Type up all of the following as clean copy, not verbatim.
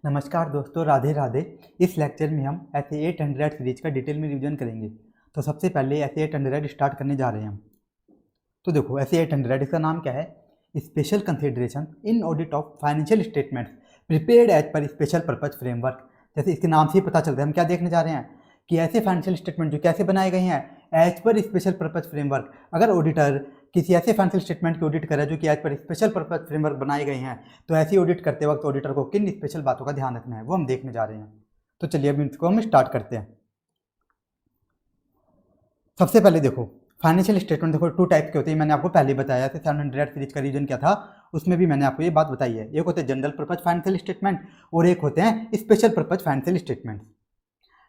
नमस्कार दोस्तों, राधे राधे। इस लेक्चर में हम ऐसे 800 सीरीज का डिटेल में रिवीजन करेंगे। तो सबसे पहले ऐसे 800 स्टार्ट करने जा रहे हैं हम। तो देखो, ऐसे 800 इसका नाम क्या है? Special consideration in audit of financial statements prepared as per special purpose framework. जैसे इसके नाम से ही पता चलता है हम क्या देखने जा रहे हैं कि ऐसे फाइनेंशियल स्टेटमेंट जो कैसे बनाए गए हैं as per special purpose framework. अगर ऑडिटर किसी ऐसे फाइनेंशियल स्टेटमेंट की ऑडिट करे जो कि as per special purpose framework बनाए गए हैं, तो ऐसी ऑडिट करते वक्त ऑडिटर को किन स्पेशल बातों का ध्यान रखना है वो हम देखने जा रहे हैं। तो चलिए अब इसको हम स्टार्ट करते हैं। सबसे पहले देखो, फाइनेंशियल स्टेटमेंट देखो 2 टाइप के होते हैं। मैंने आपको पहले बताया था 700 सीरीज का रीजन क्या था, उसमें भी मैंने आपको ये बात बताई है। एक होते हैं जनरल पर्पज फाइनेंशियल स्टेटमेंट और एक होते हैं special purpose financial statement.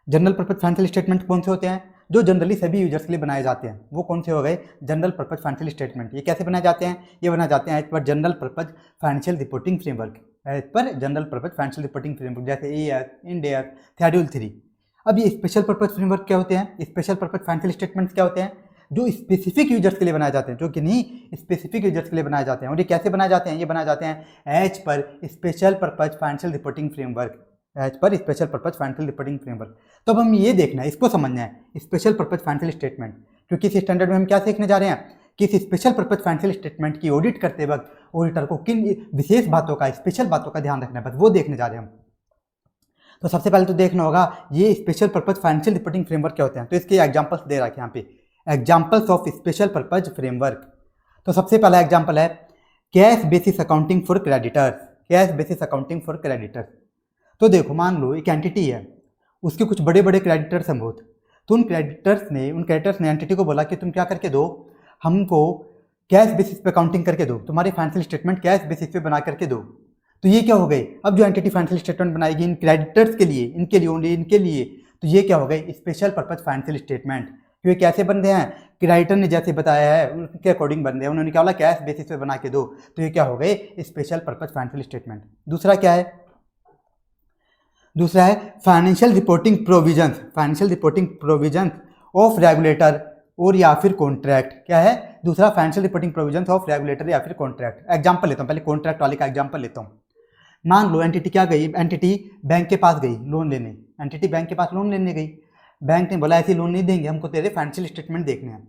General purpose financial statement कौन से होते हैं? जो जनरली सभी यूजर्स के लिए बनाए जाते हैं। वो कौन से हो गए? General purpose financial statement. ये कैसे बनाए जाते हैं? ये बनाए जाते हैं as per general purpose financial reporting framework. As per general purpose financial reporting framework, जैसे EAS, इंड AS, शेड्यूल 3। अब ये स्पेशल पर्पज फ्रेमवर्क क्या होते हैं? स्पेशल पर्पज फाइनेंशियल स्टेटमेंट्स क्या होते हैं? जो स्पेसिफिक यूजर्स के लिए बनाए जाते हैं, जो कि नहीं स्पेसिफिक यूजर्स के लिए बनाए जाते हैं। और ये कैसे बनाए जाते हैं? ये बनाए जाते हैं as per special purpose financial reporting framework. As per special purpose financial reporting framework. तो अब हम ये देखना है, इसको समझना है स्पेशल पर्पज फाइनेंशियल स्टेटमेंट। क्योंकि इस स्टैंडर्ड में हम क्या सीखने जा रहे हैं कि इस स्पेशल पर्पज फाइनेंशियल स्टेटमेंट की ऑडिट करते वक्त ऑडिटर को किन विशेष बातों का, स्पेशल बातों का ध्यान रखना है, बस वो देखने जा रहे हैं हम। तो सबसे पहले तो देखना होगा ये special purpose financial reporting framework क्या होते हैं। तो इसके एग्जाम्पल्स दे रखे हैं यहाँ पे, examples of special purpose framework. तो सबसे पहला एग्जाम्पल है cash basis accounting for creditors. Cash basis accounting for creditors. तो देखो, मान लो एक एंटिटी है, उसके कुछ बड़े बड़े क्रेडिटर्स हैं बहुत। तो उन क्रेडिटर्स ने एंटिटी को बोला कि तुम क्या करके दो, हमको कैश बेसिस पे अकाउंटिंग करके दो, तुम्हारी फाइनेंशियल स्टेटमेंट कैश बेसिस पे बना करके दो। तो ये क्या हो गई? अब जो एंटिटी फाइनेंशियल स्टेटमेंट बनाएगी इन क्रेडिटर्स के लिए, इनके लिए, ओनली इनके लिए, तो ये क्या हो गई? Special purpose financial statement. क्योंकि कैसे बन रहे हैं? क्रेडिटर ने जैसे बताया है उनके अकॉर्डिंग बन रहे हैं। उन्होंने क्या बोला? कैश बेसिस पे बना के दो। तो ये क्या हो गए? Special purpose financial statement. दूसरा क्या है? दूसरा है financial reporting provisions. Financial reporting provisions of regulator और या फिर कॉन्ट्रैक्ट। क्या है दूसरा? Financial reporting provisions of regulator या फिर कॉन्ट्रैक्ट। एग्जांपल लेता हूँ, पहले कॉन्ट्रैक्ट वाले का एग्जांपल लेता हूँ। मान लो एंटिटी क्या गई, एंटिटी बैंक के पास गई लोन लेने। एंटिटी बैंक के पास लोन लेने गई, बैंक ने बोला ऐसी लोन नहीं देंगे, हमको तेरे फाइनेंशियल स्टेटमेंट देखने हैं।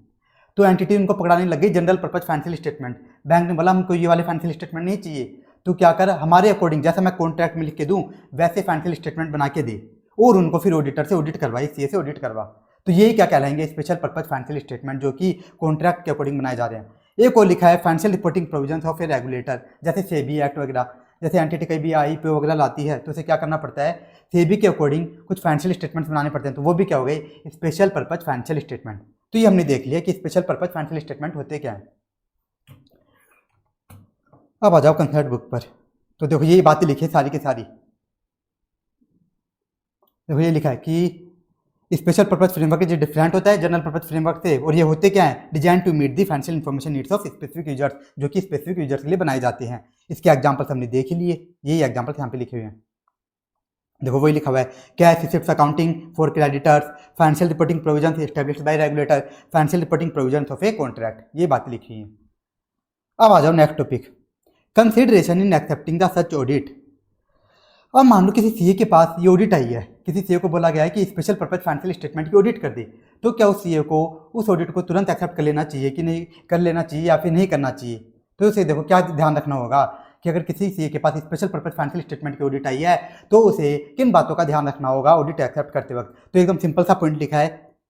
तो एंटिटी उनको पकड़ाने लग गई general purpose financial statement. Bank ने बोला हमको ये वाले फाइनेंशियल स्टेटमेंट नहीं चाहिए, तो क्या कर, हमारे अकॉर्डिंग जैसा मैं कॉन्ट्रैक्ट में लिख के दूं वैसे फाइनेंशियल स्टेटमेंट बना के दे, और उनको फिर ऑडिटर से ऑडिट करवा, CA से ऑडिट करवा। तो यही क्या कहलाएंगे? स्पेशल पर्पज फाइनेंशियल स्टेटमेंट, जो कि कॉन्ट्रैक्ट के अकॉर्डिंग बनाए जा रहे हैं। एक और लिखा है financial reporting provisions of A regulator, जैसे सेबी एक्ट वगैरह। जैसे एंटिटी कहीं भी IPO वगैरह लाती है तो उसे क्या करना पड़ता है? सेबी के अकॉर्डिंग कुछ फाइनेंशियल स्टेटमेंट्स बनाने पड़ते हैं। तो वो भी क्या हो गई? Special purpose financial statement. तो ये हमने देख लिया कि स्पेशल पर्पज फाइनेंशियल स्टेटमेंट होते क्या है। अब आ जाओ कंसेप्ट बुक पर। तो देखो ये बातें लिखी है सारी की सारी। देखो ये लिखा है कि स्पेशल पर्पज फ्रेमवर्क जो डिफरेंट होता है जनरल पर्पज फ्रेमवर्क से, और ये होते क्या है? Design to meet the financial information needs of specific users, जो कि स्पेसिफिक यूजर्स के लिए बनाए जाते हैं। इसके एग्जांपल्स हमने देख ही लिए, यही एग्जांपल्स यहाँ पे लिखे हुए हैं। देखो वही लिखा हुआ है cash receipts accounting for creditors, financial reporting provisions established bye regulator, financial reporting provisions of a contract. ये बातें लिखी हैं। अब आ जाओ next topic, consideration in accepting the such audit. अब मान लो किसी CA के पास ये ऑडिट आई है, किसी CA को बोला गया है कि स्पेशल पर्पज फाइनेंशियल स्टेटमेंट की ऑडिट कर दे। तो क्या उस CA को उस ऑडिट को तुरंत एक्सेप्ट कर लेना चाहिए कि नहीं कर लेना चाहिए, या फिर नहीं करना चाहिए? तो उसे देखो क्या ध्यान रखना होगा कि अगर किसी CA के पास स्पेशल पर्पज फाइनेंशियल स्टेटमेंट की ऑडिट आई है तो उसे किन बातों का ध्यान रखना होगा ऑडिट एक्सेप्ट करते वक्त। तो एकदम सिंपल सा पॉइंट लिखा है।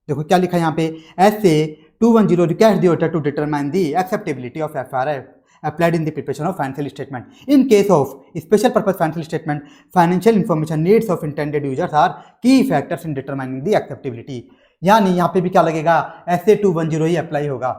देखो क्या लिखा है यहाँ पे, SA 210 request the auditor to determine the acceptability of FRA applied in the preparation of financial statement. In case of special purpose financial statement, financial information needs of intended users are key factors in determining the acceptability. यानी यहाँ पे भी क्या लगेगा? SA 210 ही apply होगा।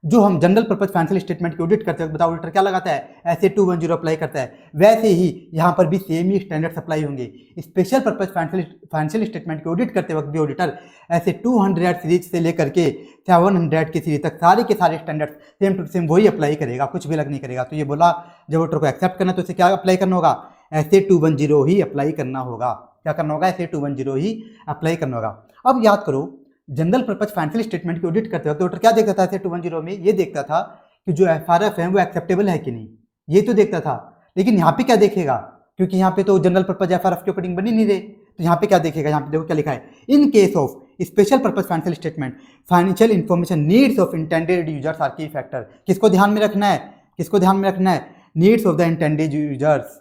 जो हम general purpose financial statement की ऑडिट करते हैं, बताओ ऑडिटर क्या लगाता है? SA 210 अप्लाई करता है। वैसे ही यहाँ पर भी सेम ही स्टैंडर्ड्स अप्लाई होंगे। स्पेशल पर्पज फाइनेंशियल स्टेटमेंट की ऑडिट करते वक्त भी ऑडिटर ऐसे 200 सीरीज से लेकर के 700 की सीरीज तक सारे के सारे स्टैंडर्ड्स सेम टू सेम वही अप्लाई करेगा, कुछ भी अलग नहीं करेगा। तो ये बोला जब ऑडिटर को एक्सेप्ट करना तो उसे क्या अप्लाई करना होगा? SA 210 ही अप्लाई करना होगा। क्या करना होगा? SA 210 ही अप्लाई करना होगा। अब याद करो, जनरल पर्पज फाइनेंशियल स्टेटमेंट की ऑडिट करते वक्त ऑडिटर क्या देखता था? SA 210 में ये देखता था कि जो FRF है वो एक्सेप्टेबल है कि नहीं, ये तो देखता था। लेकिन यहाँ पे क्या देखेगा? क्योंकि यहाँ पे तो जनरल पर्पज एफआरएफ के अकॉर्डिंग बन ही नहीं रहे। तो यहाँ पे क्या देखेगा, यहाँ पे देखो क्या लिखा है, in case of special purpose financial statement financial information needs of intended users are key factor. किसको ध्यान में रखना है, किसको ध्यान में रखना है, needs of the intended users,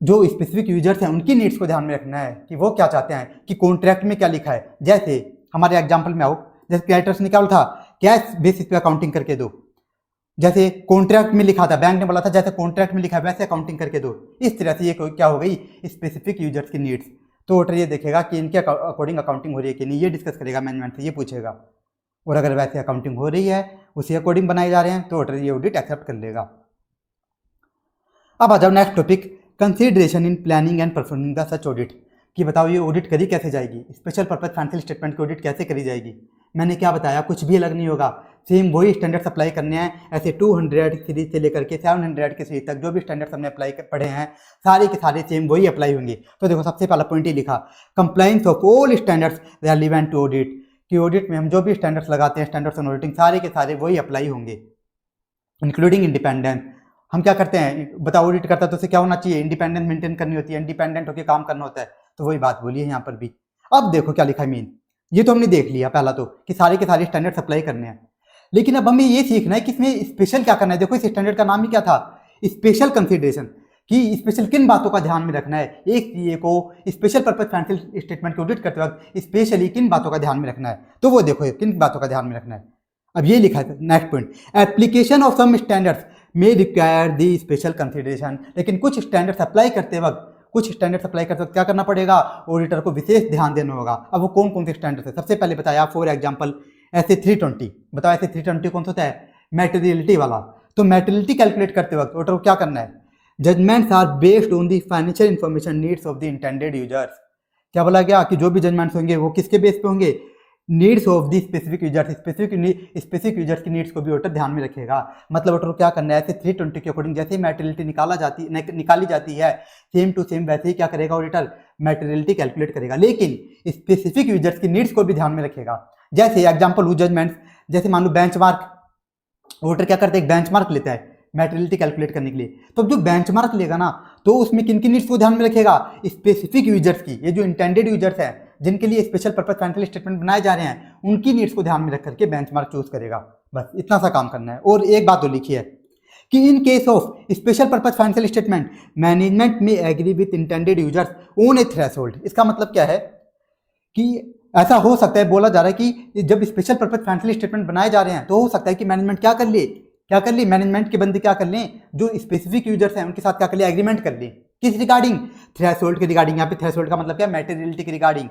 जो स्पेसिफिक यूजर्स हैं उनकी नीड्स को ध्यान में रखना है कि वो क्या चाहते हैं, कि कॉन्ट्रैक्ट में क्या लिखा है। जैसे हमारे एग्जाम्पल में आओ, जैसे क्रेडिटर्स ने क्या बोला था, कैश बेसिस पे अकाउंटिंग करके दो, जैसे कॉन्ट्रैक्ट में लिखा था, बैंक ने बोला था जैसे कॉन्ट्रैक्ट में लिखा है वैसे अकाउंटिंग करके दो। इस तरह से ये क्या हो गई, स्पेसिफिक यूजर्स की नीड्स। तो ऑडिटर ये देखेगा कि इनके अकॉर्डिंग अकाउंटिंग हो रही है कि नहीं, ये डिस्कस करेगा मैनेजमेंट से, ये पूछेगा। और अगर वैसे अकाउंटिंग हो रही है, उसी अकॉर्डिंग बनाए जा रहे हैं, तो ऑडिटर ये ऑडिट एक्सेप्ट कर लेगा। अब आ जाओ next topic, consideration in planning and performing the such audit. कि बताओ ये ऑडिट करी कैसे जाएगी, स्पेशल पर्पज फाइनेंशियल स्टेटमेंट की ऑडिट कैसे करी जाएगी। मैंने क्या बताया, कुछ भी अलग नहीं होगा, सेम वही स्टैंडर्ड्स अप्लाई करने हैं। ऐसे 200 सीरीज से लेकर के 700 की सीरीज तक जो भी स्टैंडर्ड्स हमने पढ़े हैं, सारे के सारे सेम वही अप्लाई होंगे। तो देखो सबसे पहला पॉइंट ही लिखा, compliance of all standards relevant to audit, कि ऑडिट में हम जो भी स्टैंडर्ड्स लगाते हैं, स्टैंडर्ड्स ऑन ऑडिटिंग, सारे के सारे वही अप्लाई होंगे, इंक्लूडिंग इंडिपेंडेंस। हम क्या करते हैं, बताओ ऑडिट करता है तो उसे क्या होना चाहिए, इंडिपेंडेंस मेंटेन करनी होती है, इंडिपेंडेंट होकर काम करना होता है। तो वही बात बोली है यहाँ पर भी। अब देखो क्या लिखा है मेन, ये तो हमने देख लिया पहला तो कि सारे के सारे स्टैंडर्ड्स अप्लाई करने हैं, लेकिन अब हमें ये सीखना है कि इसमें स्पेशल क्या करना है। देखो इस स्टैंडर्ड का नाम ही क्या था, स्पेशल कंसीडरेशन, कि स्पेशल किन बातों का ध्यान में रखना है। एक सीए को स्पेशल पर्पज फाइनेंशियल स्टेटमेंट को ऑडिट करते वक्त स्पेशली किन बातों का ध्यान में रखना है, तो वो देखो किन बातों का ध्यान में रखना है। अब ये लिखा है next point, application of some standards may require the special consideration. लेकिन कुछ स्टैंडर्ड्स अप्लाई करते वक्त क्या करना पड़ेगा, ऑडिटर को विशेष ध्यान देना होगा। अब वो कौन कौन से स्टैंडर्ड्स है, सबसे पहले बताया फॉर एग्जांपल ऐसे 320, बताओ ऐसे 320 कौन सा होता है, मैटेरियलिटी वाला। तो मैटेरियलिटी कैलकुलेट करते वक्त ऑडिटर को क्या करना है, judgements are based on the financial information needs of the intended users. क्या बोला गया कि जो भी जजमेंट्स होंगे वो किसके बेस पे होंगे, needs of the specific users, specific users की नीड्स को भी ऑडिटर ध्यान में रखेगा। मतलब ऑडिटर को क्या करना है, ऐसे 320 के अकॉर्डिंग जैसे मैटेरियलिटी निकाली जाती है, सेम टू सेम वैसे ही क्या करेगा ऑडिटर, मैटेरियलिटी कैलकुलेट करेगा, लेकिन स्पेसिफिक यूजर्स की नीड्स को भी ध्यान में रखेगा। जैसे एग्जाम्पल हो जजमेंट्स, जैसे मान लो बेंचमार्क, ऑडिटर क्या करता है, एक बेंचमार्क लेता है मैटेरियलिटी कैलकुलेट करने के लिए। तो अब जो बेंचमार्क लेगा ना, तो उसमें किन की नीड्स को ध्यान में रखेगा, स्पेसिफिक यूजर्स की, ये जो इंटेंडेड यूजर्स हैं जिनके लिए स्पेशल पर्पज फाइनेंशियल स्टेटमेंट बनाए जा रहे हैं, उनकी नीड्स को ध्यान में रख करके बेंचमार्क चूज करेगा। बस इतना सा काम करना है। और एक बात तो लिखी है कि in case of special purpose financial statement management में agree with intended users on a threshold. इसका मतलब क्या है कि ऐसा हो सकता है, बोला जा रहा है कि जब स्पेशल पर्पज फाइनेंशियल स्टेटमेंट बनाए जा रहे हैं तो हो सकता है कि मैनेजमेंट क्या कर ले, मैनेजमेंट के बंदे क्या कर लें, जो स्पेसिफिक यूजर्स हैं उनके साथ क्या कर ले, एग्रीमेंट कर ले। किस रिगार्डिंग, थ्रेशोल्ड के रिगार्डिंग। यहाँ पे थ्रेशोल्ड का मतलब क्या, मैटेरियलिटी के रिगार्डिंग।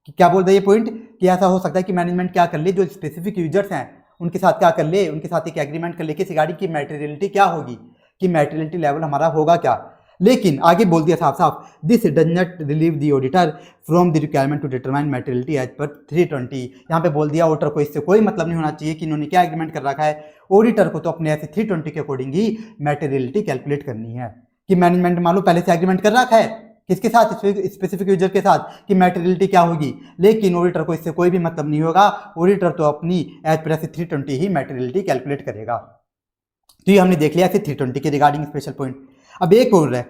कि क्या बोल रहा है ये पॉइंट, कि ऐसा हो सकता है कि मैनेजमेंट क्या कर ले, जो स्पेसिफिक यूजर्स हैं उनके साथ क्या कर ले, उनके साथ एक एग्रीमेंट कर ले किस रिगार्डिंग की मैटेरियलिटी क्या होगी, कि मैटेरियलिटी लेवल हमारा होगा क्या। लेकिन आगे बोल दिया साफ साफ, this does not relieve the auditor from the requirement to determine materiality as per 320। यहाँ पे बोल दिया ऑडिटर को इससे कोई मतलब नहीं होना चाहिए कि इन्होंने क्या एग्रीमेंट कर रखा है। ऑडिटर को तो अपने ऐसे 320 के अकॉर्डिंग ही मैटेरियलिटी कैलकुलेट करनी है। कि मैनेजमेंट मान लो पहले से एग्रीमेंट कर रखा है किसके साथ, स्पेसिफिक यूजर के साथ, कि मैटेरियलिटी क्या होगी, लेकिन ऑडिटर को इससे कोई भी मतलब नहीं होगा। ऑडिटर तो अपनी एज पर ऐसे 320 ही मैटेरियलिटी कैलकुलेट करेगा। तो ये हमने देख लिया ऐसे 320 के रिगार्डिंग स्पेशल पॉइंट। अब एक और है,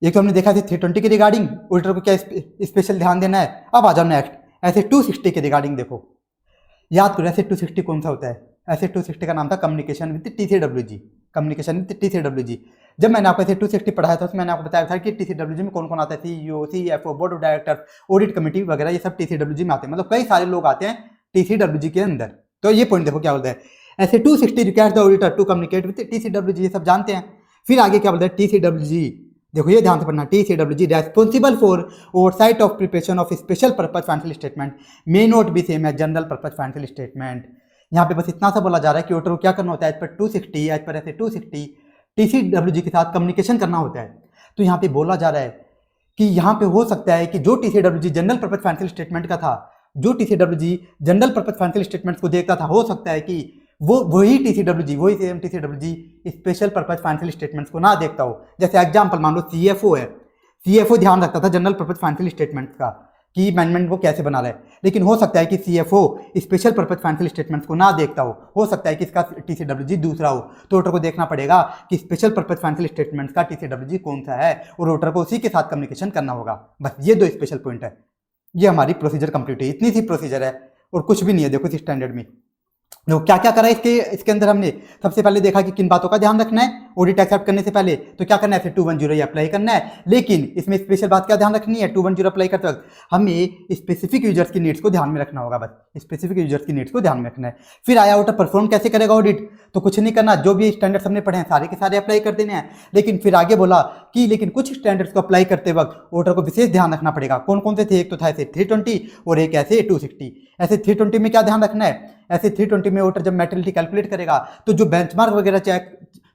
एक तो हमने देखा था 320 के रिगार्डिंग ऑडिटर को क्या स्पेशल ध्यान देना है। अब आ जाओ नेक्स्ट, ऐसे 260 के रिगार्डिंग देखो, याद करो ऐसे 260 कौन सा होता है, ऐसे 260 का नाम था communication with TCWG, communication with TCWG। जब मैंने आपको ऐसे 260 पढ़ाया था उसमें मैंने आपको बताया था कि TCWG में कौन कौन आता है, CEO, CFO, board of directors, audit committee वगैरह, ये सब TCWG में आते हैं। मतलब कई सारे लोग आते हैं TCWG के अंदर। तो ये पॉइंट देखो क्या बोलता है, ऐसे 260 requires the auditor to communicate with TCWG, ये सब जानते हैं। फिर आगे क्या बोलता है, TCWG, देखो ये ध्यान से पढ़ना, TCWG responsible for oversight of preparation of special purpose financial statement may not be same as general purpose financial statement. यहाँ पे बस इतना सा बोला जा रहा है कि ऑडिटर को क्या करना होता है, एज पर 260, एज पर ऐसे 260 TCWG के साथ कम्युनिकेशन करना होता है। तो यहाँ पे बोला जा रहा है कि यहाँ पे हो सकता है कि जो TCWG general purpose financial statement का था, जो TCWG general purpose financial statement को देखता था, हो सकता है कि वही same TCWG special purpose financial statements को ना देखता हो। जैसे एग्जांपल मान लो CFO है, CFO ध्यान रखता था जनरल पर्पज फाइनेंशियल स्टेटमेंट्स का, कि मैनेजमेंट वो कैसे बना रहा है। लेकिन हो सकता है कि CFO special purpose financial statements को ना देखता हो सकता है कि इसका TCWG दूसरा हो, तो ऑडिटर को देखना पड़ेगा कि स्पेशल पर्पज फाइनेंशियल स्टेटमेंट्स का TCWG कौन सा है और ऑडिटर को उसी के साथ कम्युनिकेशन करना होगा। बस ये 2 स्पेशल पॉइंट है। ये हमारी प्रोसीजर कंप्लीट है, इतनी सी प्रोसीजर है और कुछ भी नहीं है। देखो इस स्टैंडर्ड में तो क्या क्या करा इसके अंदर हमने सबसे पहले देखा कि किन बातों का ध्यान रखना है ऑडिट एक्सेप्ट करने से पहले। तो क्या करना है, फिर 210 अप्लाई करना है। लेकिन इसमें स्पेशल बात क्या ध्यान रखनी है, 210 अप्लाई करते वक्त हमें स्पेसिफिक यूजर्स की नीड्स को ध्यान में रखना होगा। बस स्पेसिफिक यूजर्स की नीड्स को ध्यान में रखना है। फिर आया ऑडिटर परफॉर्म कैसे करेगा ऑडिट, तो कुछ नहीं करना, जो भी स्टैंडर्ड्स हमने पढ़े हैं सारे के सारे अप्लाई कर देने हैं। लेकिन फिर आगे बोला कि लेकिन कुछ स्टैंडर्ड्स को अप्लाई करते वक्त ऑडिटर को विशेष ध्यान रखना पड़ेगा। कौन कौन से थे, एक तो था ऐसे 320 और एक ऐसे 260। ऐसे 320 में क्या ध्यान रखना है, ऐसे 320 में ऑडिटर जब मैटेरियलिटी कैलकुलेट करेगा तो जो बेंचमार्क वगैरह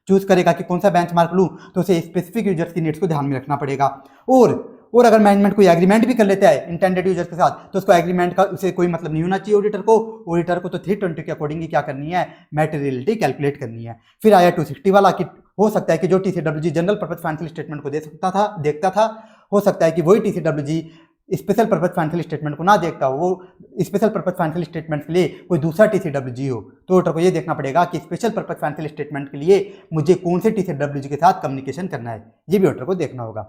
चूज करेगा कि कौन सा बेंचमार्क लूं, तो उसे स्पेसिफिक यूजर्स की नीड्स को ध्यान में रखना पड़ेगा। और अगर मैनेजमेंट कोई एग्रीमेंट भी कर लेता है इंटेंडेड यूजर्स के साथ, तो उसको एग्रीमेंट का उसे कोई मतलब नहीं होना चाहिए ऑडिटर को तो 320 के अकॉर्डिंग ही क्या करनी है, मैटेरियलिटी कैलकुलेट करनी है। फिर आया 260 वाला कि हो सकता है कि जो TCWG general purpose financial statement को देखता था, हो सकता है कि वही TCWG special purpose financial statement को ना देखता हो, वो स्पेशल पर्पज फाइनेंशियल स्टेटमेंट के लिए कोई दूसरा TCWG हो। तो ऑडिटर को ये देखना पड़ेगा कि स्पेशल पर्पज फाइनेंशियल स्टेटमेंट के लिए मुझे कौन से TCWG के साथ कम्युनिकेशन करना है, ये भी ऑडिटर को देखना होगा।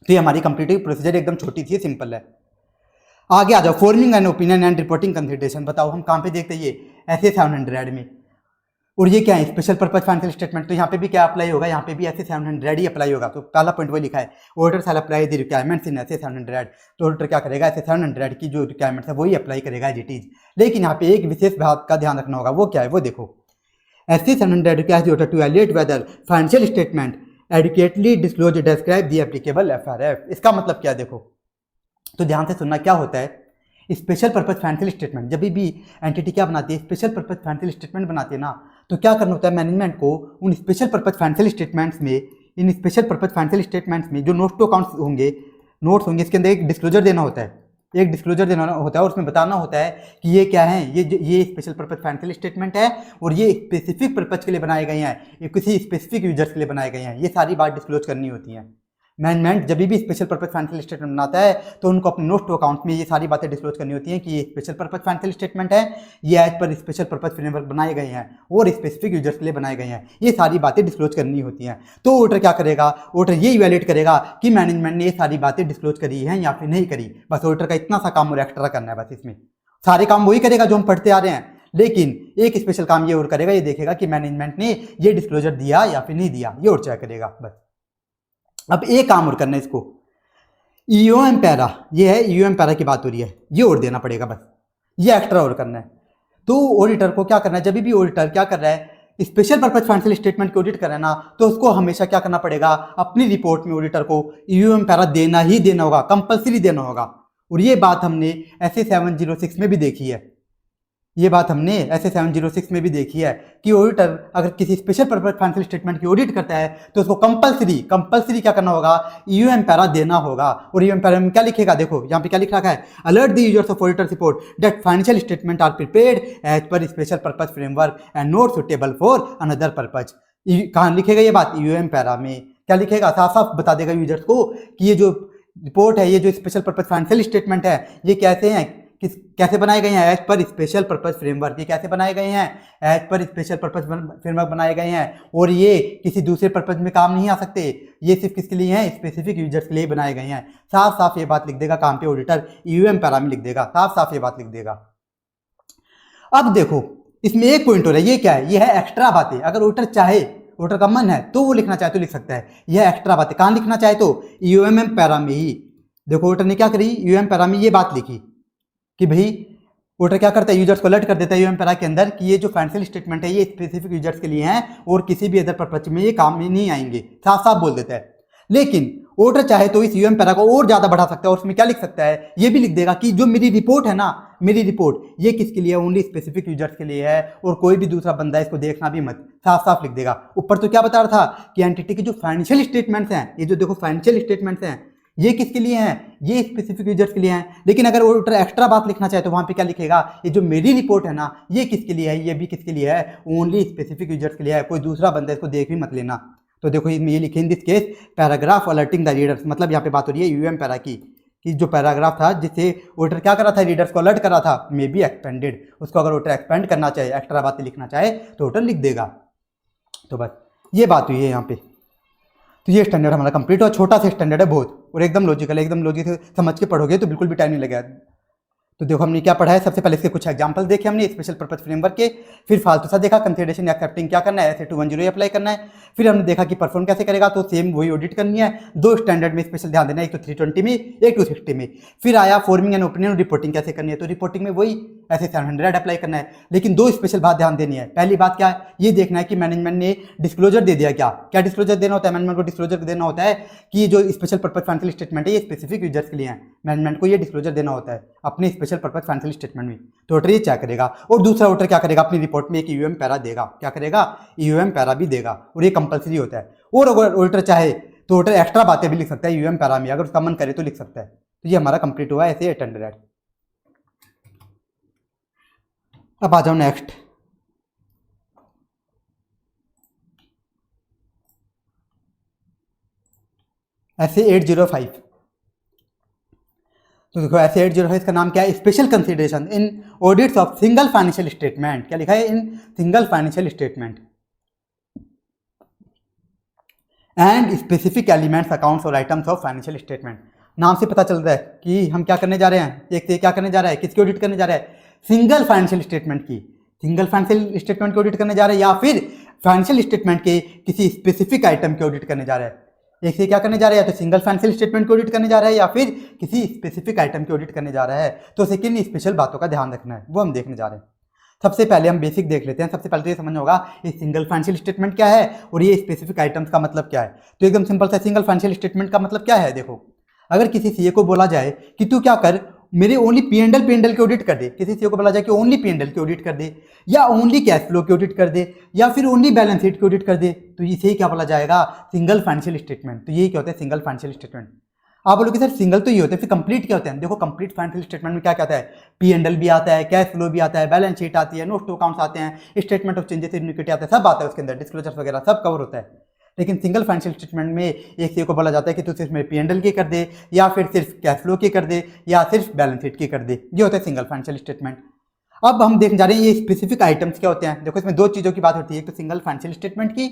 तो ये हमारी कंप्लीटिव प्रोसीजर एकदम छोटी सी सिंपल है। आगे आ जाओ, forming an opinion and reporting consideration. बताओ हम कहाँ पे देखते हैं, ये ऐसे 700 में। और ये क्या है, स्पेशल पर्पज फाइनेंशियल स्टेटमेंट। तो यहाँ पे भी क्या अप्लाई होगा, यहाँ पे भी ऐसे 700 ही अप्लाई होगा। तो पहला पॉइंट वही लिखा है, auditor shall apply the requirements in ऐसे 700। तो ऑडिटर क्या करेगा, ऐसे 700 की जो रिक्वायरमेंट्स है वही अप्लाई करेगा एज इट इज। लेकिन यहाँ पे एक विशेष बात का ध्यान रखना होगा, वो क्या है, वो देखो, ऐसे 700 requires the auditor to evaluate whether financial statement adequately disclose describe the applicable FRF। इसका मतलब क्या, देखो तो ध्यान से सुनना, क्या होता है स्पेशल पर्पज फाइनेंशियल स्टेटमेंट। जब भी एंटिटी क्या बनाती है, स्पेशल पर्पज फाइनेंशियल स्टेटमेंट बनाती है ना, तो क्या करना होता है मैनेजमेंट को उन स्पेशल पर्पज फाइनेंशियल स्टेटमेंट्स में, इन स्पेशल पर्पज फाइनेंशियल स्टेटमेंट्स में जो नोट्स टू अकाउंट्स होंगे, नोट्स होंगे, इसके अंदर एक डिस्क्लोजर देना होता है, एक डिस्क्लोजर देना होता है और उसमें बताना होता है कि ये क्या है, ये स्पेशल पर्पज फाइनेंशियल स्टेटमेंट है और ये स्पेसिफिक पर्पज के लिए बनाए गए हैं, ये किसी स्पेसिफिक यूजर्स के लिए बनाए गए हैं। ये सारी बात डिस्क्लोज करनी होती है। मैनेजमेंट जब भी स्पेशल पर्पज फाइनेंशियल स्टेटमेंट बनाता है तो उनको अपने नोट टू अकाउंट में ये सारी बातें डिस्क्लोज करनी होती हैं कि ये स्पेशल पर्पज फाइनेंशियल स्टेटमेंट है, ये as per special purpose framework बनाए गए हैं और स्पेसिफिक यूजर्स के लिए बनाए गए हैं। ये सारी बातें डिस्क्लोज करनी होती हैं। तो ऑडिटर क्या करेगा, ऑडिटर ये इवैल्यूएट करेगा कि मैनेजमेंट ने ये सारी बातें डिस्क्लोज करी हैं या फिर नहीं करी। बस ऑडिटर का इतना सा काम और एक्स्ट्रा करना है। बस इसमें सारे काम वही करेगा जो हम पढ़ते आ रहे हैं, लेकिन एक स्पेशल काम ये और करेगा, ये देखेगा कि मैनेजमेंट ने ये डिस्क्लोजर दिया या फिर नहीं दिया, ये और चेक करेगा। बस अब एक काम और करना है, इसको EOM पैरा, ये है EOM पैरा की बात हो रही है, ये और देना पड़ेगा। बस ये एक्स्ट्रा और करना है। तो ऑडिटर को क्या करना है, जब भी ऑडिटर क्या कर रहा है, स्पेशल पर्पज फाइनेंशियल स्टेटमेंट की ऑडिट कर रहा है ना, तो उसको हमेशा क्या करना पड़ेगा, अपनी रिपोर्ट में ऑडिटर को EOM पैरा देना ही देना होगा, कंपलसरी देना होगा। और ये बात हमने ऐसे 706 में भी देखी है, ये बात हमने ऐसे 706 में भी देखी है कि ऑडिटर अगर किसी स्पेशल पर्पज फाइनेंशियल स्टेटमेंट की ऑडिट करता है तो उसको कंपलसरी क्या करना होगा, EOM पैरा देना होगा। और EOM पैरा में क्या लिखेगा, देखो यहाँ पे क्या लिख रखा है, alert the users of auditor report that financial statement are prepared as per special purpose framework and not suitable for another purpose. कहाँ लिखेगा ये बात, EOM पैरा में क्या लिखेगा, साफ साफ बता देगा यूजर्स को कि ये जो रिपोर्ट है, ये जो स्पेशल पर्पज फाइनेंशियल स्टेटमेंट है, ये कैसे हैं, कैसे बनाए गए हैं, as per special purpose framework. ये कैसे बनाए गए हैं, as per special purpose framework बनाए गए हैं और ये किसी दूसरे पर्पज में काम नहीं आ सकते, ये सिर्फ किसके लिए हैं, स्पेसिफिक यूजर्स के लिए बनाए गए हैं। साफ साफ ये बात लिख देगा, काम पे ऑडिटर EOM पैरा में लिख देगा, साफ साफ ये बात लिख देगा। अब देखो इसमें एक पॉइंट हो रहा है, ये क्या है, ये है एक्स्ट्रा बातें। अगर ऑडिटर चाहे, ऑडिटर का मन है तो वो लिखना चाहे तो लिख सकता है। यह एक्स्ट्रा बातें कहाँ लिखना चाहे तो EOM पैरा में ही। देखो ऑडिटर ने क्या करी, EOM पैरा में ये बात लिखी कि भाई ऑडिटर क्या करता है, यूजर्स को अलर्ट कर देता है EOM पैरा के अंदर कि ये जो फाइनेंशियल स्टेटमेंट है ये स्पेसिफिक यूजर्स के लिए हैं और किसी भी अदर पर्पज में ये काम में नहीं आएंगे, साफ साफ बोल देता है। लेकिन ऑडिटर चाहे तो इस EOM पैरा को और ज्यादा बढ़ा सकता है और उसमें क्या लिख सकता है, ये भी लिख देगा कि जो मेरी रिपोर्ट है ना, मेरी रिपोर्ट ये किसके लिए है, ओनली स्पेसिफिक यूजर्स के लिए है और कोई भी दूसरा बंदा इसको देखना भी मत, साफ साफ लिख देगा। ऊपर तो क्या बता रहा था कि एंटिटी के जो फाइनेंशियल स्टेटमेंट्स हैं, ये जो देखो फाइनेंशियल स्टेटमेंट्स हैं, ये किसके लिए हैं, ये स्पेसिफिक यूजर्स के लिए हैं। लेकिन अगर ऑडिटर एक्स्ट्रा बात लिखना चाहे तो वहां पे क्या लिखेगा, ये जो मेरी रिपोर्ट है ना, ये किसके लिए है, ये भी किसके लिए है, ओनली स्पेसिफिक यूजर्स के लिए है, कोई दूसरा बंदा इसको देख भी मत लेना। तो देखो ये लिखे इन this case paragraph alerting the readers, मतलब यहाँ पे बात हो रही है EOM पैरा की कि जो पैराग्राफ था जिसे ऑडिटर क्या करा था, रीडर्स को अलर्ट करा था, मे बी एक्सपेंडेड, उसको अगर ऑडिटर एक्सपेंड करना चाहे, एक्स्ट्रा बातें लिखना चाहे तो ऑडिटर लिख देगा। तो बस ये बात हुई है यहाँ पे। तो ये स्टैंडर्ड हमारा कंप्लीट हुआ, छोटा सा स्टैंडर्ड है बहुत, और एकदम लॉजिकल, एकदम लॉजिक समझ के पढ़ोगे तो बिल्कुल भी टाइम नहीं लगेगा। तो देखो हमने क्या पढ़ा है, सबसे पहले इसके कुछ एग्जांपल देखे हमने स्पेशल पर्पस फ्रेमवर्क के, फिर फालतू सा देखा कंसिडरेशन एक्सेप्टिंग क्या करना है, ऐसे 210 अप्लाई करना है, फिर हमने देखा कि परफॉर्म कैसे करेगा, तो सेम वही ऑडिट करनी है। दो स्टैंडर्ड में स्पेशल ध्यान देना है, एक तो 320 में, एक 260 में। फिर आया फॉर्मिंग एंड ओपिनियन रिपोर्टिंग कैसे करनी है, तो रिपोर्टिंग में वही ऐसे 700 अप्लाई करना है। लेकिन दो स्पेशल बात ध्यान देनी है। पहली बात क्या है, ये देखना है कि मैनेजमेंट ने डिस्क्लोजर दे दिया, क्या डिस्क्लोजर देना होता है, मैनेजमेंट को डिस्क्लोजर देना होता है कि जो स्पेशल पर्पस फाइनेंशियल स्टेटमेंट है ये स्पेसिफिक यूजर्स के लिए है, मैनेजमेंट को ये डिस्क्लोजर देना होता है अपने स्पेशल पर्पस फाइनेंशियल स्टेटमेंट में। तो ऑडिटर ये चेक करेगा, और दूसरा ऑडिटर क्या करेगा, अपनी रिपोर्ट में एक यूएम पैरा देगा, क्या करेगा, यूएम पैरा भी देगा, और ये कंपलसरी होता है। और अगर ऑडिटर चाहे तो ऑडिटर एक्स्ट्रा बातें भी लिख सकता है यूएम पैरा में, अगर उसका मन करे तो लिख सकता है। तो ये हमारा कंप्लीट हुआ ऐसे 800। अब आ जाओ नेक्स्ट, ऐसे 805। तो देखो ऐसे 805 का नाम क्या है, special consideration in audits of single financial statement. क्या लिखा है, in single financial statement and specific elements accounts और आइटम्स ऑफ फाइनेंशियल स्टेटमेंट। नाम से पता चल रहा है कि हम क्या करने जा रहे हैं, एक से क्या करने जा रहा है, किसकी ऑडिट करने जा रहा है, सिंगल फाइनेंशियल स्टेटमेंट की, सिंगल फाइनेंशियल स्टेटमेंट की ऑडिट करने जा रहे हैं, या फिर फाइनेंशियल स्टेटमेंट के किसी स्पेसिफिक आइटम की ऑडिट करने जा रहा है। एक से क्या करने जा रहा है, या तो सिंगल फाइनेंशियल स्टेटमेंट की ऑडिट करने जा रहा है, या फिर किसी स्पेसिफिक आइटम की ऑडिट करने जा रहा है। तो उसे किन स्पेशल बातों का ध्यान रखना है वो हम देखने जा रहे हैं। सबसे पहले हम बेसिक देख लेते हैं। सबसे पहले तो ये समझना होगा ये सिंगल फाइनेंशियल स्टेटमेंट क्या है और ये स्पेसिफिक आइटम्स का मतलब क्या है। तो एकदम सिंपल सा, सिंगल फाइनेंशियल स्टेटमेंट का मतलब क्या है, देखो अगर किसी सीए को बोला जाए कि तू क्या कर, मेरे ओनली पी एंडल की ऑडिट कर दे, किसी सीए को बोला जाए कि ओनली पी एंडल की ऑडिट कर दे, या ओनली कैश फ्लो की ऑडिट कर दे, या फिर ओनली बैलेंस शीट की ऑडिट कर दे, तो इसे ही क्या बोला जाएगा, सिंगल फाइनेंशियल स्टेटमेंट। तो यही क्या होता है, सिंगल फाइनेंशियल स्टेटमेंट। आप बोलोगे सर सिंगल तो ये होते हैं, फिर कंप्लीट क्या होते हैं। देखो कंप्लीट फाइनेंशियल स्टेटमेंट में क्या क्या आता है, पी एंडल भी आता है, कैश फ्लो भी आता है, बैलेंस शीट आती है, नोट टू अकाउंट्स आते हैं, statement of changes in equity आता है, सब आता है उसके अंदर, डिस्क्लोजर वगैरह सब कवर होता है। लेकिन सिंगल फाइनेंशियल स्टेटमेंट में एक सीए को बोला जाता है कि तू सिर्फ मेरे पी-एंड-एल की कर दे, या फिर सिर्फ कैश फ्लो की कर दे, या सिर्फ बैलेंस शीट की कर दे। ये होता है सिंगल फाइनेंशियल स्टेटमेंट। अब हम देखने जा रहे हैं ये स्पेसिफिक आइटम्स क्या होते हैं। देखो इसमें दो चीज़ों की बात होती है, एक तो सिंगल फाइनेंशियल स्टेटमेंट की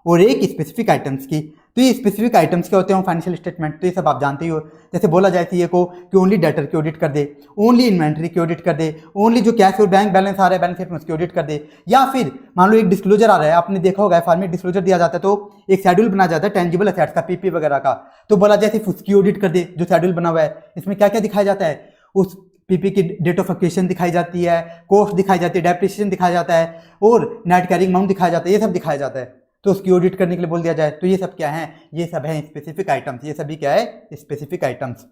और एक स्पेसिफिक आइटम्स की। तो ये स्पेसिफिक आइटम्स क्या होते हैं फाइनेंशियल स्टेटमेंट, तो ये सब आप जानते ही हो। जैसे बोला जाए सीए को कि ओनली डेटर की ऑडिट कर दे, ओनली इन्वेंट्री की ऑडिट कर दे, ओनली जो कैश और बैंक बैलेंस आ रहा है बैलेंस शीट में उसकी ऑडिट कर दे, या फिर मान लो एक डिस्क्लोजर आ रहा है, आपने देखा होगा फार्म में डिस्क्लोजर दिया जाता है तो एक शेड्यूल बनाया जाता है टेंजिबल एसेट्स का, पीपी वगैरह का, तो बोला जाए सिर्फ उसकी ऑडिट कर दे जो शेड्यूल बना हुआ है। इसमें क्या क्या दिखाया जाता है, उस पीपी की डेट ऑफ एक्विजिशन दिखाई जाती है, कॉस्ट दिखाई जाती है, डेप्रिसिएशन दिखाया जाता है, और नेट कैरिंग अमाउंट दिखाया जाता है, ये सब दिखाया जाता है। तो उसकी ऑडिट करने के लिए बोल दिया जाए। तो ये सब क्या है, ये सब है स्पेसिफिक आइटम्स, ये सभी क्या है, स्पेसिफिक आइटम्स।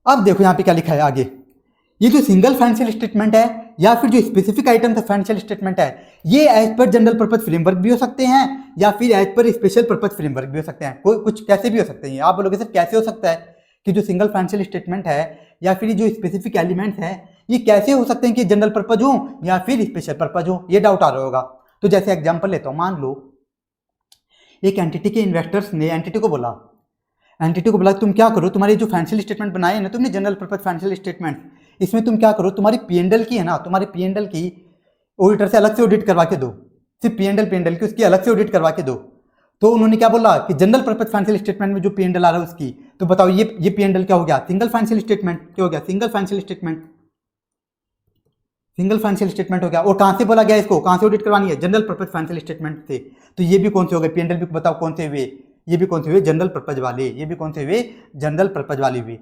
अब देखो यहाँ पे क्या लिखा है आगे, ये जो सिंगल फाइनेंशियल स्टेटमेंट है या फिर जो स्पेसिफिक आइटम्स फाइनेंशियल स्टेटमेंट है, ये as per general purpose framework भी हो सकते हैं या फिर as per special purpose framework भी हो सकते हैं। कोई कुछ कैसे भी हो सकते हैं। आप बोलोगे सर कैसे हो सकता है कि जो सिंगल फाइनेंशियल स्टेटमेंट है या फिर जो स्पेसिफिक एलिमेंट्स है ये कैसे हो सकते हैं कि जनरल पर्पज हो या फिर स्पेशल पर्पज हो, ये डाउट आ रहा होगा। तो जैसे एग्जांपल लेता हूं, मान लो एक एंटिटी के इन्वेस्टर्स ने एंटिटी को बोला तुम क्या करो, तुम्हारी जो फाइनेंशियल स्टेटमेंट बनाए ना तुमने जनरल पर्पस फाइनेंशियल स्टेटमेंट, इसमें तुम क्या करो, तुम्हारी पी-एंड-एल की है ना, तुम्हारी पी-एंड-एल की ऑडिटर से अलग से ऑडिट करवा के दो, सिर्फ पी-एंड-एल की उसकी अलग से ऑडिट करवा के दो। तो उन्होंने क्या बोला कि जनरल पर्पस फाइनेंशियल स्टेटमेंट में जो पी-एंड-एल आ रहा है उसकी, तो बताओ ये पी-एंड-एल क्या हो गया, सिंगल फाइनेंशियल स्टेटमेंट। क्या हो गया, single financial statement, single financial statement हो गया। और कहां से बोला गया इसको, कहां से ऑडिट करवानी है, जनरल पर्पस फाइनेंशियल स्टेटमेंट से। तो ये भी कौन से हो गए, पी-एंड-एल भी बताओ कौन से हुए, ये भी कौन से हुए, जनरल पर्पस वाले, ये भी कौन से हुए, जनरल पर्पस वाले हुए।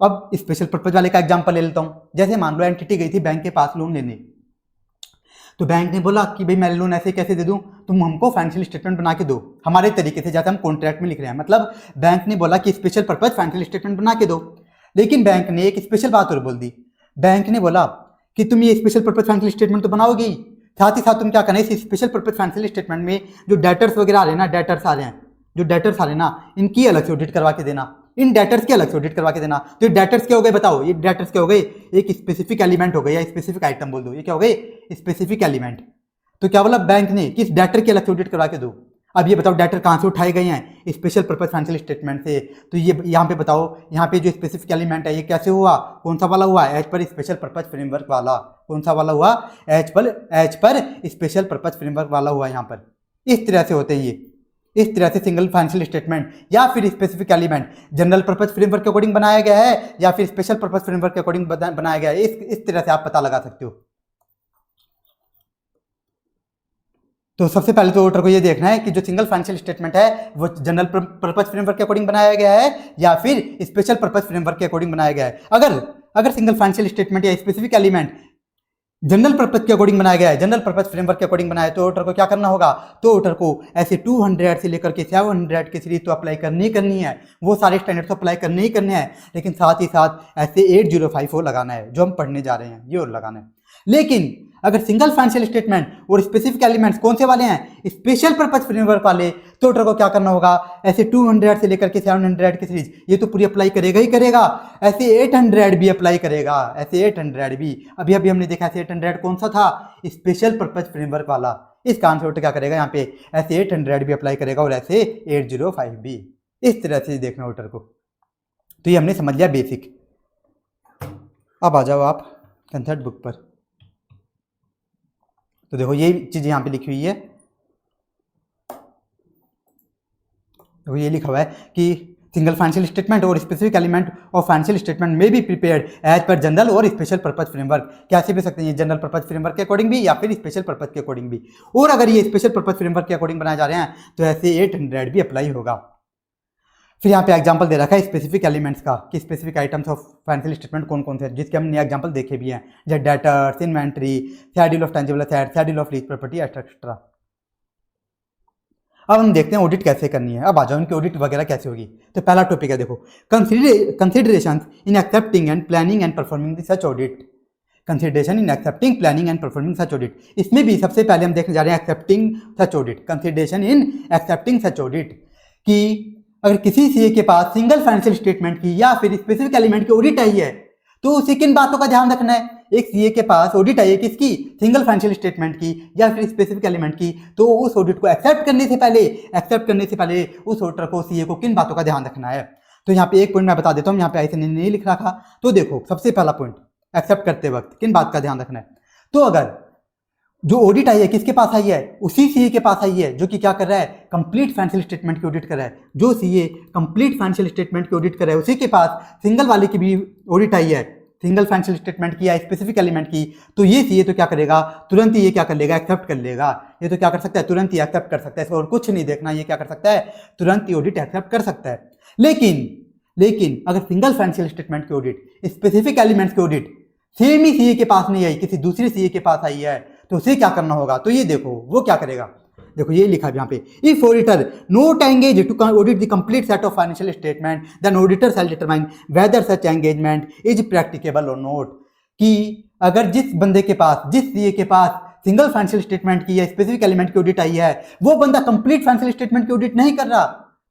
अब स्पेशल पर्पस वाले का एग्जांपल ले लेता हूं। जैसे मान लो एंटिटी गई थी बैंक के पास लोन लेने, तो बैंक ने बोला कि भाई मैं लोन ऐसे कैसे दे दूं, तुम हमको फाइनेंशियल स्टेटमेंट बना के दो हमारे तरीके से, जैसे हम कॉन्ट्रैक्ट में लिख रहे हैं। मतलब बैंक ने बोला कि स्पेशल पर्पस फाइनेंशियल स्टेटमेंट बना के दो, लेकिन बैंक ने एक स्पेशल बात और बोल दी। बैंक ने बोला कि तुम ये स्पेशल पर्पस फाइनेंशियल स्टेटमेंट तो बनाओगे ही, साथ ही साथ तुम क्या करना है, इस स्पेशल पर्पस फाइनेंशियल स्टेटमेंट में जो डेटर्स वगैरह आ रहे हैं ना, डेटर्स आ रहे हैं, जो डेटर्स आ रहे हैं ना, इनकी अलग से ऑडिट करवा के देना, इन डेटर्स की अलग से ऑडिट करवा के देना। तो ये डेटर्स क्या हो गए बताओ, ये डेटर्स क्या हो गए, एक स्पेसिफिक एलिमेंट हो गए या स्पेसिफिक आइटम बोल दो, ये क्या हो गए, स्पेसिफिक एलिमेंट। तो क्या बोला बैंक ने कि इस डेटर की अलग से ऑडिट करवा के दो। अब ये बताओ डेटर कहाँ से उठाए गए हैं, स्पेशल पर्पस फाइनेंशियल स्टेटमेंट से। तो ये यहाँ पे बताओ, यहाँ पे जो स्पेसिफिक एलिमेंट है ये कैसे हुआ, कौन सा वाला हुआ, as per special purpose framework वाला। कौन सा वाला हुआ, as per special purpose framework वाला हुआ। यहाँ पर इस तरह से होते हैं ये, इस तरह से सिंगल फाइनेंशियल स्टेटमेंट या फिर specific element general purpose framework के अकॉर्डिंग बनाया गया है या फिर स्पेशल पर्पस फ्रेमवर्क के अकॉर्डिंग बनाया गया है। इस तरह से आप पता लगा सकते हो। तो सबसे पहले तो ऑडिटर को ये देखना है कि जो सिंगल फाइनेंशियल स्टेटमेंट है वो जनरल पर्पस फ्रेमवर्क के अकॉर्डिंग बनाया गया है या फिर स्पेशल पर्पस फ्रेमवर्क के अकॉर्डिंग बनाया गया है। अगर सिंगल फाइनेंशियल स्टेटमेंट या स्पेसिफिक एलिमेंट जनरल पर्पस के अकॉर्डिंग बनाया गया है, जनरल पर्पस फ्रेमवर्क के अकॉर्डिंग बनाया है, तो ऑडिटर को क्या करना होगा, तो ऑडिटर को ऐसे 200 से लेकर के 700 की सीरीज तो अप्लाई करनी है, वो सारे स्टैंडर्ड तो अप्लाई करने ही करने हैं, लेकिन साथ ही साथ ऐसे 8054 लगाना है जो हम पढ़ने जा रहे हैं, ये और लगाना है। लेकिन अगर सिंगल फाइनेंशियल स्टेटमेंट और स्पेसिफिक एलिमेंट्स कौन से वाले हैं, स्पेशल पर्पस फ्रेमवर्क वाले, तो ऑडिटर को क्या करना होगा, ऐसे 200 से लेकर के 700 की सीरीज ये तो पूरी अप्लाई करेगा ही करेगा, ऐसे 800 भी अप्लाई करेगा, ऐसे 800 भी। अभी हमने देखा ऐसे 800 कौन सा था, स्पेशल पर्पस फ्रेमवर्क वाला। इस कारण से ऑडिटर क्या करेगा, यहाँ पे ऐसे 800 भी अप्लाई करेगा और ऐसे 805 भी। इस तरह से देखना ऑडिटर को। तो ये हमने समझ लिया बेसिक। अब आ जाओ आप कंसेप्ट बुक पर। तो देखो ये चीज यहाँ पे लिखी हुई है, देखो ये लिखा हुआ है कि सिंगल फाइनेंशियल स्टेटमेंट और specific element of financial statement may be prepared as per general और स्पेशल पर्पस फ्रेमवर्क। कैसे भी सकते हैं, जनरल पर्पस फ्रेमवर्क के अकॉर्डिंग भी या फिर स्पेशल पर्पस के अकॉर्डिंग भी। और अगर ये स्पेशल पर्पस फ्रेमवर्क के अकॉर्डिंग बनाए जा रहे हैं तो ऐसे 800 भी अप्लाई होगा। फिर यहाँ पे एग्जांपल दे रखा है स्पेसिफिक एलिमेंट्स का कि specific items of financial statement कौन कौन से हैं, जिसके हमने एग्जांपल देखे भी हैं, जैसे debtors, inventory, schedule of tangible assets, schedule of lease property etcetera. अब हम देखते हैं ऑडिट कैसे करनी है। अब आ जाओ इनकी ऑडिट वगैरह कैसे होगी। तो पहला टॉपिक है देखो, consideration in accepting and planning and performing such audit. Consideration in accepting, planning and performing such audit. इसमें भी सबसे पहले हम देखने जा रहे हैं accepting such audit, consideration in accepting such audit. कि अगर किसी सीए के पास सिंगल फाइनेंशियल स्टेटमेंट की या फिर स्पेसिफिक एलिमेंट की ऑडिट आई है तो उसे किन बातों का ध्यान रखना है। एक सीए के पास ऑडिट आई है किसकी, सिंगल फाइनेंशियल स्टेटमेंट की या फिर स्पेसिफिक एलिमेंट की, तो उस ऑडिट को एक्सेप्ट करने से पहले उस ऑडिटर को सीए को किन बातों का ध्यान रखना है। तो यहाँ पे एक पॉइंट मैं बता देता हूँ, यहाँ पे ऐसे नहीं लिख रखा। तो देखो सबसे पहला पॉइंट, एक्सेप्ट करते वक्त किन बात का ध्यान रखना है। तो अगर जो ऑडिट आई है किसके पास आई है, उसी सीए के पास आई है जो कि क्या कर रहा है, कंप्लीट फाइनेंशियल स्टेटमेंट की ऑडिट कर रहा है। जो सीए कंप्लीट फाइनेंशियल स्टेटमेंट की ऑडिट कर रहा है उसी के पास सिंगल वाले की भी ऑडिट आई है, सिंगल फाइनेंशियल स्टेटमेंट की या स्पेसिफिक एलिमेंट की, तो ये सीए तो क्या करेगा, तुरंत ही ये क्या कर लेगा, एक्सेप्ट कर लेगा। ये तो क्या कर सकता है, तुरंत ही एक्सेप्ट कर सकता है, इसको और कुछ नहीं देखना, ये क्या कर सकता है, तुरंत ही ऑडिट एक्सेप्ट कर सकता है। लेकिन अगर सिंगल फाइनेंशियल स्टेटमेंट की ऑडिट, स्पेसिफिक एलिमेंट्स की ऑडिट सेम ही सीए के पास नहीं आई, किसी दूसरे सीए के पास आई है, तो उसे क्या करना होगा। तो ये देखो वो क्या करेगा, देखो ये लिखा है यहाँ पे, if auditor not engage to audit the complete set of financial statement then auditor shall determine whether such engagement is practicable और नॉट। कि अगर जिस बंदे के पास, जिस सीए के पास सिंगल फाइनेंशियल स्टेटमेंट की या स्पेसिफिक एलिमेंट की ऑडिट आई है, वो बंदा कंप्लीट फाइनेंशियल स्टेटमेंट की ऑडिट नहीं कर रहा,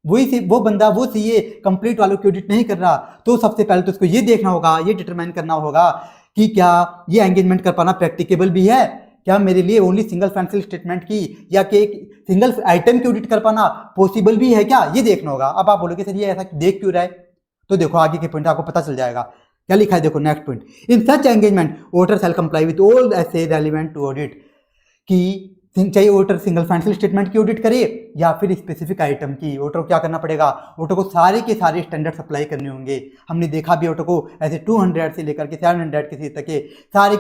वो सीए कंप्लीट वालों की ऑडिट नहीं कर रहा, तो सबसे पहले तो उसको ये देखना होगा, ये डिटरमाइन करना होगा कि क्या ये एंगेजमेंट कर पाना प्रैक्टिकेबल भी है, क्या मेरे लिए ओनली सिंगल फाइनेंशियल स्टेटमेंट की या कि एक सिंगल आइटम की ऑडिट कर पाना पॉसिबल भी है क्या, ये देखना होगा। अब आप बोलोगे सर ये ऐसा देख क्यों रहा है, तो देखो आगे के पॉइंट आपको पता चल जाएगा। क्या लिखा है देखो next point, in such engagement auditor shall comply with all SAs relevant to audit. कि चाहे ऑडिटर सिंगल फाइनेंशियल स्टेटमेंट की ऑडिट करे या फिर स्पेसिफिक आइटम की, ऑडिटर को क्या करना पड़ेगा, ऑडिटर को सारे के सारे स्टैंडर्ड्स अप्लाई करने होंगे। हमने देखा भी ऑडिटर को ऐसे 200 से लेकर के 700 के तक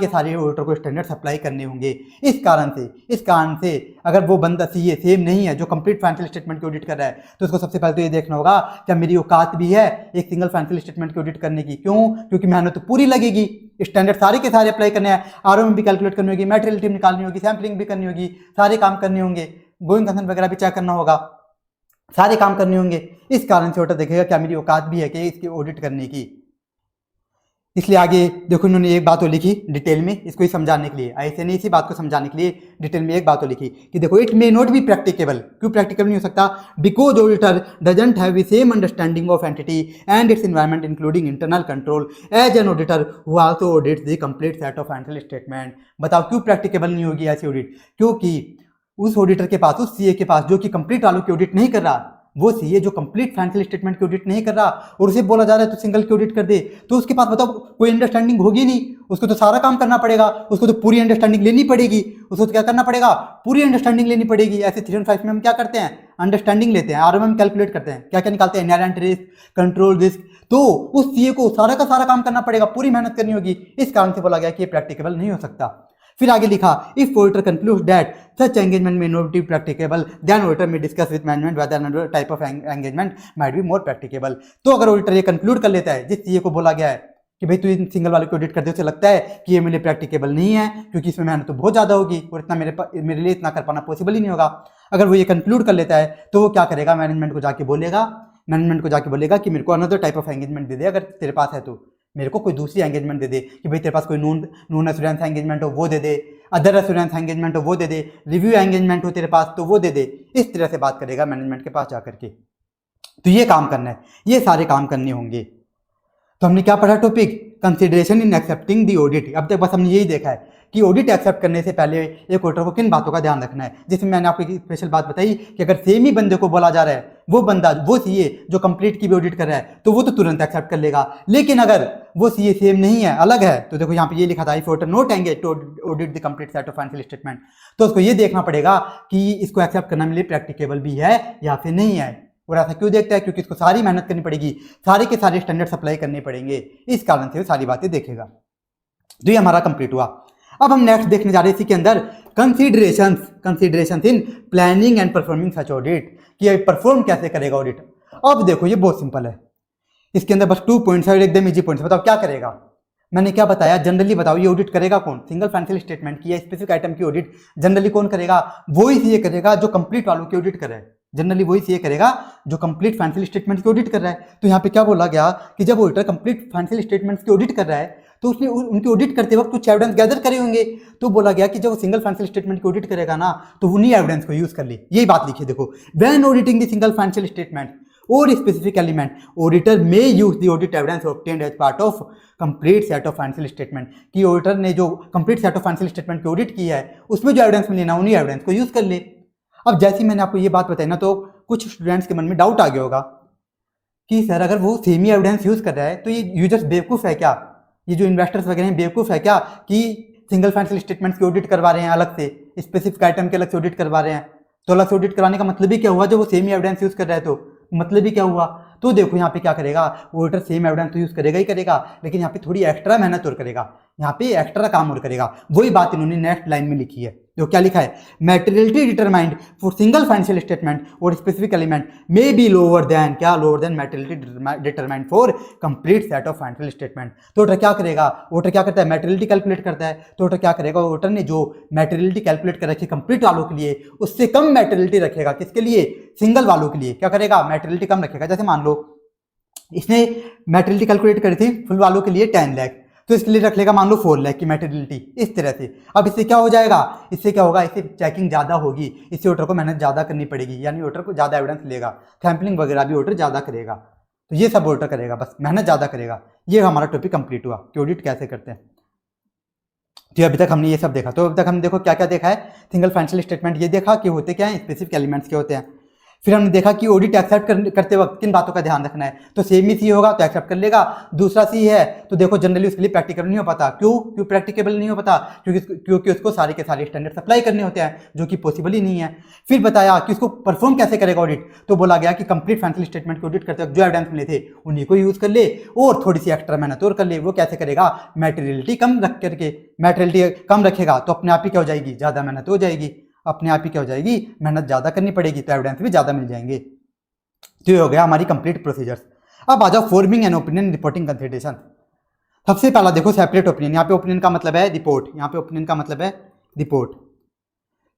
के सारे ऑडिटर को स्टैंडर्ड्स अप्लाई करने होंगे। इस कारण से अगर वो बंदा सीए सेम नहीं है जो कंप्लीट फाइनेंशियल स्टेटमेंट की ऑडिट कर रहा है, तो उसको सबसे पहले तो ये देखना होगा क्या मेरी औकात भी है एक सिंगल फाइनेंशियल स्टेटमेंट की ऑडिट करने की। क्यों, क्योंकि मेहनत तो पूरी लगेगी, स्टैंडर्ड सारे के सारे अप्लाई करने हैं, आरओ में भी कैलकुलेट करनी होगी, मैटेरियल टीम निकालनी होगी, सैम्पलिंग भी करनी होगी, सारे काम करने होंगे, गोइंग कंसर्न वगैरह भी चेक करना होगा, सारे काम करने होंगे। इस कारण से ऑडिटर देखेगा क्या मेरी औकात भी है कि इसकी ऑडिट करने की। इसलिए आगे देखो इन्होंने एक बात तो लिखी डिटेल में, इसको ही समझाने के लिए, ऐसे नहीं इसी बात को समझाने के लिए डिटेल में एक बात तो लिखी कि देखो it may not be practicable. क्यों प्रैक्टिकल नहीं हो सकता, because auditor doesn't have the same understanding of entity and its environment including internal control as an auditor who also audits the complete set of financial statement. बताओ क्यों practicable नहीं होगी ऐसी audit, क्योंकि उस ऑडिटर के पास, उस सीए के पास जो कि कंप्लीट वालों की ऑडिट नहीं कर रहा, वो सीए जो कंप्लीट फाइनेंशियल स्टेटमेंट की ऑडिट नहीं कर रहा और उसे बोला जा रहा है तो सिंगल की ऑडिट कर दे, तो उसके पास बताओ कोई अंडरस्टैंडिंग होगी नहीं, उसको तो सारा काम करना पड़ेगा, उसको तो पूरी अंडरस्टैंडिंग लेनी पड़ेगी, उसको तो क्या करना पड़ेगा, पूरी अंडरस्टैंडिंग लेनी पड़ेगी। ऐसे 315 में हम क्या करते हैं, अंडरस्टैंडिंग लेते हैं, आरओएम कैलकुलेट करते हैं, क्या क्या निकालते हैं, इनहेरेंट रिस्क, कंट्रोल रिस्क, तो उस सीए को सारा का सारा काम करना पड़ेगा, पूरी मेहनत करनी होगी, इस कारण से बोला गया कि ये प्रैक्टिकेबल नहीं हो सकता। फिर आगे लिखा, if auditor concludes that such engagement may not be practicable then auditor may discuss with management whether another type of engagement might be more practicable. तो अगर ऑडिटर ये कंक्लूड कर लेता है, जिस सीए को बोला गया है कि भाई तू इन सिंगल वाले को ऑडिट करते उसे लगता है कि ये मेरे लिए प्रैक्टिकेबल नहीं है क्योंकि इसमें मेहनत तो बहुत ज़्यादा होगी और इतना मेरे लिए इतना कर पाना पॉसिबल ही नहीं होगा, अगर वो ये कंक्लूड कर लेता है तो वो क्या करेगा, मैनेजमेंट को जाके बोलेगा कि मेरे को अनदर टाइप ऑफ एंगेजमेंट दे दे, अगर तेरे पास है तो मेरे को कोई दूसरी एंगेजमेंट दे दे, कि भाई तेरे पास कोई नॉन एश्योरेंस एंगेजमेंट हो वो दे दे, अदर एश्योरेंस एंगेजमेंट हो वो दे दे, रिव्यू एंगेजमेंट हो तेरे पास तो वो दे दे। इस तरह से बात करेगा मैनेजमेंट के पास जाकर के। तो ये काम करना है, ये सारे काम करने होंगे। तो हमने क्या पढ़ा topic, consideration in accepting the audit. अब तक बस हमने यही देखा है कि ऑडिट एक्सेप्ट करने से पहले एक ऑडिटर को किन बातों का ध्यान रखना है, जिसमें मैंने आपको एक स्पेशल बात बताई कि अगर सेम ही बंदे को बोला जा रहा है, वो सीए जो कंप्लीट की भी ऑडिट कर रहा है तो वो तो तुरंत एक्सेप्ट कर लेगा, लेकिन अगर वो सीए सेम नहीं है, अलग है, तो देखो यहाँ पे ये लिखा था, if auditor not engage to audit the complete set of financial statement, तो उसको ये देखना पड़ेगा कि इसको एक्सेप्ट करना मेरे लिए प्रैक्टिकेबल भी है या फिर नहीं है। और ऐसा क्यों देखता है, क्योंकि इसको सारी मेहनत करनी पड़ेगी, सारे के सारे स्टैंडर्ड सप्लाई करने पड़ेंगे, इस कारण से वो सारी बातें देखेगा। तो ये हमारा कंप्लीट हुआ। अब हम नेक्स्ट देखने जा रहे हैं इसी के अंदर considerations in planning and performing such audit, कि परफॉर्म कैसे करेगा ऑडिट। अब देखो ये बहुत सिंपल है, इसके अंदर बस 2 पॉइंट्स है, एकदम इजी पॉइंट्स। बताओ क्या करेगा, मैंने क्या बताया, जनरली बताओ ये ऑडिट करेगा कौन, सिंगल फाइनेंशियल स्टेटमेंट की या स्पेसिफिक आइटम की ऑडिट जनरली कौन करेगा, वही सीए करेगा जो कंप्लीट वालों की ऑडिट कर रहा है, जनरली वही सीए करेगा जो कंप्लीट फाइनेंशियल स्टेटमेंट की ऑडिट कर रहा है। तो यहाँ पे क्या बोला गया कि जब ऑडिटर कंप्लीट फाइनेंशियल स्टेटमेंट्स की ऑडिट कर रहा है तो उसने उनकी ऑडिट करते वक्त कुछ एविडेंस गैदर करे होंगे, तो बोला गया कि जब वो सिंगल फाइनेंशियल स्टेटमेंट की ऑडिट करेगा ना तो उन्हीं एविडेंस को यूज कर ले। यही बात लिखी है देखो, when auditing the single financial statement or specific element auditor may use the audit evidence obtained as part of complete set of financial statement, कि ऑडिटर ने जो complete set of financial statement की ऑडिट की है उसमें जो evidence मिले ना उन्हीं एविडेंस को यूज कर ले। अब जैसे मैंने आपको ये बात बताई ना तो कुछ स्टूडेंट्स के मन में डाउट आ गया होगा कि सर अगर वो सेम ही एविडेंस यूज कर रहा है तो ये यूजर्स बेवकूफ़ है क्या, ये जो इन्वेस्टर्स वगैरह हैं बेवकूफ़ है क्या कि सिंगल फाइनेंशियल स्टेटमेंट्स की ऑडिट करवा रहे हैं अलग से, स्पेसिफिक आइटम के अलग से ऑडिट करवा रहे हैं, तो अलग से ऑडिट कराने का मतलब ही क्या हुआ, जब वो सेम ही एविडेंस यूज कर रहा है तो मतलब ही क्या हुआ। तो देखो यहाँ पे क्या करेगा, ऑडिटर सेम एविडेंस तो यूज करेगा ही करेगा, लेकिन यहाँ पे थोड़ी एक्स्ट्रा मेहनत और करेगा, यहाँ पे एक्स्ट्रा काम और करेगा। वही बात इन्होंने नेक्स्ट लाइन में लिखी है, जो क्या लिखा है, materiality determined for single financial statement और specific element may be lower than, क्या lower than materiality determined for complete set of financial statement. तो ऑडिटर क्या करेगा, ऑडिटर क्या करता है, मैटेरियलिटी कैलकुलेट करता है, तो ऑडिटर क्या करेगा, ऑडिटर ने जो मैटेरियलिटी कैलकुलेट कर रखी कंप्लीट वालों के लिए उससे कम मैटेरियलिटी रखेगा, किसके लिए, सिंगल वालों के लिए क्या करेगा, मैटेरियलिटी कम रखेगा। जैसे मान लो इसने मैटेरियलिटी कैलकुलेट करी थी फुल वालों के लिए 10 लाख, तो इसके लिए रख लेगा मान लो 4 लाख की मैटेरियलिटी, इस तरह से। अब इससे क्या हो जाएगा, इससे क्या होगा, इससे चेकिंग ज़्यादा होगी, इससे ऑडिटर को मेहनत ज़्यादा करनी पड़ेगी, यानी ऑडिटर को ज़्यादा एविडेंस लेगा, सैम्पलिंग वगैरह भी ऑडिटर ज़्यादा करेगा, तो ये सब ऑडिटर करेगा, बस मेहनत ज़्यादा करेगा। ये हमारा टॉपिक कंप्लीट हुआ कि ऑडिट कैसे करते हैं। तो अभी तक हमने ये सब देखा, तो अभी तक हमने देखो क्या क्या देखा है, सिंगल फाइनेंशियल स्टेटमेंट ये देखा कि होते क्या है, स्पेसिफिक एलिमेंट्स के होते हैं। फिर हमने देखा कि ऑडिट एक्सेप्ट करते वक्त किन बातों का ध्यान रखना है, तो सेम ही सी होगा तो एक्सेप्ट कर लेगा, दूसरा सी है तो देखो जनरली उसके लिए प्रैक्टिकल नहीं हो पाता। क्यों प्रैक्टिकेबल नहीं हो पाता, क्योंकि उसको सारे के सारे स्टैंडर्ड सप्लाई करने होते हैं जो कि पॉसिबल ही नहीं है। फिर बताया कि उसको परफॉर्म कैसे करेगा ऑडिट, तो बोला गया कि कंप्लीट फाइनेंशियल स्टेटमेंट की ऑडिट करते वक्त जो एविडेंस मिले थे उन्हीं को यूज कर ले और थोड़ी सी एक्स्ट्रा मेहनत और कर ले। वो कैसे करेगा, मैटेरियलिटी कम रख करके, मैटेरियलिटी कम रखेगा तो अपने आप ही क्या हो जाएगी, ज़्यादा मेहनत हो जाएगी, अपने आप ही क्या हो जाएगी, मेहनत ज़्यादा करनी पड़ेगी तो एविडेंस भी ज़्यादा मिल जाएंगे। तो ये हो गया हमारी कंप्लीट प्रोसीजर्स। अब आ जाओ forming an opinion reporting consideration. सबसे पहला देखो सेपरेट ओपिनियन, यहाँ पे ओपिनियन का मतलब है रिपोर्ट, यहाँ पे ओपिनियन का मतलब है रिपोर्ट।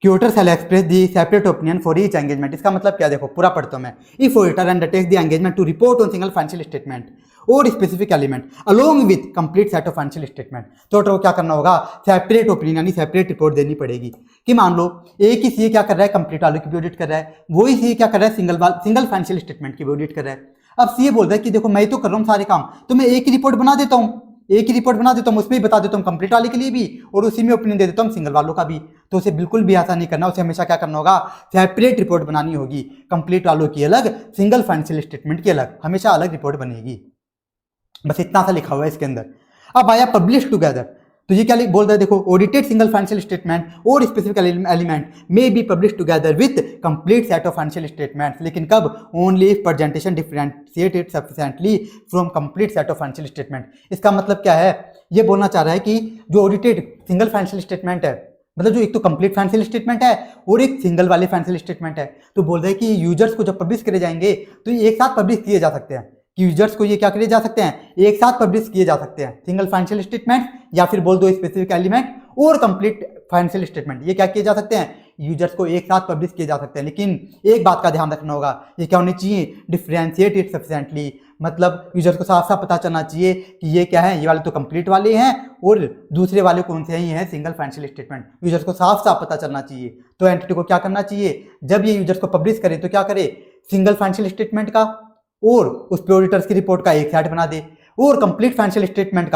कि auditor shall express the separate opinion for each engagement. इसका मतलब क्या, देखो पूरा पढ़ता हूं मैं। If auditor undertakes the engagement to report on single financial statement और specific element along with complete set of financial statement, तो ऑडिटर को क्या करना होगा, सेपरेट ओपिनियन यानी सेपरेट रिपोर्ट देनी पड़ेगी। कि मान लो एक ही सीए क्या कर रहा है, कंप्लीट वालों की भी ऑडिट कर रहा है, वही सीए क्या कर रहा है, सिंगल फाइनेंशियल स्टेटमेंट की भी ऑडिट कर रहा है। अब सीए बोल रहा है कि देखो मैं तो कर रहा हूँ सारे काम, तो मैं एक ही रिपोर्ट बना देता हूँ, एक ही रिपोर्ट बना देता हूँ, उसमें ही बता देता हूँ कंप्लीट वाले के लिए भी और उसी में ओपिनियन दे देता हूँ सिंगल वालों का भी। तो उसे बिल्कुल भी ऐसा नहीं करना, उसे हमेशा क्या करना होगा, सेपरेट रिपोर्ट बनानी होगी, कंप्लीट वालों की अलग, सिंगल फाइनेंशियल स्टेटमेंट की अलग, हमेशा अलग रिपोर्ट बनेगी। बस इतना सा लिखा हुआ है इसके अंदर। अब आया पब्लिश टुगेदर, तो ये क्या बोल रहा है देखो, ऑडिटेड सिंगल फाइनेंशियल स्टेटमेंट और specific element may be publish together with complete set of financial statements, लेकिन कब, only if presentation differentiated sufficiently from complete set of financial statement. इसका मतलब क्या है, ये बोलना चाह रहा है कि जो ऑडिटेड सिंगल फाइनेंशियल स्टेटमेंट है, मतलब जो एक तो कंप्लीट फाइनेंशियल स्टेटमेंट है और एक सिंगल वाले फाइनेंशियल स्टेटमेंट है, तो बोल रहे हैं कि यूजर्स को जब पब्लिश करे जाएंगे तो ये एक साथ पब्लिश किए जा सकते हैं, कि यूजर्स को ये क्या करे जा सकते हैं, एक साथ पब्लिश किए जा सकते हैं, सिंगल फाइनेंशियल स्टेटमेंट या फिर बोल दो स्पेसिफिक एलिमेंट और कंप्लीट फाइनेंशियल स्टेटमेंट, ये क्या किए जा सकते हैं, यूजर्स को एक साथ पब्लिश किए जा सकते हैं। लेकिन एक बात का ध्यान रखना होगा, ये क्या होनी चाहिए, डिफरेंशिएटेड सफिशिएंटली, मतलब यूजर्स को साफ साफ पता चलना चाहिए कि ये क्या है, ये वाले तो कंप्लीट वाले हैं और दूसरे वाले कौन से हैं, ये है सिंगल फाइनेंशियल स्टेटमेंट, यूजर्स को साफ साफ पता चलना चाहिए। तो एंटिटी को क्या करना चाहिए, जब ये यूजर्स को पब्लिश करे तो क्या करे, सिंगल फाइनेंशियल स्टेटमेंट का और उस पे ऑडिटर्स की रिपोर्ट का एक सेट बना दे, और कंप्लीट फाइनेंशियल स्टेटमेंट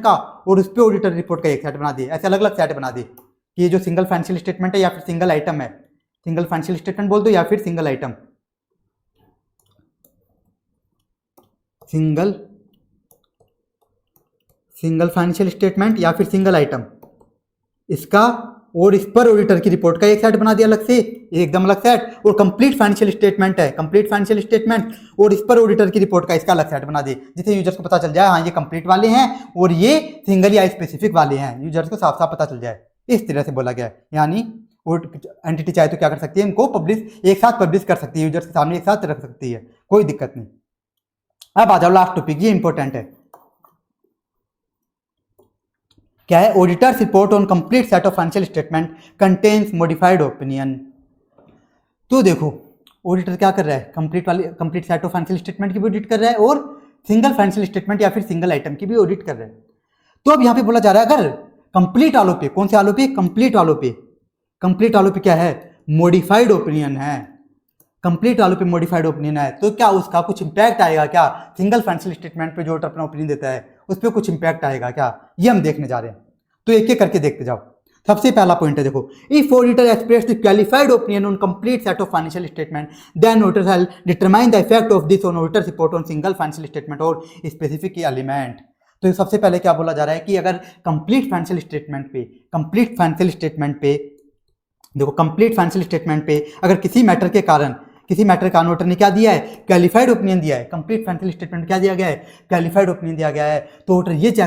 का और उस पे ऑडिटर रिपोर्ट का एक सेट बना दे, ऐसे अलग अलग सेट बना दे कि ये जो सिंगल फाइनेंशियल स्टेटमेंट है या फिर सिंगल आइटम है, सिंगल फाइनेंशियल स्टेटमेंट बोल दो या फिर single item, single financial statement या फिर सिंगल आइटम, इसका और इस पर ऑडिटर की रिपोर्ट का एक सेट बना दिया अलग से, एकदम अलग सेट, और कंप्लीट फाइनेंशियल स्टेटमेंट है, कंप्लीट फाइनेंशियल स्टेटमेंट और इस पर ऑडिटर की रिपोर्ट का इसका अलग सेट बना दे, जिससे यूजर्स को पता चल जाए हाँ ये कंप्लीट वाले हैं और ये सिंगल या स्पेसिफिक वाले हैं, यूजर्स को साफ साफ पता चल जाए। इस तरह से बोला गया है, यानी एंटिटी चाहे तो क्या कर सकती है, इनको पब्लिश एक साथ पब्लिश कर सकती है, यूजर्स के सामने एक साथ रख सकती है, कोई दिक्कत नहीं। अब आ जाओ लास्ट टॉपिक, ये इंपॉर्टेंट है, क्या है, auditors report on complete set of financial statement contains modified opinion. तो देखो ऑडिटर क्या कर रहा है, complete set of financial statement की भी ऑडिट कर रहा है और सिंगल फाइनेंशियल स्टेटमेंट या फिर सिंगल आइटम की भी ऑडिट कर रहा है। तो अब यहां पे बोला जा रहा है अगर कंप्लीट वालों पे, कौन से वालों पे, कंप्लीट वालों पे क्या है, मॉडिफाइड ओपिनियन है, कंप्लीट वालों पे मॉडिफाइड ओपिनियन है, तो क्या उसका कुछ इंपैक्ट आएगा क्या, सिंगल फाइनेंशियल स्टेटमेंट पे जो ऑडिटर अपना ओपिनियन देता है उस पर कुछ इंपैक्ट आएगा क्या, ये हम देखने जा रहे हैं। तो एक एक करके देखते जाओ। सबसे पहला पॉइंट है देखो, if auditor express the qualified opinion on complete set of financial statement then auditor shall determine the effect of this on auditor's report on single financial statement और स्पेसिफिक एलिमेंट। तो सबसे पहले क्या बोला जा रहा है कि अगर कंप्लीट फाइनेंशियल स्टेटमेंट पे देखो, कंप्लीट फाइनेंशियल स्टेटमेंट पे अगर किसी मैटर का ऑडिटर ने क्या दिया है, क्वालिफाइड ओपिनियन दिया है, कंप्लीट फाइनेंशियल स्टेटमेंट क्या दिया गया है, क्वालिफाइड ओपिनियन दिया गया है, तो ऑडिटर ये क्या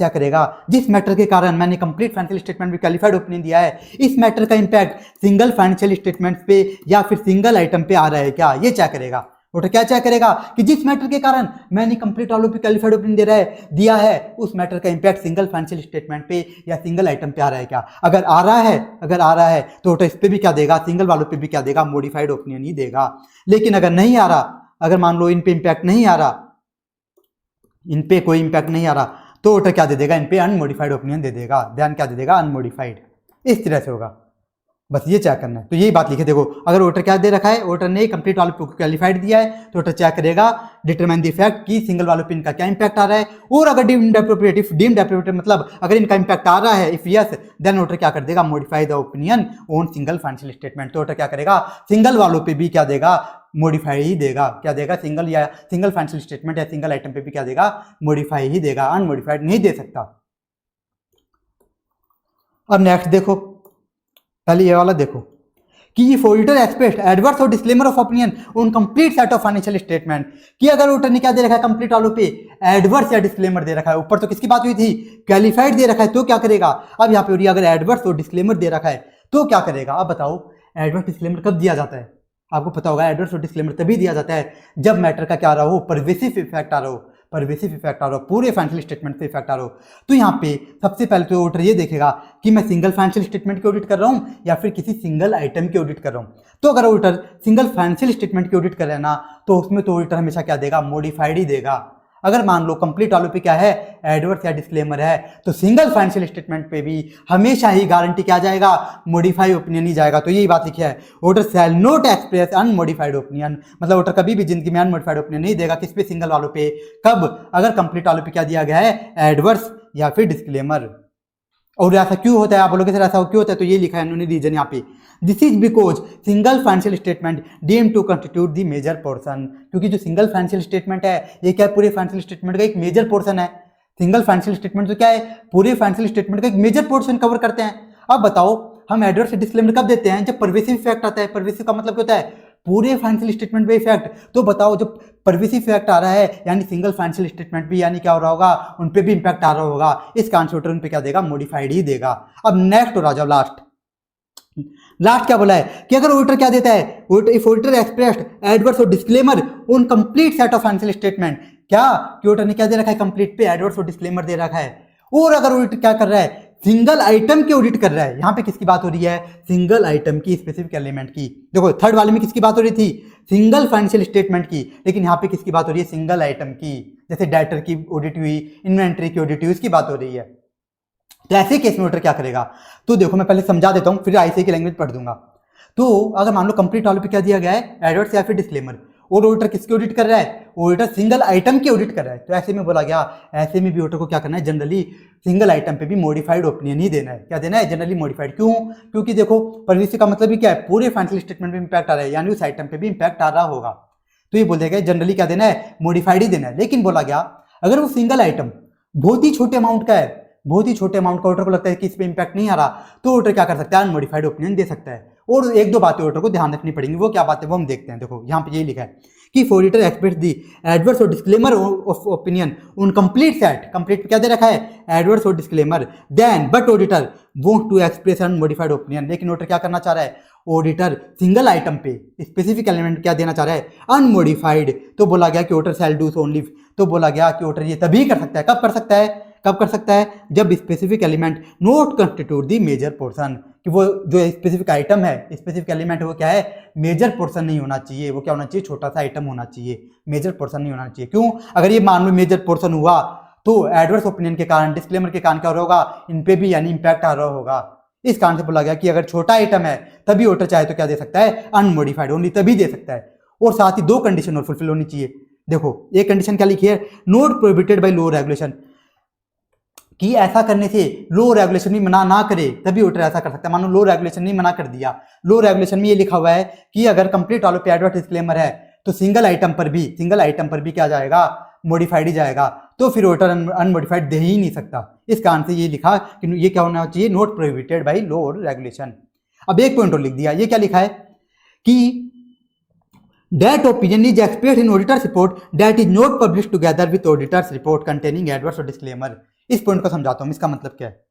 करेगा, जिस मैटर के कारण मैंने कंप्लीट फाइनेंशियल स्टेटमेंट में क्वालिफाइड ओपिनियन दिया है, इस मैटर का इंपैक्ट सिंगल फाइनेंशियल स्टेटमेंट पे या फिर सिंगल आइटम पे आ रहा है क्या, ये चेक करेगा। ऑडिटर क्या चेक करेगा कि जिस मैटर के कारण मैंने कंप्लीट वालों पे क्वालिफाइड ओपिनियन दिया है उस मैटर का इंपैक्ट सिंगल फाइनेंशियल स्टेटमेंट पे या सिंगल आइटम पे आ रहा है क्या। अगर आ रहा है तो ऑडिटर इस पे भी क्या देगा, सिंगल वालों पे भी क्या देगा, मॉडिफाइड ओपिनियन ही देगा। लेकिन अगर नहीं आ रहा, अगर मान लो इन पे इंपैक्ट नहीं आ रहा, इन पे कोई इंपैक्ट नहीं आ रहा, तो ऑडिटर क्या दे देगा, इन पे अनमोडिफाइड ओपिनियन दे देगा, ध्यान क्या दे देगा, अनमोडिफाइड। इस तरह से होगा, बस ये चेक करना है। तो यही बात लिखे देखो, अगर ऑडिटर क्या दे रखा है, ऑडिटर ने कंप्लीट वालों पे क्वालिफाइड दिया है तो ऑडिटर चेक करेगा, डिटरमाइन द इफेक्ट कि सिंगल वालों पे इनका क्या इंपैक्ट आ रहा है, और अगर डीम्ड एप्रोप्रिएट मतलब अगर इनका इंपैक्ट आ रहा है, इफ यस देन ऑडिटर क्या कर देगा, modify the opinion on single financial statement. तो ऑडिटर क्या करेगा, सिंगल वालों पे भी क्या देगा, मॉडिफाई ही देगा, क्या देगा, सिंगल फाइनेंशियल स्टेटमेंट या सिंगल आइटम पे भी क्या देगा, मॉडिफाई ही देगा, अनमॉडिफाइड नहीं दे सकता। अब नेक्स्ट देखो, पहले ये वाला देखो कि इफ ऑडिटर एक्सप्रेस्ड एडवर्स और disclaimer of opinion on complete set of financial statement, कि अगर ऑडिटर ने क्या दे रखा है, कंप्लीट वालों पे एडवर्स या डिस्क्लेमर दे रखा है, ऊपर तो किसकी बात हुई थी, क्वालिफाइड दे रखा है, तो क्या करेगा, अब यहाँ पे अगर एडवर्स और डिस्क्लेमर दे रखा है तो क्या करेगा। अब बताओ एडवर्स डिस्क्लेमर कब दिया जाता है, आपको पता होगा एडवर्स और डिस्क्लेमर तभी दिया जाता है जब मैटर का क्या आ रहा हो, परवेसिव इफेक्ट आ रहा हो, पूरे फाइनेंशियल स्टेटमेंट पे इफेक्ट आ रहा हो। तो यहाँ पे सबसे पहले तो ऑडिटर ये देखेगा कि मैं सिंगल फाइनेंशियल स्टेटमेंट की ऑडिट कर रहा हूँ या फिर किसी सिंगल आइटम की ऑडिट कर रहा हूँ। तो अगर ऑडिटर सिंगल फाइनेंशियल स्टेटमेंट की ऑडिट कर रहे हैं ना, तो उसमें तो ऑडिटर हमेशा क्या देगा, मॉडिफाइड ही देगा। अगर मान लो कंप्लीट वालों पे क्या है, एडवर्स या डिस्क्लेमर है, तो सिंगल फाइनेंशियल स्टेटमेंट पे भी हमेशा ही गारंटी क्या जाएगा, मॉडिफाई ओपिनियन ही जाएगा। तो यही बात लिखी है, voter shall not express unmodified opinion, मतलब वोटर कभी भी जिंदगी में अनमोडिफाइड ओपिनियन नहीं देगा। किस पे, सिंगल वालों पे। कब, अगर कंप्लीट वालों पे क्या दिया गया है, एडवर्स या फिर डिस्क्लेमर। और ऐसा क्यों होता है, आप बोलोगे सर ऐसा क्यों होता है, तो ये लिखा है इन्होंने रीजन यहाँ पे, this is because single financial statement deem to constitute the major portion, क्योंकि जो सिंगल फाइनेंशियल स्टेटमेंट है ये क्या है, पूरे फाइनेंशियल स्टेटमेंट का एक मेजर पोर्शन है। सिंगल फाइनेंशियल स्टेटमेंट तो क्या है, पूरे फाइनेंशियल स्टेटमेंट का एक मेजर पोर्शन कवर करते हैं। अब बताओ, हम एडवर्स डिस्क्लेमर कब देते हैं, जब परवेसिव इफेक्ट आता है। परवेसिव का मतलब क्या होता है, पूरे फाइनेंशियल स्टेटमेंट पे इफेक्ट। तो बताओ, जब परवेसिव इफेक्ट आ रहा है यानी सिंगल फाइनेंशियल स्टेटमेंट भी यानी क्या हो रहा होगा, उन पे भी इम्पैक्ट आ रहा होगा। इस कॉन्सेप्ट उन पे क्या देगा, मॉडिफाइड ही देगा। अब नेक्स्ट हो रहा जाओ, लास्ट क्या बोला है कि अगर ऑडिटर क्या देता है, इफ ऑडिटर एक्सप्रेस्ड एडवर्स और disclaimer on complete set of financial statement, क्या कि ऑडिटर ने क्या दे रखा है, कंप्लीट पे एडवर्स और डिस्क्लेमर दे रखा है। और अगर ऑडिटर क्या कर रहा है, सिंगल आइटम की ऑडिट कर रहा है। यहां पे किसकी बात हो रही है, सिंगल आइटम की, स्पेसिफिक एलिमेंट की। देखो थर्ड वाले में किसकी बात हो रही थी, सिंगल फाइनेंशियल स्टेटमेंट की, लेकिन यहाँ पे किसकी बात हो रही है, सिंगल आइटम की। जैसे डेटर की ऑडिट हुई, इन्वेंट्री की ऑडिट हुई, इसकी बात हो रही है। तो ऐसे केस में ऑडिटर क्या करेगा, तो देखो मैं पहले समझा देता हूं, फिर आईसीआई की लैंग्वेज पढ़ दूंगा। तो अगर मान लो कंप्लीट वाले पे क्या दिया गया है, एडवर्स या फिर डिस्क्लेमर, और ऑडिटर किसकी ऑडिट कर रहा है, ऑडिटर सिंगल आइटम की ऑडिट कर रहा है। तो ऐसे में बोला गया, ऐसे में भी ऑडिटर को क्या करना है, जनरली सिंगल आइटम पे भी मॉडिफाइड ओपिनियन ही देना है। क्या देना है, जनरली मॉडिफाइड। क्यों, क्योंकि देखो परवेसिव का मतलब भी क्या है, पूरे फाइनेंशियल स्टेटमेंट में इंपैक्ट आ रहा है, यानी उस आइटम पे भी इंपैक्ट आ रहा होगा। तो ये बोल देगा जनरली क्या देना है, मॉडिफाइड ही देना है। लेकिन बोला गया अगर वो सिंगल आइटम बहुत ही छोटे अमाउंट का है, बहुत ही छोटे अमाउंट का ऑडिटर को लगता है कि इस पे इंपैक्ट नहीं आ रहा, तो ऑडिटर क्या कर सकता है, अनमॉडिफाइड ओपिनियन दे सकता है। और एक दो बातें ऑडिटर को ध्यान रखनी पड़ेंगी, वो क्या बातें वो हम देखते हैं। देखो यहाँ पे यही लिखा है कि ऑडिटर एक्सप्रेस दी एडवर्स और disclaimer of opinion on complete set, complete पे क्या दे रखा है, एडवर्स और disclaimer, then but auditor want to express unmodified opinion. लेकिन ऑडिटर क्या करना चाह रहा है, ऑडिटर सिंगल आइटम पे स्पेसिफिक एलिमेंट क्या देना चाह रहा है, अनमॉडिफाइड। तो बोला गया कि auditor shall do so only, तो बोला गया कि ऑडिटर ये तभी कर सकता है, कब कर सकता है, कब कर सकता है, जब specific element not constitute the major portion, कि वो जो स्पेसिफिक आइटम है, स्पेसिफिक एलिमेंट है, वो क्या है, मेजर पोर्शन नहीं होना चाहिए। वो क्या होना चाहिए, छोटा सा आइटम होना चाहिए, मेजर पोर्शन नहीं होना चाहिए। क्यों, अगर ये मान लो मेजर पोर्शन हुआ तो एडवर्स ओपिनियन के कारण, डिस्क्लेमर के कारण क्या हो रहा होगा, इन पे भी यानी इंपैक्ट आ रहा होगा। इस कारण से बोला गया कि अगर छोटा आइटम है तभी ऑडिटर चाहे तो क्या दे सकता है, अनमॉडिफाइड ओनली तभी दे सकता है। और साथ ही दो कंडीशन और फुलफिल होनी चाहिए। देखो एक कंडीशन क्या लिखी है, not prohibited by law regulation, कि ऐसा करने से लॉ रेगुलेशन भी मना ना करे तभी ऑडिटर ऐसा कर सकता है। मानो लॉ रेगुलेशन नहीं मना कर दिया, लॉ रेगुलेशन में ये लिखा हुआ है कि अगर कंप्लीट वालों पे एडवर्स डिस्क्लेमर है तो सिंगल आइटम पर भी क्या जाएगा, मॉडिफाइड ही जाएगा। तो फिर ऑडिटर अनमॉडिफाइड दे ही नहीं सकता। इस कारण से ये लिखा कि ये क्या होना चाहिए, नॉट प्रोहिबिटेड बाय लॉ और रेगुलेशन। अब एक पॉइंट और लिख दिया, ये क्या लिखा है कि that opinion is expressed in auditor's report that is not published together with auditor's report containing adverse or disclaimer। इस पॉइंट को समझाता हूं, इसका मतलब क्या है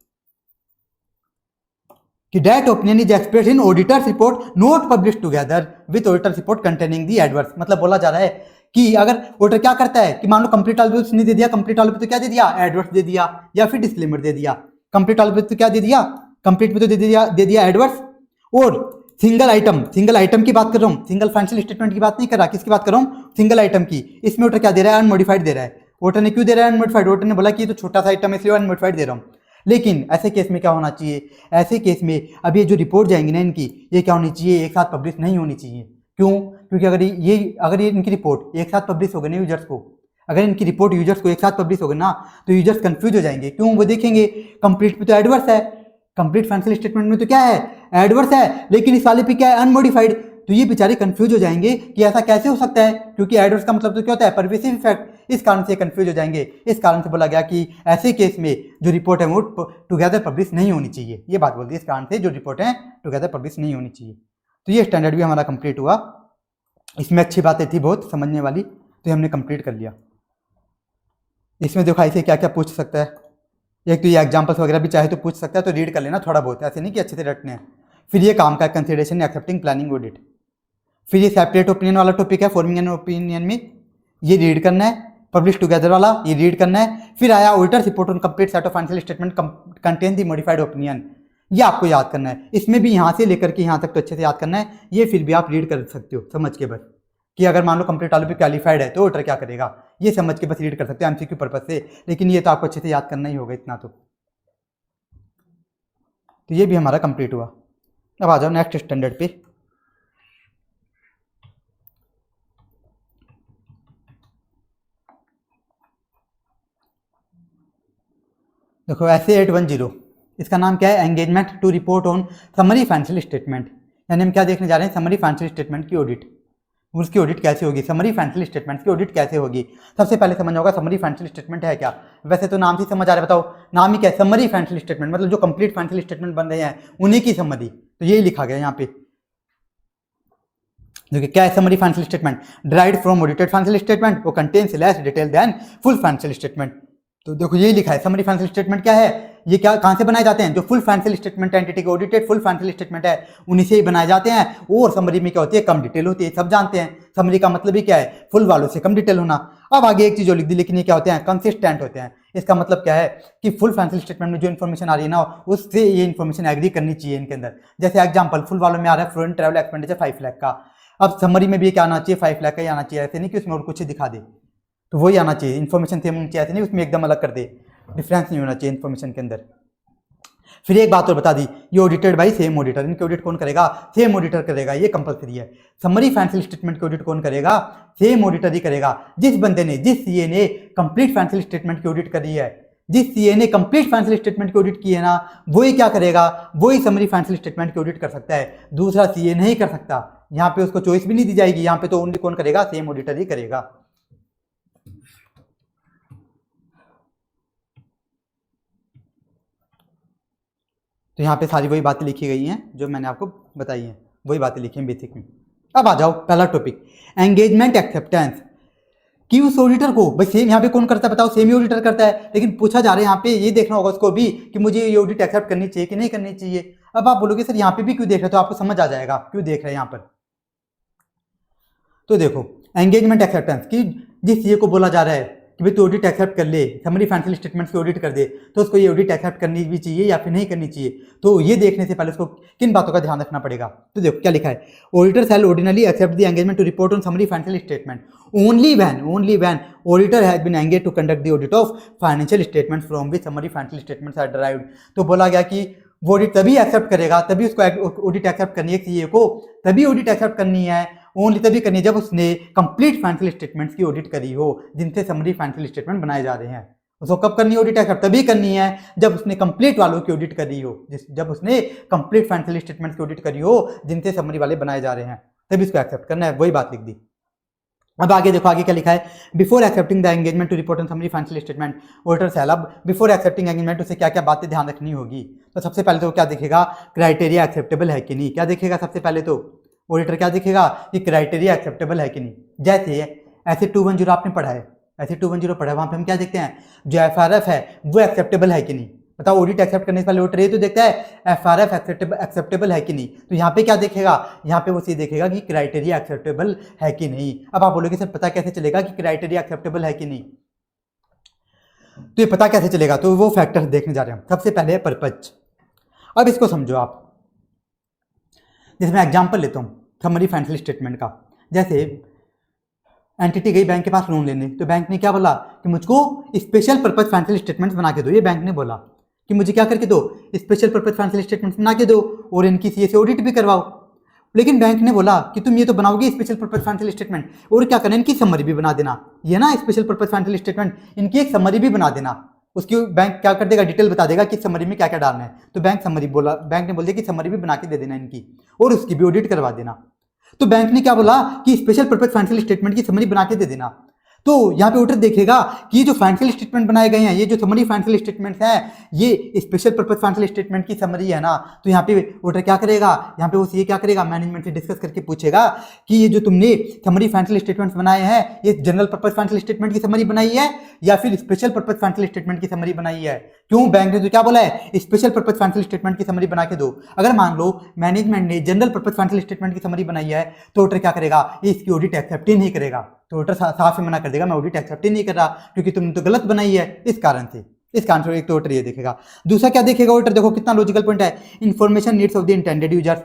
कि that opinion is expressed in auditor's report not published together with auditor's report containing the adverse। मतलब बोला जा रहा है कि अगर ऑडिटर क्या करता है कि मान लो कंप्लीट वाले पे नहीं दे दिया, कंप्लीट वाले पे तो क्या दे दिया, एडवर्स दे दिया या फिर डिस्क्लेमर दे दिया। कंप्लीट वाले पे तो क्या दे दिया, कंप्लीट पे तो दे दिया एडवर्स, और सिंगल आइटम की बात कर रहा हूँ, सिंगल फाइनेंशियल स्टेटमेंट की बात नहीं कर रहा, किसकी बात कर रहा हूँ, सिंगल आइटम की। इसमें ऑडिटर क्या दे रहा है, अनमॉडिफाइड दे रहा है। ऑडिटर ने क्यों दे रहा है अनमॉडिफाइड, ऑडिटर ने बोला कि ये तो छोटा सा आइटम है इसलिए अनमॉडिफाइड दे रहा हूँ। लेकिन ऐसे केस में क्या होना चाहिए, ऐसे केस में अब ये जो रिपोर्ट जाएंगी ना इनकी, ये क्या होनी चाहिए, एक साथ पब्लिश नहीं होनी चाहिए। क्यों, क्योंकि अगर ये इनकी रिपोर्ट एक साथ पब्लिश हो गई ना यूजर्स को, अगर इनकी रिपोर्ट यूजर्स को एक साथ पब्लिश हो गई ना तो यूजर्स कंफ्यूज हो जाएंगे। क्यों, वो देखेंगे कंप्लीट पे तो एडवर्स है, कंप्लीट फाइनेंशियल स्टेटमेंट में तो क्या है, एडवर्स है, लेकिन इस वाले पे क्या है, अनमॉडिफाइड। तो ये बेचारे कंफ्यूज हो जाएंगे कि ऐसा कैसे हो सकता है, क्योंकि एडवर्स का मतलब तो क्या होता है, परवेसिव इफेक्ट। इस कारण से कंफ्यूज हो जाएंगे। इस कारण से बोला गया कि ऐसे केस में जो रिपोर्ट है वो टुगेदर पब्लिश नहीं होनी चाहिए। ये बात बोल दी, इस कारण से जो रिपोर्ट है टुगेदर पब्लिश नहीं होनी चाहिए। तो ये स्टैंडर्ड भी हमारा कंप्लीट हुआ। इसमें अच्छी बातें थी बहुत समझने वाली, तो हमने कंप्लीट कर लिया। इसमें देखो ऐसे क्या क्या पूछ सकता है, एक तो ये एग्जांपल्स वगैरह भी चाहे तो पूछ सकता है, तो रीड कर लेना थोड़ा बहुत, ऐसे नहीं कि अच्छे से रटने हैं। फिर ये काम का कंसिडरेशन एक्सेप्टिंग प्लानिंग ऑडिट। फिर ये सेपरेट ओपिनियन वाला टॉपिक है, फॉर्मिंग एन ओपिनियन में, ये रीड करना है। पब्लिश टुगेदर वाला ये रीड करना है। फिर आया auditors report on complete set of financial statement contain the modified opinion, ये आपको याद करना है। इसमें भी यहाँ से लेकर के यहाँ तक तो अच्छे से याद करना है। ये फिर भी आप रीड कर सकते हो समझ के बस, कि अगर मान लो कंप्लीट वालों पे क्वालिफाइड है तो ऑडिटर क्या करेगा, ये समझ के बस रीड कर सकते हो एमसीक्यू पर्पज से, लेकिन ये तो आपको अच्छे से याद करना ही होगा इतना तो ये भी हमारा कंप्लीट हुआ। अब आ जाओ नेक्स्ट स्टैंडर्ड पे। देखो ऐसे 810 इसका नाम क्या है, engagement to report on summary financial statement, यानी हम क्या देखने जा रहे हैं, समरी फाइनेंशियल स्टेटमेंट की ऑडिट। उसकी ऑडिट कैसे होगी, समरी फाइनेंशियल स्टेटमेंट की ऑडिट कैसे होगी। सबसे पहले समझना होगा समरी फाइनेंशियल स्टेटमेंट है क्या। वैसे तो नाम से समझ आ रहा है, बताओ नाम ही क्या है, समरी फाइनेंशियल स्टेटमेंट, मतलब जो कंप्लीट फाइनेंशियल स्टेटमेंट बन रहे हैं उन्हीं की समरी, तो यही लिखा गया यहाँ पे। देखिए क्या है summary financial statement, derived from audited financial statement, वो contains less detail than full financial statement. तो देखो यही लिखा है समरी फाइनेंशियल स्टेटमेंट क्या है, ये क्या कहाँ से बनाए जाते हैं, जो फुल फाइनेंशियल स्टेटमेंट एंटिटी के ऑडिटेड फुल फाइनेंशियल स्टेटमेंट है उन्हीं से ही बनाए जाते हैं। और समरी में क्या होती है, कम डिटेल होती है, सब जानते हैं। समरी का मतलब ही क्या है, फुल वालों से कम डिटेल होना। अब आगे एक चीज और लिख दी, लेकिन ये क्या होते हैं, कंसिस्टेंट होते हैं। इसका मतलब क्या है कि फुल फाइनेंशियल स्टेटमेंट में जो इन्फॉर्मेशन आ रही है ना, उससे ये इन्फॉर्मेशन एग्री करनी चाहिए इनके अंदर। जैसे एग्जाम्पल फुल वालों में आ रहा है फॉरेन ट्रैवल एक्सपेंडिचर 5 लाख का, अब समरी में भी क्या आना चाहिए, 5 लाख का ही आना चाहिए। ऐसे नहीं कि उसमें और कुछ दिखा दे, तो वही आना चाहिए, इन्फॉर्मेशन सेम होनी चाहिए, ऐसे नहीं उसमें एकदम अलग कर दे, डिफरेंस नहीं होना चाहिए इन्फॉर्मेशन के अंदर। फिर एक बात और बता दी, ये ऑडिटेड बाई सेम ऑडिटर, इनकी ऑडिट कौन करेगा, सेम ऑडिटर करेगा, ये कंपलसरी है। समरी फाइनेंशियल स्टेटमेंट की ऑडिट कौन करेगा, सेम ऑडिटर ही करेगा। जिस बंदे ने, जिस सीए ने कंप्लीट फाइनेंशियल स्टेटमेंट की ऑडिट करी है, जिस सीए ने कंप्लीट फाइनेंशियल स्टेटमेंट की ऑडिट की है ना, वही क्या करेगा, वही समरी फाइनेंशियल स्टेटमेंट की ऑडिट कर सकता है, दूसरा सीए नहीं कर सकता। यहाँ पे उसको चॉइस भी नहीं दी जाएगी, यहाँ पे तो ओनली कौन करेगा, सेम ऑडिटर ही करेगा। तो यहाँ पे सारी वही बातें लिखी गई हैं जो मैंने आपको बताई हैं, वही बातें लिखी हैं बेसिक में। अब आ जाओ पहला टॉपिक, एंगेजमेंट एक्सेप्टेंस, कि उस ऑडिटर को भाई सेम यहाँ पे कौन करता है बताओ, सेम ही ऑडिटर करता है, लेकिन पूछा जा रहा है यहाँ पे, ये देखना होगा उसको भी कि मुझे ये ऑडिट एक्सेप्ट करनी चाहिए कि नहीं करनी चाहिए। अब आप बोलोगे सर यहाँ पे भी क्यों देख रहे हो, तो आपको समझ आ जाएगा क्यों देख रहे हैं यहाँ पर। तो देखो एंगेजमेंट एक्सेप्टेंस, कि जिस सीए को बोला जा रहा है कि भाई तू ऑडिट एक्सेप्ट कर ले, समरी फाइनेंशियल स्टेटमेंट्स की ऑडिट कर दे, तो उसको ये ऑडिट एक्सेप्ट करनी भी चाहिए या फिर नहीं करनी चाहिए। तो ये देखने से पहले उसको किन बातों का ध्यान रखना पड़ेगा। तो देखो क्या लिखा है, auditor shall ordinarily accept the engagement to report on summary financial statement only when auditor has been engage to conduct the audit of financial statements from which summary financial statements are derived. तो बोला गया कि वो audit तभी accept करेगा, तभी उसको audit accept करनी है, सीए को तभी ऑडिट एक्सेप्ट करनी है, ओनली तभी करनी है जब उसने कंप्लीट फाइनेंशियल स्टेटमेंट्स की ऑडिट करी हो जिनसे समरी फाइनेंशियल स्टेटमेंट बनाए जा रहे हैं। उसको कब करनी है ऑडिट एक्सेप्ट, तभी करनी है जब उसने कंप्लीट वालों की ऑडिट करी हो, जब उसने कंप्लीट फाइनेंशियल स्टेटमेंट्स की ऑडिट करी हो जिनसे समरी वाले बनाए जा रहे हैं, तभी उसको एक्सेप्ट करना है, वही बात लिख दी। अब आगे देखो आगे क्या लिखा है, before accepting the engagement to report on summary financial statement auditor shall, अब बिफोर एक्सेप्टिंग एंगेजमेंट उसे क्या क्या बातें ध्यान रखनी होगी। तो सबसे पहले तो क्या देखेगा, क्राइटेरिया एक्सेप्टेबल है कि नहीं, क्या देखेगा सबसे पहले तो ऑडिटर क्या देखेगा कि क्राइटेरिया एक्सेप्टेबल है कि नहीं। जैसे ऐसे 210 आपने पढ़ा है, ऐसे 210 पढ़ा है, वहाँ पे हम क्या देखते हैं, जो एफआरएफ है वो एक्सेप्टेबल है कि नहीं। बताओ ऑडिट एक्सेप्ट करने से पहले ऑडिटर ये तो देखता है एफआरएफ एक्सेप्टेबल है कि नहीं। तो यहाँ पे क्या देखेगा, यहाँ पे वो ये देखेगा कि क्राइटेरिया एक्सेप्टेबल है कि नहीं। अब आप बोलोगे सर पता कैसे चलेगा कि क्राइटेरिया एक्सेप्टेबल है कि नहीं, तो ये पता कैसे चलेगा, तो वो फैक्टर्स देखने जा रहे हैं। सबसे पहले है पर्पज। अब इसको समझो आप, जैसे मैं एग्जाम्पल लेता हूँ समरी फाइनेंशियल स्टेटमेंट का। जैसे एंटिटी गई बैंक के पास लोन लेने, तो बैंक ने क्या बोला कि मुझको स्पेशल पर्पज फाइनेंशियल स्टेटमेंट्स बना के दो। ये बैंक ने बोला कि मुझे क्या करके दो, स्पेशल पर्पज फाइनेंशियल स्टेटमेंट्स बना के दो और इनकी सीए से ऑडिट भी करवाओ। लेकिन बैंक ने बोला कि तुम ये तो बनाओगे स्पेशल पर्पज फाइनेंशियल स्टेटमेंट, और क्या करना, इनकी समरी भी बना देना। ये ना स्पेशल पर्पज फाइनेंशियल स्टेटमेंट, इनकी एक समरी भी बना देना। उसकी बैंक क्या कर देगा, डिटेल बता देगा कि समरी में क्या क्या डालना है। तो बैंक समरी बोला, बैंक ने बोल दिया कि समरी भी बना के दे देना इनकी, और उसकी भी ऑडिट करवा देना। तो बैंक ने क्या बोला कि स्पेशल पर्पज फाइनेंशियल स्टेटमेंट की समरी बना के दे देना। तो यहाँ पे ऑडिटर देखेगा कि ये जो फाइनेंशियल स्टेटमेंट बनाए गए हैं, ये जो समरी फाइनेंशियल स्टेटमेंट्स हैं, ये स्पेशल पर्पज फाइनेंशियल स्टेटमेंट की समरी है ना। तो यहाँ पे ऑडिटर क्या करेगा, यहाँ पे वो सीए क्या करेगा, मैनेजमेंट से डिस्कस करके पूछेगा कि ये जो तुमने समरी फाइनेंशियल स्टेटमेंट्स बनाए हैं, ये जनरल पर्पज फाइनेंशियल स्टेटमेंट की समरी बनाई है या फिर स्पेशल पर्पज फाइनेंशियल स्टेटमेंट की समरी बनाई है। क्यों, बैंक ने तो क्या बोला है, स्पेशल पर्पज फाइनेंशियल स्टेटमेंट की समरी बना के दो। अगर मान लो मैनेजमेंट ने जनरल पर्पज फाइनेंशियल स्टेटमेंट की समरी बनाई है, तो ऑडिटर क्या करेगा, इसकी ऑडिट एक्सेप्ट ही नहीं करेगा। तो ऑडिटर साफ ही मना कर देगा, मैं ऑडिट एक्सेप्ट ही नहीं कर रहा क्योंकि तुमने तो गलत बनाई है। इस कारण से एक तो ऑडिटर ये देखेगा। दूसरा क्या देखेगा ऑडिटर, देखो कितना लॉजिकल पॉइंट है, information needs of the intended users,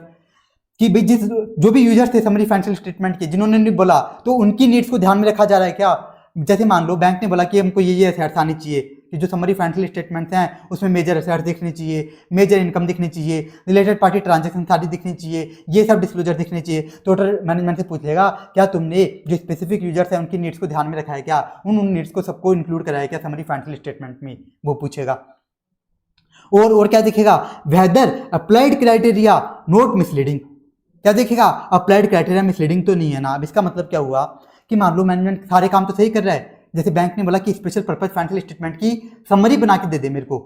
कि भाई जो भी यूजर्स थे समरी फाइनेंशियल स्टेटमेंट के, जिन्होंने नहीं बोला, तो उनकी नीड्स को ध्यान में रखा जा रहा है क्या। जैसे मान लो बैंक ने बोला कि हमको ये असेट्स आनी चाहिए, कि जो समरी फाइनेंशियल स्टेटमेंट्स हैं उसमें मेजर असेट्स दिखनी चाहिए, मेजर इनकम दिखनी चाहिए, रिलेटेड पार्टी ट्रांजैक्शन सारी दिखनी चाहिए, ये सब डिस्क्लोजर दिखने चाहिए। तो ऑडिटर मैनेजमेंट से पूछेगा क्या तुमने जो स्पेसिफिक यूजर्स हैं उनकी नीड्स को ध्यान में रखा है क्या, उन नीड्स को सबको इंक्लूड कराया क्या समरी फाइनेंशियल स्टेटमेंट में, वो पूछेगा। और क्या दिखेगा, whether applied criteria not misleading, क्या देखेगा, अप्लाइड क्राइटेरिया मिसलीडिंग तो नहीं है ना। अब इसका मतलब क्या हुआ कि मान लो मैनेजमेंट सारे काम तो सही कर रहा है, जैसे बैंक ने बोला कि स्पेशल पर्पस फाइनेंशियल स्टेटमेंट की समरी बना के दे दे मेरे को,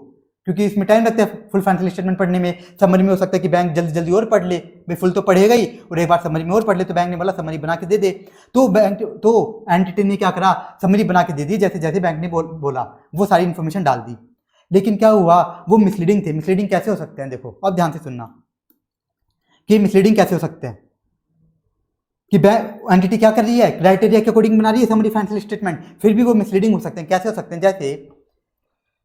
क्योंकि इसमें टाइम लगता है फुल फाइनेंशियल स्टेटमेंट पढ़ने में। समरी में हो सकता है कि बैंक जल्दी जल्दी और पढ़ ले, भाई फुल तो पढ़ेगा ही और एक बार समरी में और पढ़ ले, तो बैंक ने बोला समरी बना के दे दे। तो बैंक तो एंटिटी ने क्या करा, समरी बना के दे दी, जैसे जैसे बैंक ने बोला वो सारी इन्फॉर्मेशन डाल दी। लेकिन क्या हुआ, वो मिसलीडिंग थे। मिसलीडिंग कैसे हो सकते हैं, देखो अब ध्यान से सुनना कि मिसलीडिंग कैसे हो सकते हैं। कि एंटिटी क्या कर रही है, क्राइटेरिया के अकॉर्डिंग बना रही है समरी फाइनेंशियल स्टेटमेंट, फिर भी वो मिसलीडिंग हो सकते हैं। कैसे हो सकते हैं, जैसे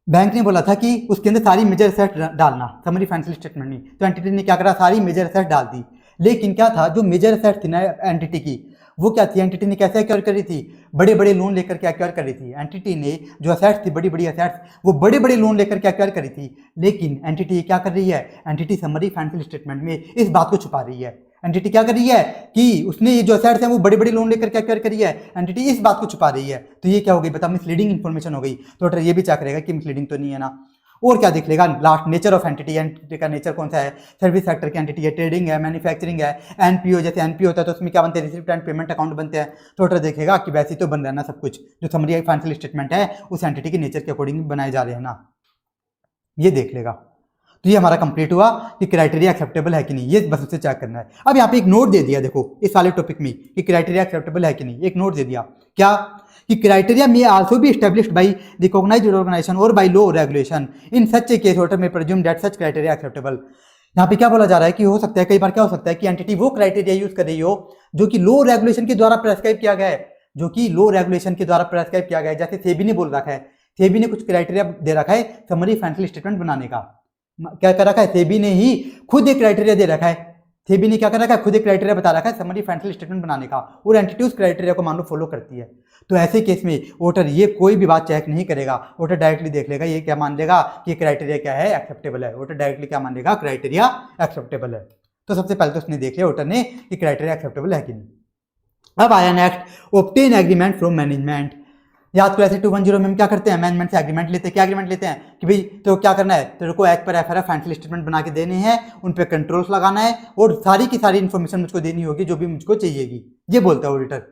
बैंक ने बोला था कि उसके अंदर सारी मेजर असेट डालना समरी फाइनेंशियल स्टेटमेंट में, तो एंटिटी ने क्या करा, सारी मेजर असेट डाल दी। लेकिन क्या था, जो मेजर असेट थी ना एंटिटी की, वो क्या थी, एंटिटी ने कैसे एक्वायर करी थी, बड़े बड़े लोन लेकर के एक्वायर करी थी। एंटिटी ने जो असेट्स थी, बड़ी बड़ी असेट्स, वो बड़े बड़े लोन लेकर के एक्वायर करी थी। लेकिन एंटिटी क्या कर रही है, एंटिटी समरी फाइनेंशियल स्टेटमेंट में इस बात को छुपा रही है। एंटिटी क्या कर रही है कि उसने ये जो असेट्स हैं वो बड़े बड़े लोन लेकर के एक्वायर करी है, एंटिटी इस बात को छुपा रही है। तो ये क्या हो गई, बता, मिसलीडिंग इन्फॉर्मेशन हो गई। तो ऑडिटर ये भी चेक करेगा कि मिसलीडिंग तो नहीं है ना। और क्या देख लेगा, last nature of entity, entity का नेचर कौन सा है, सर्विस सेक्टर की एंटिटी है, ट्रेडिंग है, मैन्युफैक्चरिंग है, एनपीओ, जैसे एनपीओ होता है तो उसमें क्या बनते हैं, रिसिप्ट एंड पेमेंट अकाउंट बनते हैं। तो ऑडिटर देखेगा कि वैसे ही तो बन रहा है ना सब कुछ, जो समरी फाइनेंशियल स्टेटमेंट है उस एंटिटी के नेचर के अकॉर्डिंग बनाए जा रहे हैं ना, ये देख लेगा। तो ये हमारा कंप्लीट हुआ कि क्राइटेरिया एक्सेप्टेबल है कि नहीं, ये बस उसे चेक करना है। अब यहाँ पे एक नोट दे दिया, देखो इस वाले टॉपिक में कि क्राइटेरिया एक्सेप्टेबल है कि नहीं, एक नोट दे दिया क्या, कि criteria may also be established by recognised organisation और by law regulation in such a case auditor may presume that such criteria acceptable. यहाँ पे क्या बोला जा रहा है कि हो सकता है, कई बार क्या हो सकता है कि एंटिटी वो क्राइटेरिया यूज कर रही हो जो कि लॉ रेगुलेशन के द्वारा प्रेस्क्राइब किया गया है, जो कि लॉ रेगुलेशन के द्वारा प्रेस्क्राइब किया गया है। जैसे सेबी ने बोल रखा है, सेबी ने कुछ क्राइटेरिया दे रखा है समरी फाइनेंशियल स्टेटमेंट बनाने का, क्या कर रखा है, सेबी ने ही खुद एक क्राइटेरिया दे रखा है, सेबी ने क्या कर रखा है, खुद एक क्राइटेरिया बता रखा है समरी फाइनेंशियल स्टेटमेंट बनाने का, और एंटिटी उस क्राइटेरिया को मान लो फॉलो करती है। तो ऐसे केस में ऑडिटर ये कोई भी बात चेक नहीं करेगा, ऑडिटर डायरेक्टली देख लेगा, ये क्या मान लेगा कि क्राइटेरिया क्या है, एक्सेप्टेबल है। ऑडिटर डायरेक्टली क्या मान लेगा, क्राइटेरिया एक्सेप्टेबल है। तो सबसे पहले तो उसने देख लिया ऑडिटर ने कि क्राइटेरिया एक्सेप्टेबल है कि नहीं। अब आया next, obtain agreement from management. याद करो ऐसे 210 में हम क्या करते हैं, मैनेजमेंट से एग्रीमेंट लेते हैं। क्या एग्रीमेंट लेते हैं कि भाई तो क्या करना है, तेरे को as per FRF financial statement बना के देने हैं, उन पे कंट्रोल्स लगाना है और सारी की सारी इन्फॉर्मेशन मुझको देनी होगी जो भी मुझको चाहिएगी, ये बोलता है ऑडिटर,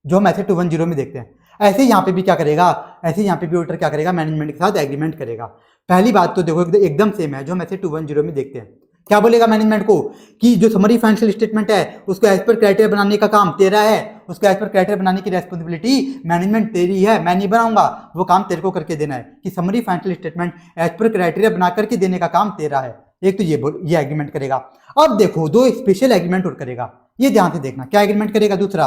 जो हम ऐसे 210 में देखते हैं। ऐसे यहाँ पे भी क्या करेगा, ऐसे यहाँ पे भी ऑडिटर क्या करेगा, मैनेजमेंट के साथ एग्रीमेंट करेगा। पहली बात तो देखो एकदम सेम है जो हम ऐसे 210 में देखते हैं। क्या बोलेगा मैनेजमेंट को कि जो समरी फाइनेंशियल स्टेटमेंट है उसको एज पर क्राइटेरिया बनाने का काम तेरा है, उसको एज पर क्राइटेरिया बनाने की रेस्पॉन्सिबिलिटी मैनेजमेंट तेरी है, मैं नहीं बनाऊंगा, वो काम तेरे को करके देना है कि summary financial statement as per criteria बना करके देने का काम तेरा है। एक तो ये एग्रीमेंट करेगा। अब देखो दो स्पेशल एग्रीमेंट और करेगा, ये ध्यान से देखना। क्या एग्रीमेंट करेगा, दूसरा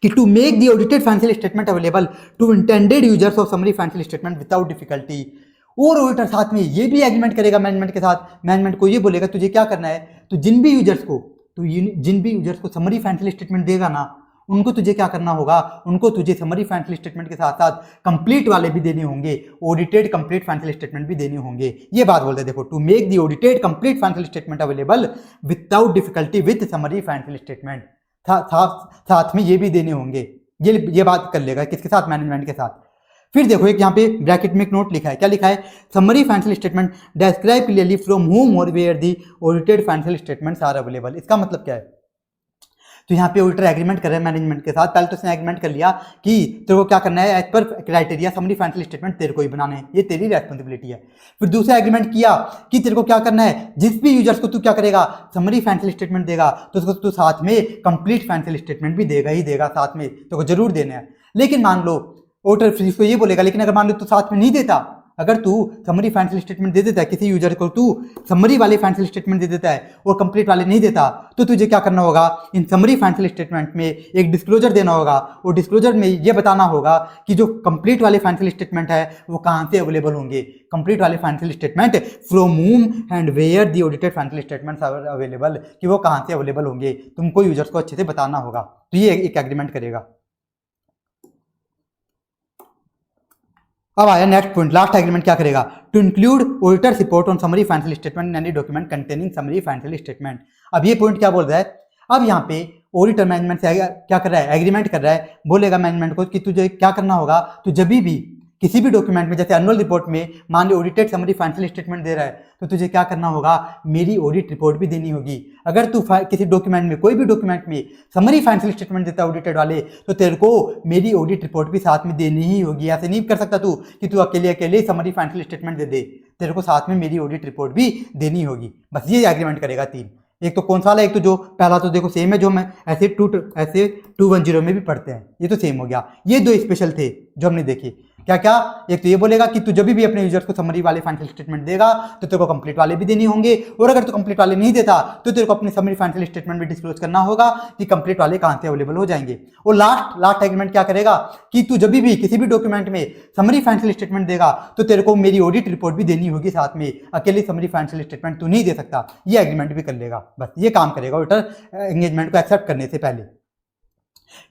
कि to make the audited financial statement available to intended users of summary financial statement without difficulty. और ऑडिटर साथ में ये भी एग्रीमेंट करेगा मैनेजमेंट के साथ, मैनेजमेंट को ये बोलेगा तुझे क्या करना है, तो जिन भी यूजर्स को समरी फाइनेंशियल स्टेटमेंट देगा ना, उनको तुझे क्या करना होगा, उनको तुझे समरी फाइनेंशियल स्टेटमेंट के साथ साथ कंप्लीट वाले भी देने होंगे, ऑडिटेड कंप्लीट फाइनेंशियल स्टेटमेंट भी देने होंगे। ये बात बोलते हैं, देखो to make the audited complete financial statement available without difficulty with summary financial statement, साथ में ये भी देने होंगे। ये बात कर लेगा किसके साथ, मैनेजमेंट के साथ। फिर देखो एक यहाँ पे ब्रैकेट में एक नोट लिखा है, क्या लिखा है, summary financial statement describe clearly from whom और where the audited financial statements are available. इसका मतलब क्या है, तो यहाँ पे ऑडिटर एग्रीमेंट कर रहे हैं मैनेजमेंट के साथ। पहले तो उसने एग्रीमेंट कर लिया कि तेरे को क्या करना है, as per criteria summary financial statement तेरे को ही बनाने हैं, ये तेरी रेस्पॉन्सिबिलिटी है। फिर दूसरा एग्रीमेंट किया कि तेरे को क्या करना है, जिस भी यूजर्स को तू क्या करेगा, समरी फाइनेंशियल स्टेटमेंट देगा तो उसको तू साथ में कंप्लीट फाइनेंशियल स्टेटमेंट भी देगा ही देगा, साथ में तो को जरूर देना है। लेकिन मान लो ऑडिटर इसको ये बोलेगा, लेकिन अगर मान लो तू साथ में नहीं देता, अगर तू समरी फाइनेंशियल स्टेटमेंट दे देता है किसी यूजर को, तू समरी वाले फाइनेंशियल स्टेटमेंट दे देता है और कंप्लीट वाले नहीं देता, तो तुझे क्या करना होगा, इन समरी फाइनेंशियल स्टेटमेंट में एक डिस्क्लोजर देना होगा और डिस्क्लोजर में ये बताना होगा कि जो कंप्लीट वाले फाइनेंशियल स्टेटमेंट है वो कहाँ से अवेलेबल होंगे, कंप्लीट वाले financial statement from whom and where the audited financial statements are available, कि वो कहाँ से अवेलेबल होंगे, तुमको यूजर्स को अच्छे से बताना होगा। तो ये एक एग्रीमेंट करेगा। अब आया नेक्स्ट पॉइंट, लास्ट एग्रीमेंट क्या करेगा, to include auditor's report on summary financial statement and any document containing summary financial statement. अब ये पॉइंट क्या बोल रहा है, अब यहाँ पे ऑडिटर मैनेजमेंट से क्या कर रहा है, एग्रीमेंट कर रहा है, बोलेगा मैनेजमेंट को कि तुझे क्या करना होगा, तो जब भी किसी भी डॉक्यूमेंट में, जैसे एनुअल रिपोर्ट में मान लो ऑडिटेड समरी फाइनेंशियल स्टेटमेंट दे रहा है, तो तुझे क्या करना होगा, मेरी ऑडिट रिपोर्ट भी देनी होगी। अगर तू किसी डॉक्यूमेंट में, कोई भी डॉक्यूमेंट में समरी फाइनेंशियल स्टेटमेंट देता है ऑडिटेड वाले, तो तेरे को मेरी ऑडिट रिपोर्ट भी साथ में देनी ही होगी। ऐसे नहीं कर सकता तू कि तू अकेले अकेले समरी फाइनेंशियल स्टेटमेंट दे दे, तेरे को साथ में मेरी ऑडिट रिपोर्ट भी देनी होगी। बस ये एग्रीमेंट करेगा तीन। एक तो कौन सा वाला, एक तो जो पहला तो देखो सेम है, जो मैं ऐसे 210 में भी पढ़ते हैं, ये तो सेम हो गया। ये दो स्पेशल थे जो हमने देखे, क्या क्या, एक तो ये बोलेगा कि तू जब भी अपने यूजर्स को समरी वाले फाइनेंशियल स्टेटमेंट देगा तो तेरे को कंप्लीट वाले भी देनी होंगे, और अगर तू कंप्लीट वाले नहीं देता तो तेरे को अपने समरी फाइनेंशियल स्टेटमेंट भी डिस्क्लोज करना होगा कि कंप्लीट वाले कहां से अवेलेबल हो जाएंगे। और लास्ट एग्रीमेंट क्या करेगा कि तू जब भी किसी भी डॉक्यूमेंट में समरी फाइनेंशियल स्टेटमेंट देगा तो तेरे को मेरी ऑडिट रिपोर्ट भी देनी होगी साथ में, अकेले समरी फाइनेंशियल स्टेटमेंट तू नहीं दे सकता। ये एग्रीमेंट भी कर लेगा, बस ये काम करेगा ऑडिटर एंगेजमेंट को एक्सेप्ट करने से पहले।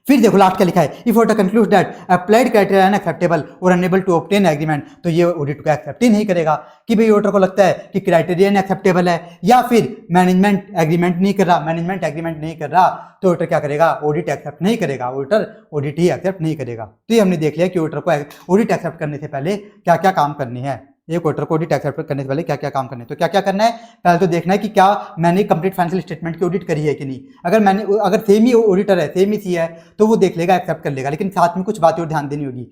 फिर देखो लास्ट क्या लिखा है, if auditor concludes that applied criteria unacceptable और अनएबल टू ऑब्टेन एग्रीमेंट, तो ये ऑडिट को एक्सेप्ट ही नहीं करेगा। कि भाई ऑडिटर को लगता है कि क्राइटेरिया अनएक्सेप्टेबल है या फिर मैनेजमेंट एग्रीमेंट नहीं कर रहा, तो ऑडिटर क्या करेगा, ऑडिट एक्सेप्ट नहीं करेगा, ऑडिटर ऑडिट ही एक्सेप्ट नहीं करेगा। तो ये हमने देख लिया कि ऑडिटर को ऑडिट एक्सेप्ट करने से पहले क्या क्या काम करने हैं, एक ऑडिटर को ऑडिट एक्सेप्ट करने से पहले क्या क्या काम करने हैं। तो क्या क्या करना है, पहले तो देखना है कि क्या मैंने कंप्लीट फाइनेंशियल स्टेटमेंट की ऑडिट करी है कि नहीं। अगर सेम ही ऑडिटर है, सेम ही सी है, तो वो देख लेगा, एक्सेप्ट कर लेगा। लेकिन साथ में कुछ बातें और ध्यान देनी होगी।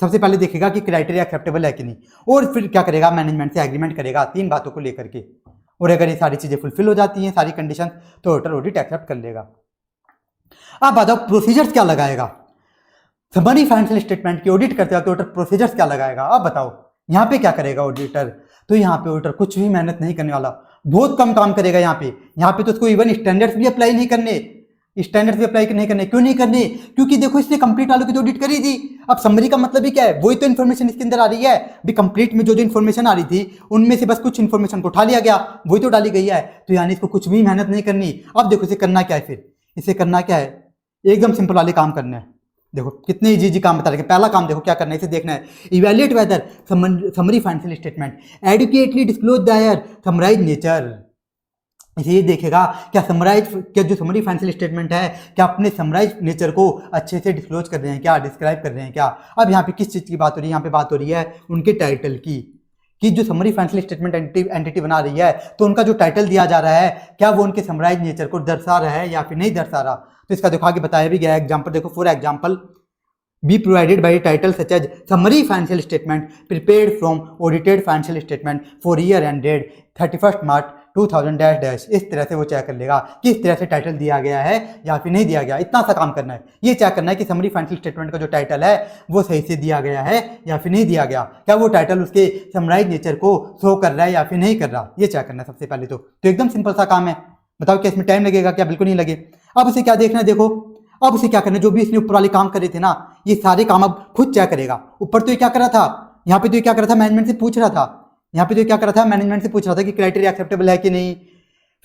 सबसे पहले देखेगा कि क्राइटेरिया एक्सेप्टेबल है कि नहीं, और फिर क्या करेगा, मैनेजमेंट से एग्रीमेंट करेगा तीन बातों को लेकर के, और अगर ये सारी चीजें फुलफिल हो जाती हैं, सारी कंडीशन, तो ऑडिटर ऑडिट एक्सेप्ट कर लेगा। अब बताओ प्रोसीजर्स क्या लगाएगा, समरी फाइनेंशियल स्टेटमेंट की ऑडिट करते वक्त ऑडिटर प्रोसीजर्स क्या लगाएगा। अब बताओ यहाँ पे क्या करेगा ऑडिटर, तो यहाँ पे ऑडिटर कुछ भी मेहनत नहीं करने वाला, बहुत कम काम करेगा। यहाँ पे तो उसको इवन स्टैंडर्ड्स भी अप्लाई नहीं करने, क्यों नहीं करने, क्योंकि देखो इसने कंप्लीट वालों की तो ऑडिट करी थी। अब समरी का मतलब ही क्या है, वही तो इन्फॉर्मेशन इसके अंदर आ रही है भी, कंप्लीट में जो इन्फॉर्मेशन आ रही थी उनमें से बस कुछ इन्फॉर्मेशन को उठा लिया गया, वही तो डाली गई है। तो यानी इसको कुछ भी मेहनत नहीं करनी। अब देखो इसे करना क्या है, फिर इसे करना क्या है, एकदम सिंपल वाले काम करने हैं। देखो कितने इजी काम बता रहे हैं। पहला काम देखो क्या करना है, इसे देखना है, evaluate whether summary financial statement adequately disclose their summarise nature. इसे ये देखेगा क्या जो समरी फाइनेंशियल स्टेटमेंट है, क्या अपने समराइज नेचर को अच्छे से डिस्क्लोज कर रहे हैं क्या, डिस्क्राइब कर रहे हैं क्या। अब यहाँ पे किस चीज़ की बात हो रही है, यहाँ पे बात हो रही है उनके टाइटल की, कि जो समरी फाइनेंशियल स्टेटमेंट एंटिटी बना रही है, तो उनका जो टाइटल दिया जा रहा है, क्या वो उनके समराइज नेचर को दर्शा रहा है या फिर नहीं दर्शा रहा। तो इसका देखो आगे बताया भी गया एग्जाम्पल, देखो for example be provided by title such as summary financial statement prepared from audited financial statement for year ended 31 March 2000 इस तरह से वो चेक कर लेगा कि इस तरह से टाइटल दिया गया है या फिर नहीं दिया गया। इतना सा काम करना है, ये चेक करना है कि समरी फाइनेंशियल स्टेटमेंट का जो टाइटल है वो सही से दिया गया है या फिर नहीं दिया गया, क्या वो टाइटल उसके समराइज नेचर को शो कर रहा है या फिर नहीं कर रहा, ये चेक करना है सबसे पहले। तो एकदम सिंपल सा काम है। बताओ क्या इसमें टाइम लगेगा क्या, बिल्कुल नहीं लगे। अब उसे क्या देखना है, देखो अब उसे क्या करना है, जो भी इसने ऊपर वाले काम करे थे ना, ये सारे काम अब खुद चेक करेगा। ऊपर तो ये क्या कर रहा था, यहाँ पे तो ये क्या कर रहा था, मैनेजमेंट से पूछ रहा था, यहाँ पे तो क्या कर रहा था, मैनेजमेंट से पूछ रहा था कि क्राइटेरिया एक्सेप्टेबल है कि नहीं।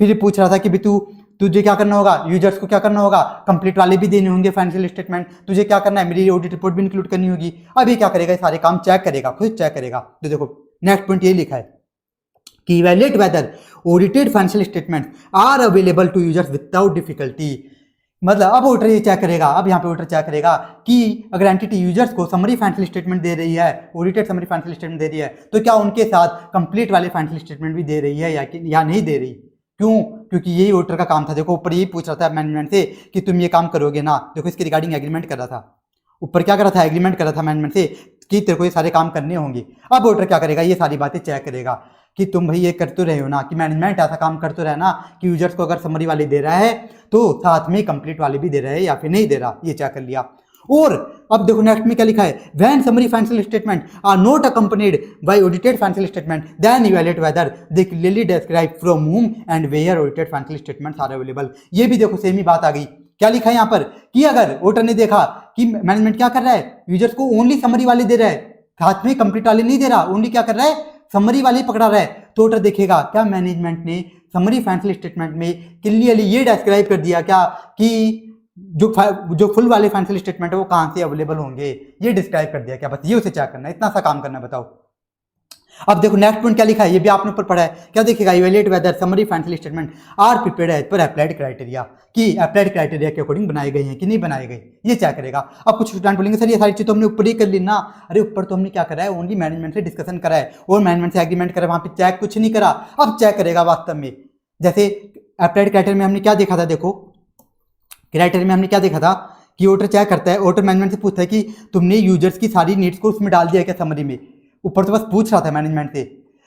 फिर ये पूछ रहा था कि भी तुझे क्या करना होगा, यूजर्स को क्या करना होगा, कंप्लीट वाले भी देने होंगे फाइनेंशियल स्टेटमेंट, तुझे क्या करना है, मेरी ऑडिट रिपोर्ट भी इंक्लूड करनी होगी। अब ये क्या करेगा, ये सारे काम चेक करेगा, खुद चेक करेगा। तो देखो नेक्स्ट पॉइंट ये लिखा है कि evaluate whether audited financial statements are available to users without difficulty. मतलब अब ऑडिटर ये चेक करेगा, अब यहाँ पे ऑडिटर चेक करेगा कि अगर एंटिटी यूजर्स को समरी फाइनेंशियल स्टेटमेंट दे रही है, ऑडिटेड समरी फाइनेंशियल स्टेटमेंट दे रही है, तो क्या उनके साथ कंप्लीट वाले फाइनेंशियल स्टेटमेंट भी दे रही है या नहीं दे रही। क्यों, क्योंकि यही ऑडिटर का काम था। देखो ऊपर यही पूछ रहा था मैनेजमेंट से कि तुम ये काम करोगे ना, देखो इसके रिगार्डिंग एग्रीमेंट कर रहा था, ऊपर क्या कर रहा था, एग्रीमेंट कर रहा था मैनेजमेंट से कि तेरे को ये सारे काम करने होंगे। अब ऑडिटर क्या करेगा, ये सारी बातें चेक करेगा कि तुम भाई ये कर तो रहे हो ना, कि मैनेजमेंट ऐसा काम कर तो रहा है ना कि यूजर्स को अगर समरी वाले दे रहा है तो साथ में कंप्लीट वाले भी दे रहा है या फिर नहीं दे रहा, ये चेक कर लिया। और अब देखो नेक्स्ट में क्या लिखा है, when summary financial statement are not accompanied by audited financial statement then evaluate whether they clearly describe from whom and where audited financial statements are available. ये भी देखो सेम ही बात आ गई। क्या लिखा है यहाँ पर कि अगर ऑडिटर ने देखा कि मैनेजमेंट क्या कर रहा है, यूजर्स को ओनली समरी वाले दे रहा है, साथ में कंप्लीट वाले नहीं दे रहा, ओनली क्या कर रहा है, समरी वाले पकड़ा रहा है, तो ऑडिटर देखेगा क्या मैनेजमेंट ने समरी फाइनेंशियल स्टेटमेंट में क्लियरली ये डिस्क्राइब कर दिया क्या कि जो फुल वाले फाइनेंशियल स्टेटमेंट है वो कहाँ से अवेलेबल होंगे, ये डिस्क्राइब कर दिया क्या, बस ये उसे चेक करना है, इतना सा काम करना है। बताओ अब देखो नेक्स्ट पॉइंट क्या लिखा है, ये भी आपने ऊपर पढ़ा है, क्या देखिएगा, evaluate whether summary financial statement are prepared as per applied criteria, कि अप्लाइड क्राइटेरिया के अकॉर्डिंग बनाए गए हैं कि नहीं बनाए गए, ये चेक करेगा। अब कुछ स्टूडेंट बोलेंगे सर ये सारी चीज तो हमने ऊपर ही कर ली ना, अरे ऊपर तो हमने क्या करा है, ओनली मैनेजमेंट से डिस्कशन करा है और मैनेजमेंट से एग्रीमेंट करा, वहां पे चेक कुछ नहीं करा, अब चेक करेगा वास्तव में। जैसे अप्लाइड क्राइटेरिया में हमने क्या देखा था, देखो क्राइटेरिया में हमने क्या देखा था कि ऑडिटर चेक करता है, ऑडिटर मैनेजमेंट से पूछता है कि तुमने यूजर्स की सारी नीड्स को उसमें डाल दिया क्या समरी में, ऊपर तो बस पूछ रहा था मैनेजमेंट से।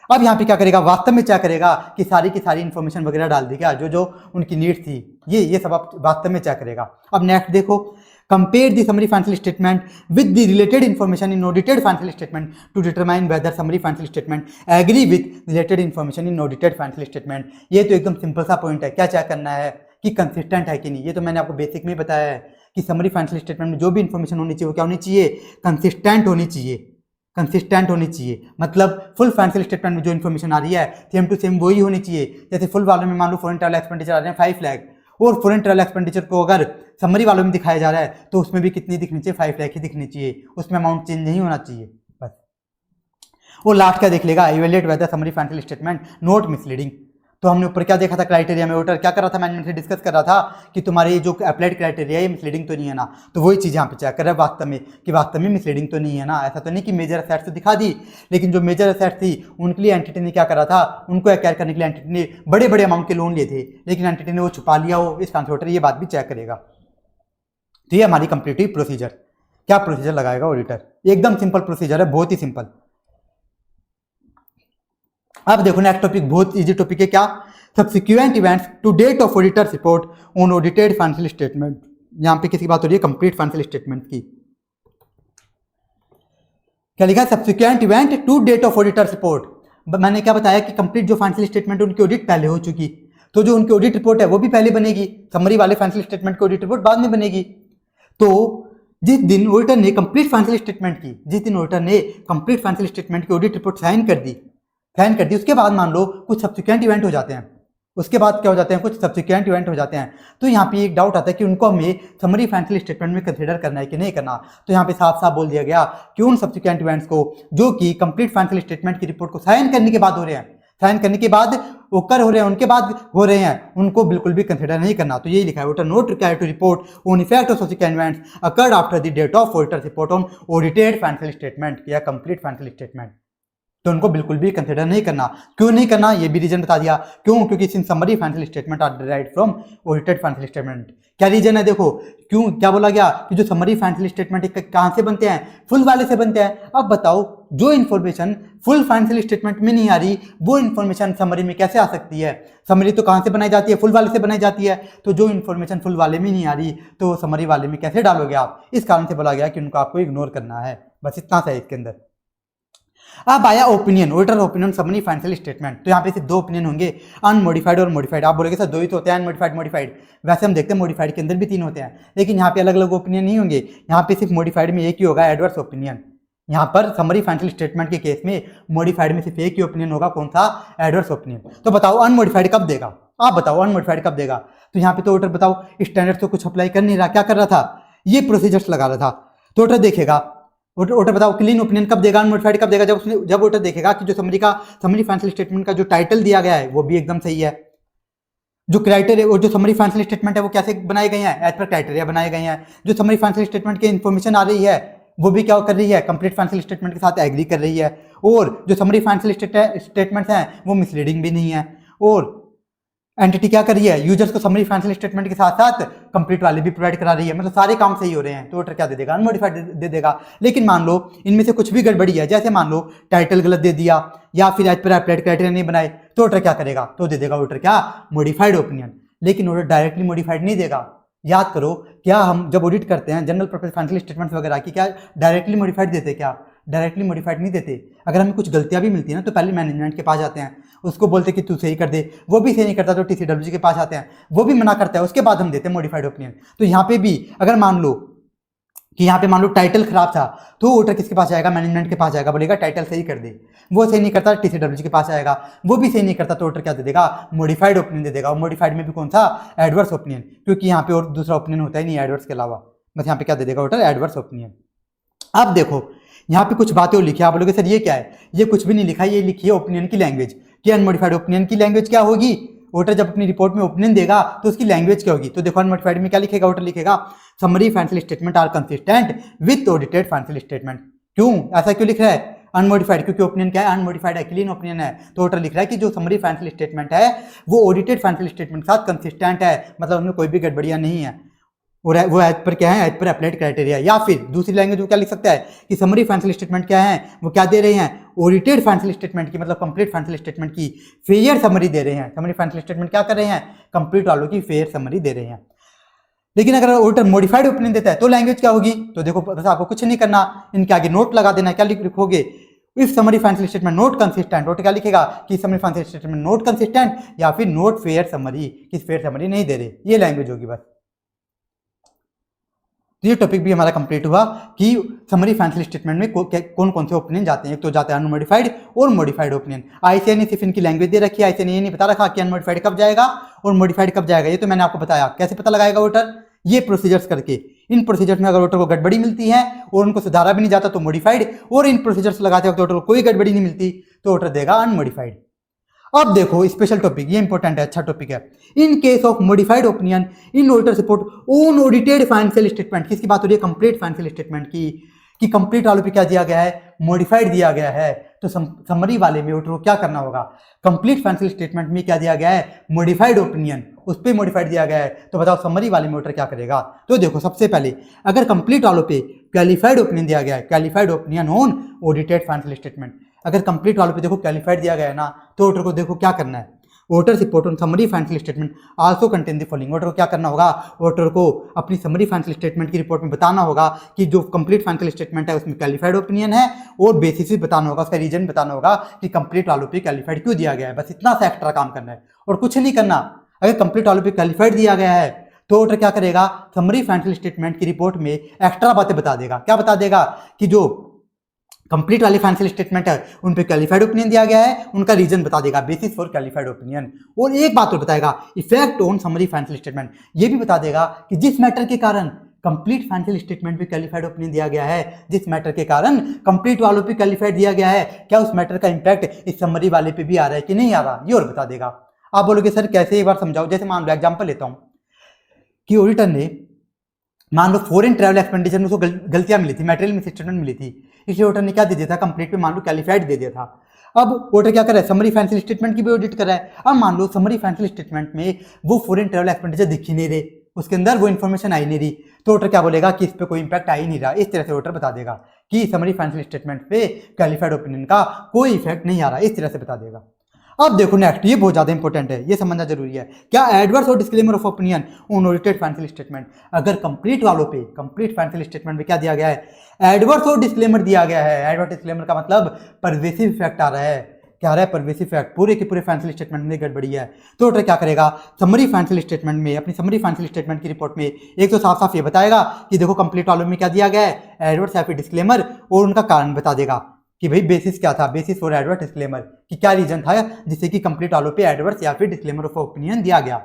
अब यहाँ पे क्या करेगा, वास्तव में चेक करेगा कि सारी की सारी इन्फॉर्मेशन वगैरह डाल दी क्या, जो जो उनकी नीड्स थी, ये सब आप वास्तव में चेक करेगा। अब नेक्स्ट देखो, compare the summary financial statement with the related information in audited financial statement to determine whether summary financial statement agree with related information in audited financial statement. ये तो एकदम सिंपल सा पॉइंट है, क्या check करना है कि कंसिस्टेंट है कि नहीं, ये तो मैंने आपको बेसिक में बताया है कि समरी फाइनेंशियल स्टेटमेंट में जो भी इन्फॉर्मेशन होनी चाहिए वो क्या होनी चाहिए, कंसिस्टेंट होनी चाहिए, कंसिस्टेंट होनी चाहिए। मतलब फुल फाइनेंशियल स्टेटमेंट में जो इन्फॉर्मेशन आ रही है सेम टू सेम वही होनी चाहिए। जैसे फुल वालों में मान लो फॉरेन ट्रैवल एक्सपेंडिचर आ रहे हैं 5 लाख, और फॉरेन ट्रैवल एक्सपेंडिचर को अगर समरी वालों में दिखाया जा रहा है तो उसमें भी कितनी दिखनी चाहिए, 5 लाख ही दिखनी चाहिए, उसमें अमाउंट चेंज नहीं होना चाहिए बस। और लास्ट क्या देख लेगा, evaluate whether summary financial statement not misleading. तो हमने ऊपर क्या देखा था, क्राइटेरिया में ऑडिटर क्या कर रहा था, मैनेजमेंट से डिस्कस कर रहा था कि तुम्हारे ये जो अप्लाइड क्राइटेरिया है ये मिसलीडिंग तो नहीं है ना, तो वही चीज़ यहाँ पे चेक कर रहा है वास्तव में कि वास्तव में मिसलीडिंग तो नहीं है ना। ऐसा तो नहीं कि मेजर असेट्स तो दिखा दी, लेकिन जो मेजर असेट्स थी उनके लिए एंटिटी ने क्या करा था, उनको एक्वायर करने के लिए एंटिटी ने बड़े बड़े अमाउंट के लोन लिए थे, लेकिन एंटिटी ने वो छुपा लिया हो, इस कारण से ऑडिटर ये बात भी चेक करेगा। तो ये हमारी कंप्लीटिव प्रोसीजर, क्या प्रोसीजर लगाएगा ऑडिटर, एकदम सिंपल प्रोसीजर है, बहुत ही सिंपल। अब देखो नेक्स्ट टॉपिक बहुत इजी टॉपिक है, क्या, subsequent events to date of auditor's report on audited financial statement. यहां पे किसी की बात हो रही है कंप्लीट फाइनेंशियल स्टेटमेंट की, क्या लिखा है, subsequent event to date of auditor's report. मैंने क्या बताया कि कंप्लीट जो फाइनेंशियल स्टेटमेंट उनकी ऑडिट पहले हो चुकी, तो जो उनकी ऑडिट रिपोर्ट है वो भी पहले बनेगी, समरी वाले फाइनेंशियल स्टेटमेंट की ऑडिट रिपोर्ट बाद में बनेगी। तो जिस दिन ऑडिटर ने कंप्लीट फाइनेंशियल स्टेटमेंट की, जिस दिन ऑडिटर ने कंप्लीट फाइनेंशियल स्टेटमेंट की ऑडिट रिपोर्ट साइन कर दी, उसके बाद मान लो कुछ सब्सिक्वेंट इवेंट हो जाते हैं, उसके बाद क्या हो जाते हैं, कुछ सब्सिक्वेंट इवेंट हो जाते हैं, तो यहाँ पे एक डाउट आता है कि उनको हमें समरी फाइनेंशियल स्टेटमेंट में कंसीडर करना है कि नहीं करना। तो यहाँ पे साफ साफ बोल दिया गया कि उन सब्सिक्वेंट इवेंट्स को जो कि कंप्लीट फाइनेंशियल स्टेटमेंट की रिपोर्ट को साइन करने के बाद हो रहे हैं, साइन करने के बाद ओकर हो रहे हैं, उनके बाद हो रहे हैं, उनको बिल्कुल भी कंसीडर नहीं करना। तो यही लिखा है, auditor not required to report on effect of subsequent events occurred after the date of auditor report on audited financial statement या कंप्लीट फाइनेंशियल स्टेटमेंट। तो उनको बिल्कुल भी कंसीडर नहीं करना। क्यों नहीं करना, ये भी रीजन बता दिया, क्यों, क्योंकि since summary financial statement are derived from audited financial statement. क्या रीजन है, देखो क्यों, क्या बोला गया कि जो समरी फाइनेंशियल स्टेटमेंट कहां से बनते हैं, फुल वाले से बनते हैं। अब बताओ जो इन्फॉर्मेशन फुल फाइनेंशियल स्टेटमेंट में नहीं आ रही वो इन्फॉर्मेशन समरी में कैसे आ सकती है। समरी तो कहां से बनाई जाती है, फुल वाले से बनाई जाती है, तो जो इन्फॉर्मेशन फुल वाले में नहीं आ रही तो समरी वाले में कैसे डालोगे आप। इस कारण से बोला गया कि उनको आपको इग्नोर करना है, बस इतना सा है इसके अंदर। अब आया opinion, auditor opinion summary financial statement. तो यहाँ पे सिर्फ 2 ओपिनियन होंगे, अनमोडिफाइड और मॉडिफाइड। आप बोलोगे सर 2 ही तो होते हैं, अनमोडिफाइड मॉडिफाइड। वैसे हम देखते हैं मॉडिफाइड के अंदर भी 3 होते हैं, लेकिन यहाँ पे अलग अलग ओपिनियन नहीं होंगे। यहाँ पे सिर्फ मॉडिफाइड में एक ही होगा, एडवर्स ओपिनियन। यहाँ पर समरी फाइनेंशियल स्टेटमेंट के केस में मॉडिफाइड में सिर्फ एक ही ओपिनियन होगा, कौन सा, एडवर्स ओपिनियन। तो बताओ अनमोडिफाइड कब देगा, आप बताओ अनमोडिफाइड कब देगा। तो यहाँ पे तो ऑडिटर बताओ स्टैंडर्ड तो कुछ अप्लाई कर नहीं रहा, क्या कर रहा था, ये प्रोसीजर्स लगा रहा था। तो ऑडिटर देखेगा, ऑडिटर बताओ क्लीन ओपिनियन कब देगा, अनमोडिफाइड कब देगा, जब ऑडिटर देखेगा कि जो समरी फाइनेंशियल स्टेटमेंट का जो टाइटल दिया गया है वो भी एकदम सही है, जो क्राइटेरिया और जो समरी फाइनेंशियल स्टेटमेंट है वो कैसे बनाए गए हैं, एज पर क्राइटेरिया बनाए गए हैं। जो समरी फाइनेंशियल स्टेटमेंट की इन्फॉर्मेशन आ रही है वो भी क्या कर रही है, कंप्लीट फाइनेंशियल स्टेटमेंट के साथ एग्री कर रही है। और जो समरी फाइनेंशियल स्टेटमेंट्स हैं वो मिसलीडिंग भी नहीं है। और एंटिटी क्या कर रही है, यूजर्स को समरी फाइनेंशियल स्टेटमेंट के साथ साथ कंप्लीट वाले भी प्रोवाइड करा रही है, मतलब सारे काम सही हो रहे हैं। तो ऑडिटर क्या दे देगा, अनमोडिफाइड दे देगा। लेकिन मान लो इनमें से कुछ भी गड़बड़ी है, जैसे मान लो टाइटल गलत दे दिया या फिर एज पर अप्लाइड क्राइटेरिया नहीं बनाए, तो ऑडिटर क्या करेगा, तो दे देगा ऑडिटर क्या, मॉडिफाइड ओपिनियन। लेकिन ऑडिटर डायरेक्टली मॉडिफाइड नहीं देगा। याद करो, क्या हम जब ऑडिट करते हैं जनरल पर्पस फाइनेंशियल स्टेटमेंट्स वगैरह की, क्या डायरेक्टली मॉडिफाइड देते, क्या डायरेक्टली मॉडिफाइड नहीं देते। अगर हमें कुछ गलतियां भी मिलती है ना तो पहले मैनेजमेंट के पास जाते हैं, उसको बोलते कि तू सही कर दे, वो भी सही नहीं करता तो TCWG के पास आते हैं, वो भी मना करता है, उसके बाद हम देते हैं मॉडिफाइड ओपिनियन। तो यहाँ पे भी अगर मान लो कि यहाँ पे मान लो टाइटल खराब था तो वोटर किसके पास जाएगा, मैनेजमेंट के पास जाएगा, बोलेगा टाइटल सही कर दे। वो सही नहीं करता TCWG के पास आएगा, वो भी सही नहीं करता तो वोटर क्या दे देगा, मॉडिफाइड ओपिनियन दे देगा। और मॉडिफाइड में भी कौन सा, एडवर्स ओपिनियन, क्योंकि यहाँ पे और दूसरा ओपिनियन होता ही नहीं एडवर्स के अलावा, बस यहाँ पे क्या दे देगा वोटर, एडवर्स ओपिनियन। अब देखो यहाँ पे कुछ बातें और लिखी, आप बोलोगे सर ये क्या है, ये कुछ भी नहीं लिखा, ये लिखी है ओपिनियन की लैंग्वेज, कि अनमोडिफाइड ओपिनियन की लैंग्वेज क्या होगी। वोटर जब अपनी रिपोर्ट में ओपिनियन देगा तो उसकी लैंग्वेज क्या होगी, तो देखो अनमोडिफाइड में क्या लिखेगा, वोटर लिखेगा summary financial statement are consistent with audited financial statement. क्यों ऐसा क्यों लिख रहा है अनमोडिफाइड, क्योंकि ओपिनियन क्या है, अनमोडिफाइड है, क्लीन ओपिनियन है। तो वोटर लिख रहा है कि जो समरी फाइनेंशियल स्टेटमेंट है वो ऑडिटेड फाइनेंशियल स्टेटमेंट के साथ कंसिस्टेंट है, मतलब उनमें कोई भी गड़बड़ियां नहीं है, और वो एज पर क्या है, एज पर अप्लाइड क्राइटेरिया। या फिर दूसरी लैंग्वेज में क्या लिख सकता है कि समरी फाइनेंशियल स्टेटमेंट क्या है, वो क्या दे रहे हैं, ऑडिटेड फाइनेंशियल स्टेटमेंट की, मतलब कंप्लीट फाइनेंशियल स्टेटमेंट की फेयर समरी दे रहे हैं। समरी फाइनेंशियल स्टेटमेंट क्या कर रहे हैं, कंप्लीट वालों की फेयर समरी दे रहे हैं। लेकिन अगर ऑडिटर मॉडिफाइड ओपिनियन देता है तो लैंग्वेज क्या होगी, तो देखो बस आपको कुछ नहीं करना, इनके आगे नोट लगा देना। क्या लिखोगे, if summary financial statement note consistent, voter क्या लिखेगा कि summary financial statement note consistent, या फिर नोट फेयर समरी, किस फेयर समरी नहीं दे रहे, ये लैंग्वेज होगी बस। तो ये टॉपिक भी हमारा कंप्लीट हुआ कि समरी फाइनेंशियल स्टेटमेंट में कौन कौन से ओपिनियन जाते हैं। एक तो जाता है अनमोडिफाइड और मॉडिफाइड ओपिनियन। ICAI ने सिर्फ इनकी लैंग्वेज दे रखी है, ICAI ने ये नहीं बता रखा कि अनमोडिफाइड कब जाएगा और मॉडिफाइड कब जाएगा। ये तो मैंने आपको बताया, कैसे पता लगाएगा वोटर, ये प्रोसीजर्स करके। इन प्रोसीजर्स में अगर वोटर को गड़बड़ी मिलती है और उनको सुधारा भी नहीं जाता तो मॉडिफाइड, और इन प्रोसीजर्स लगाते वक्त वोटर को कोई गड़बड़ी नहीं मिलती तो वोटर देगा अनमोडिफाइड। अब देखो स्पेशल टॉपिक, ये इंपॉर्टेंट है, अच्छा टॉपिक है। In case of modified opinion in auditor report on audited financial statement, किसकी बात हो रही है, कंप्लीट फाइनेंशियल स्टेटमेंट की, कि कंप्लीट वालों पे क्या दिया गया है, मॉडिफाइड दिया गया है। तो समरी वाले में वोटर को क्या करना होगा, कंप्लीट फाइनेंशियल स्टेटमेंट में क्या दिया गया है, मॉडिफाइड ओपिनियन, उस पर मॉडिफाइड दिया गया है। तो बताओ समरी वाले में वोटर क्या करेगा। तो देखो सबसे पहले अगर कंप्लीट वालों पे क्वालिफाइड ओपिनियन दिया गया है, qualified opinion on audited financial statement, अगर कंप्लीट वालों पे देखो क्वालिफाइड दिया गया है ना, तो वोटर को देखो क्या करना है, voter report on summary financial statement also contain the following. Voter को क्या करना होगा, वोटर को अपनी समरी फाइनेंशियल स्टेटमेंट की रिपोर्ट में बताना होगा कि जो कंप्लीट फाइनेंशियल स्टेटमेंट है उसमें क्वालिफाइड ओपिनियन है, और बेसिस भी बताना होगा, उसका रीजन बताना होगा कि कंप्लीट वालों पे क्वालिफाइड क्यों दिया गया है। बस इतना सा एक्स्ट्रा काम करना है और कुछ नहीं करना। अगर कंप्लीट वालों पे क्वालिफाइड दिया गया है तो वोटर क्या करेगा, समरी फाइनेंशियल स्टेटमेंट की रिपोर्ट में एक्स्ट्रा बातें बता देगा। क्या बता देगा कि जो कंप्लीट वाले फाइनेंशियल स्टेटमेंट है उन पे क्वालिफाइड ओपिनियन दिया गया है, उनका रीजन बता देगा, बेसिस फॉर क्वालिफाइड ओपिनियन। और एक बात और बताएगा, effect on summary financial statement, ये भी बता देगा कि जिस मैटर के कारण कंप्लीट फाइनेंशियल स्टेटमेंट पे क्वालिफाइड ओपिनियन दिया गया है, जिस मैटर के कारण कंप्लीट वालों पे क्वालिफाइड दिया गया है, क्या उस मैटर का इंपैक्ट इस समरी वाले पे भी आ रहा है कि नहीं आ रहा, ये और बता देगा। आप बोलोगे सर कैसे, एक बार समझाओ। जैसे मान लो एग्जाम्पल लेता हूँ कि ऑडिटर ने मान लो फॉरेन ट्रैवल एक्सपेंडिचर में उसको गलतियां मिली थी, मटेरियल मिस स्टेटमेंट मिली थी, इसलिए वोटर ने क्या दे दिया था, कंप्लीट पे मान लो क्वालिफाइड दे दिया था। अब वोटर क्या कर रहा है, समरी फाइनेंशियल स्टेटमेंट की भी ऑडिट कर रहा है। अब मान लो समरी फाइनेंशियल स्टेटमेंट में वो फॉरेन ट्रैवल एक्सपेंडिचर दिख ही नहीं रहे, उसके अंदर वो इन्फॉर्मेशन आई नहीं रही, तो वोटर क्या बोलेगा कि इस पे कोई इंपैक्ट आ ही नहीं रहा। इस तरह से वोटर बता देगा कि समरी फाइनेंशियल स्टेटमेंट पे क्वालिफाइड ओपिनियन का कोई इफेक्ट नहीं आ रहा, इस तरह से बता देगा। अब देखो नेक्स्ट, ये बहुत ज्यादा इंपॉर्टेंट है, ये समझना जरूरी है। क्या एडवर्स और disclaimer of opinion on audited financial statement, अगर कंप्लीट वालों पे कंप्लीट फाइनेंशियल स्टेटमेंट में क्या दिया गया है, एडवर्स और डिस्क्लेमर दिया गया है। एडवर्स डिस्क्लेमर का मतलब परवेसिव इफेक्ट आ रहा है, क्या आ रहा है, परवेसिव इफेक्ट, पूरे के पूरे फाइनेंशियल स्टेटमेंट में गड़बड़ी है, तो वोटर क्या करेगा, समरी फाइनेंशियल स्टेटमेंट में, अपनी समरी फाइनेंशियल स्टेटमेंट की रिपोर्ट में एक तो साफ साफ ये बताएगा कि देखो कंप्लीट वालों में क्या दिया गया है, एडवर्स या फिर डिस्क्लेमर, और उनका कारण बता देगा कि भाई बेसिस क्या था, बेसिस फॉर एडवर्स डिस्क्लेमर, कि क्या रीजन था जिससे कि कंप्लीट वालों पे एडवर्स या फिर डिस्क्लेमर ऑफ ओपिनियन दिया गया।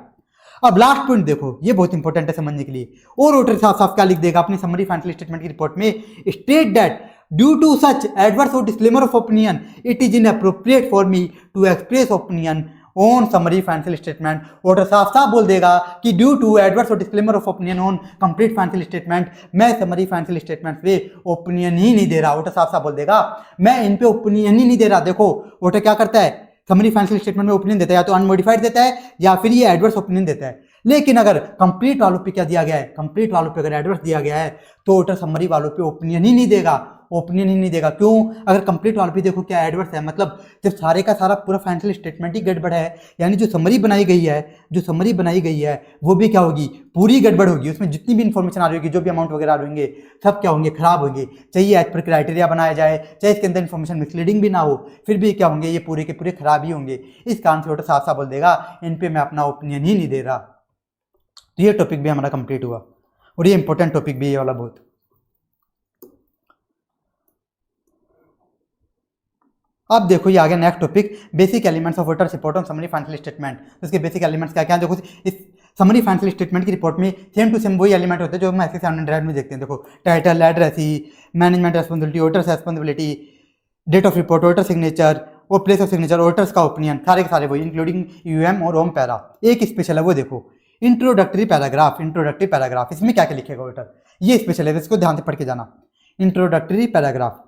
अब लास्ट पॉइंट देखो, ये बहुत इंपॉर्टेंट है समझने के लिए, और वोटर साफ साफ क्या लिख देगा अपनी समरी फाइनेंशियल स्टेटमेंट की रिपोर्ट में, state that due to such adverse और disclaimer of opinion it is inappropriate for me to express opinion on summary financial statement. Auditor साफ साफ बोल देगा कि ड्यू टू एडवर्स और disclaimer of opinion on complete financial statement, मैं summary financial statement पे opinion ही नहीं दे रहा। वोटर साफ साफ बोल देगा मैं इन पे ओपिनियन ही नहीं दे रहा। देखो वोटर क्या करता है, समरी फाइनेंशियल स्टेटमेंट में ओपिनियन देता है, या तो अनमोडिफाइड देता है या फिर ये एडवर्स ओपिनियन देता है। लेकिन अगर कंप्लीट वालों पे क्या दिया गया है, कंप्लीट वालों पे अगर एडवर्स दिया गया है तो वोटर समरी वालों पे ओपिनियन ही नहीं देगा, ओपिनियन ही नहीं देगा। क्यों, अगर कंप्लीट वालों पे देखो क्या एडवर्स है, मतलब जब सारे का सारा पूरा फाइनेंशियल स्टेटमेंट ही गड़बड़ है, यानी जो समरी बनाई गई है, जो समरी बनाई गई है वो भी क्या होगी, पूरी गड़बड़ होगी। उसमें जितनी भी इंफॉर्मेशन आ रही होगी, जो भी अमाउंट वगैरह आ रहे होंगे, सब क्या होंगे, खराब होंगे। चाहिए एज पर क्राइटेरिया बनाया जाए, चाहे इसके अंदर इन्फॉर्मेशन मिसलीडिंग भी ना हो, फिर भी क्या होंगे, ये पूरे के पूरे खराब ही होंगे। इस कारण से वोटर साफ साफ बोल देगा इन पे मैं अपना ओपिनियन ही नहीं दे रहा। तो ये टॉपिक भी हमारा कंप्लीट हुआ, और ये इंपॉर्टेंट टॉपिक भी ये वाला बहुत। अब देखो ये आ गया next topic, basic elements of auditor's report on summary financial statement. तो इसके बेसिक एलिमेंट्स क्या क्या है देखो, इस समरी फाइनेंशियल स्टेटमेंट की रिपोर्ट में सेम टू सेम वही एलिमेंट होते हैं जो हम ऐसे 700 में देखते हैं। देखो title, addressee, management responsibility, auditor's responsibility, date of report, auditor signature और प्लेस ऑफ सिग्नेचर, ऑडिटर्स का ओपिनियन, सारे के सारे वही इंक्लूडिंग यूएम और होम पैरा। एक स्पेशल है वो देखो इंट्रोडक्टरी पैराग्राफ। इंट्रोडक्टरी पैराग्राफ इसमें क्या क्या लिखेगा ऑडिटर, ये स्पेशल है, इसको ध्यान से पढ़ के जाना। इंट्रोडक्टरी पैराग्राफ,